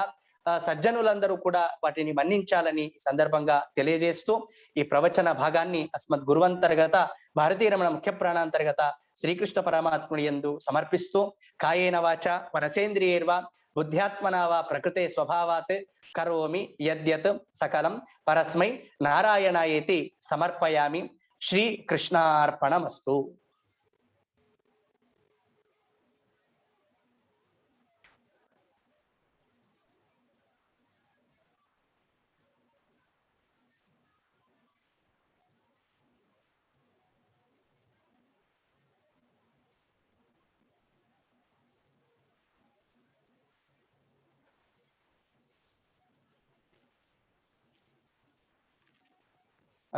సజ్జనులందరూ కూడా వాటిని మన్నించాలని సందర్భంగా తెలియజేస్తూ ఈ ప్రవచన భాగాన్ని అస్మద్ గురువంతర్గత భారతీ రమణ ముఖ్య ప్రాణాంతర్గత శ్రీకృష్ణ పరమాత్ముని యందు సమర్పిస్తూ కాయేన వాచ మనసేంద్రియేర్వా బుద్ధ్యాత్మనా వా ప్రకృతే స్వభావాత్ కరోమి యద్యత్ సకలం పరస్మై నారాయణాయేతి సమర్పయామి. శ్రీ కృష్ణార్పణమస్తు.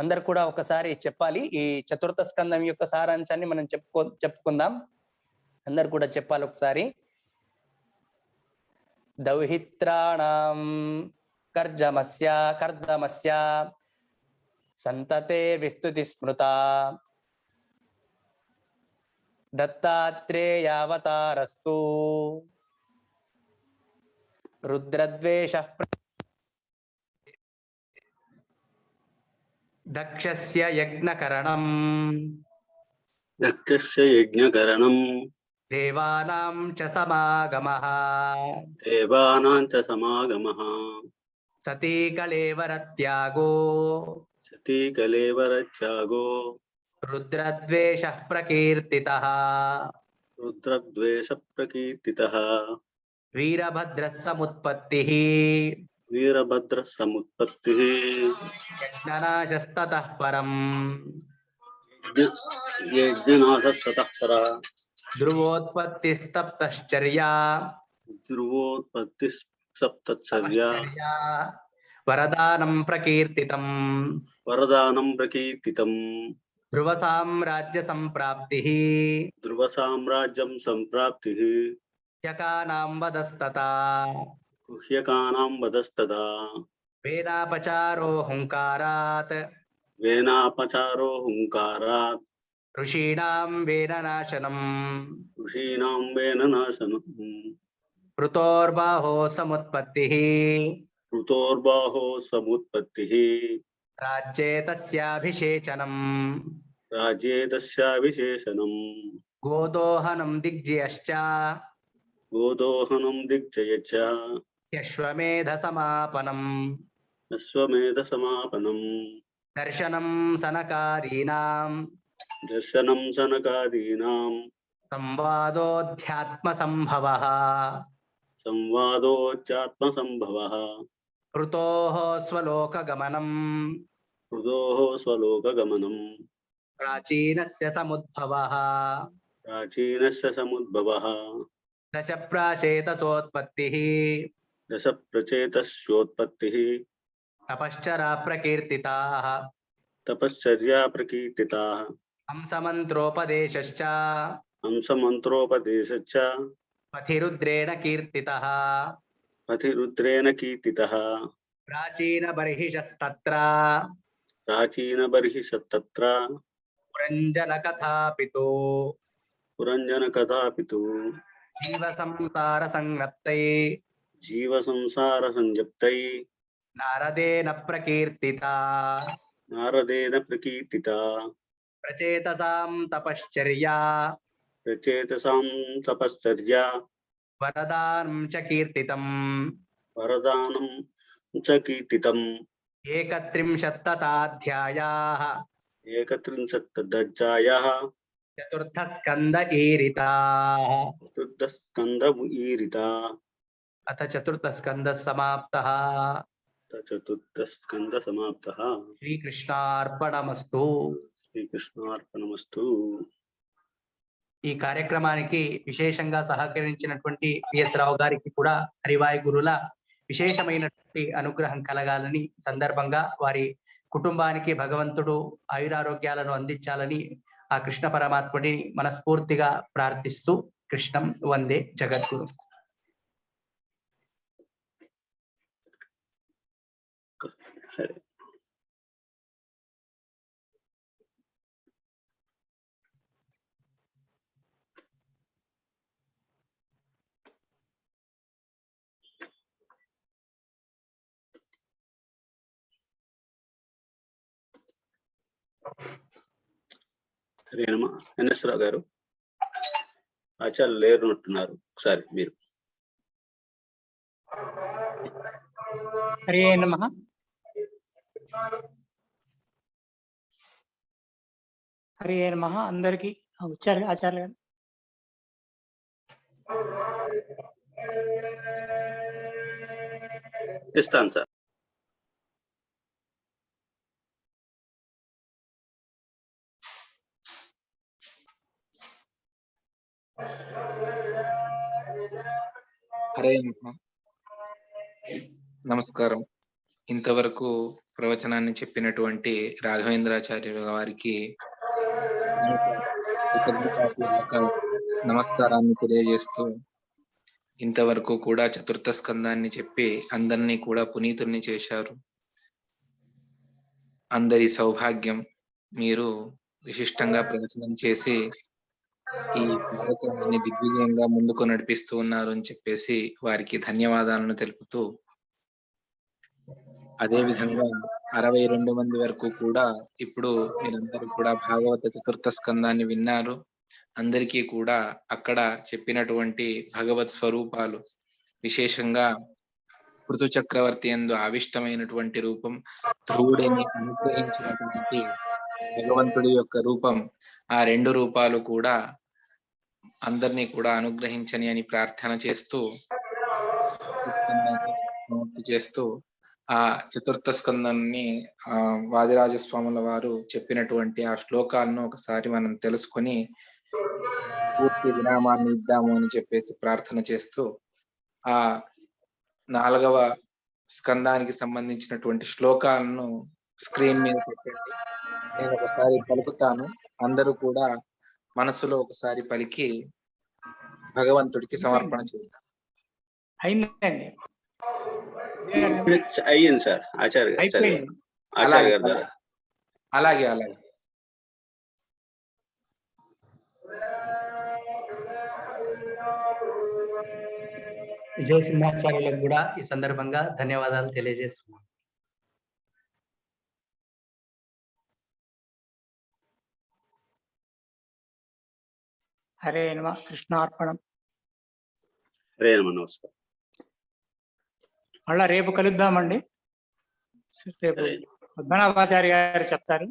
అందరు కూడా ఒకసారి చెప్పాలి. ఈ చతుర్థ స్కందం యొక్క సారాంశాన్ని మనం చెప్పుకుందాం. అందరు కూడా చెప్పాలి ఒకసారి. దౌహిత్రాణం కర్దమస్య సంతతే విస్తుతి స్మృత దత్తాత్రేయావతారస్తు రుద్రద్వేష దక్షస్య యజ్ఞకరణం దేవానాం చ సమాగమః సతీ కళేవరత్యాగో రుద్రద్వేషః ప్రకీర్తితః వీరభద్రः సముత్పత్తిః యజ్ఞనాశస్తతః పరం ధ్రువోత్పత్తిస్తప్తశ్చర్యా వరదానం ప్రకీర్తితం ధ్రువ సామ్రాజ్యం సంప్రాప్తిః గుహ్యకానాం వదస్తదా వేనాపచారో హుంకారాత్ ఋషీణాం వేననాశనం పృతోర్బాహో సముత్పత్తిః రాజ్యే తస్యాభిషేచనం గోదోహనం దిగ్జయశ్చ అశ్వమేధ సమాపనం దర్శనం సనకాదీనాం సంవాదోధ్యాత్మ సంభవః संवादोच्चात्मसंभवः ऋतोः स्वलोकगमनम् हृदोः स्वलोकगमनम् प्राचीनस्य समुद्भवः प्राचीनस्य समुद्भवः दशप्राचेतसोत्पत्तिः दशप्रचेतस्योत्पत्तिः तपश्चरा प्रकीर्तिताः तपश्चर्या प्रकीर्तिताः हंसमन्त्रोपदेशश्च हंसमन्त्रोपदेशश्च पथिरुद्रेण कीर्तितः पथिरुद्रेण कीर्तितः प्राचीनबर्हिषस्तत्र प्राचीनबर्हिषस्तत्र पुरञ्जनकथापितो पुरञ्जनकथापितु जीवसंसारसंरप्तै जीवसंसारसंयुक्तै नारदेन प्रकीर्तिता नारदेन प्रकीर्तिता प्रचेतसां तपश्चर्या प्रचेतसां तपश्चर्या वरदानं च कीर्तितम् वरदानं च कीर्तितम् 31 एकत्रिंशदध्यायः चतुर्थस्कन्द ईरिताः चतुर्थस्कन्धईरिता अथ चतुर्थस्कन्धः समाप्तः चतुर्थस्कन्धसमाप्तः శ్రీకృష్ణార్పణమస్తు. శ్రీకృష్ణార్పణమస్తు. ఈ కార్యక్రమానికి విశేషంగా సహకరించినటువంటి పిఎస్ రావు గారికి కూడా హరివాయు గురుల విశేషమైనటువంటి అనుగ్రహం కలగాలని సందర్భంగా వారి కుటుంబానికి భగవంతుడు ఆయురారోగ్యాలను అందించాలని ఆ కృష్ణ పరమాత్ముడిని మనస్ఫూర్తిగా ప్రార్థిస్తూ కృష్ణం వందే జగద్గురు. సరే. హరే నమ. ఎన్ఎస్ రావు గారు ఆచార్యులు లేరునట్టున్నారు, ఒకసారి మీరు. హరే నమః. హరే నమః. అందరికి వచ్చారు ఆచార్య గారు. ఇస్తాను సార్. హరే నమః. నమస్కారం. ఇంతవరకు ప్రవచనాన్ని చెప్పినటువంటి రాఘవేంద్రాచార్యుల వారికి కృతజ్ఞతాపూర్వక నమస్కారాన్ని తెలియజేస్తూ, ఇంతవరకు కూడా చతుర్థ స్కందాన్ని చెప్పి అందరినీ కూడా పునీతుల్ని చేశారు. అందరి సౌభాగ్యం, మీరు విశిష్టంగా ప్రవచనం చేసి ఈ కార్యక్రమాన్ని దిగ్విజయంగా ముందుకు నడిపిస్తూ ఉన్నారు అని చెప్పేసి వారికి ధన్యవాదాలను తెలుపుతూ, అదే విధంగా 62 మంది వరకు కూడా ఇప్పుడు మీరందరూ కూడా భాగవత చతుర్థ స్కందాన్ని విన్నారు. అందరికీ కూడా అక్కడ చెప్పినటువంటి భగవత్ స్వరూపాలు, విశేషంగా పృథు చక్రవర్తి యందు ఆవిష్టమైనటువంటి రూపం, ధ్రువుడిని అనుగ్రహించినటువంటి భగవంతుడి యొక్క రూపం, ఆ 2 రూపాలు కూడా అందరినీ కూడా అనుగ్రహించని అని ప్రార్థన చేస్తూ సమాప్తి చేస్తూ, ఆ చతుర్థ స్కందాన్ని వాదిరాజస్వాముల వారు చెప్పినటువంటి ఆ శ్లోకాలను ఒకసారి మనం తెలుసుకొని పూర్తి విరామాన్ని ఇద్దాము అని చెప్పేసి ప్రార్థన చేస్తూ, ఆ 4వ స్కందానికి సంబంధించినటువంటి శ్లోకాలను స్క్రీన్ మీద పెట్టండి. నేను ఒకసారి పలుకుతాను, అందరూ కూడా మనసులో ఒకసారి పలికి భగవంతుడికి సమర్పణ చేద్దాం. అయిందండి. అయ్యింది సార్. ఆచార్య గారు అయిపోయింది. ఆచార్య గారు ద్వారా. అలాగే అలాగే. విజయ సింహాచార్యులకు కూడా ఈ సందర్భంగా ధన్యవాదాలు తెలియజేస్తున్నాను. హరే నమః. కృష్ణార్పణం. హరే నమ. నమస్కారం. మళ్ళా రేపు కలుద్దామండి. రేపు పద్మనాభాచార్య గారు చెప్తారు.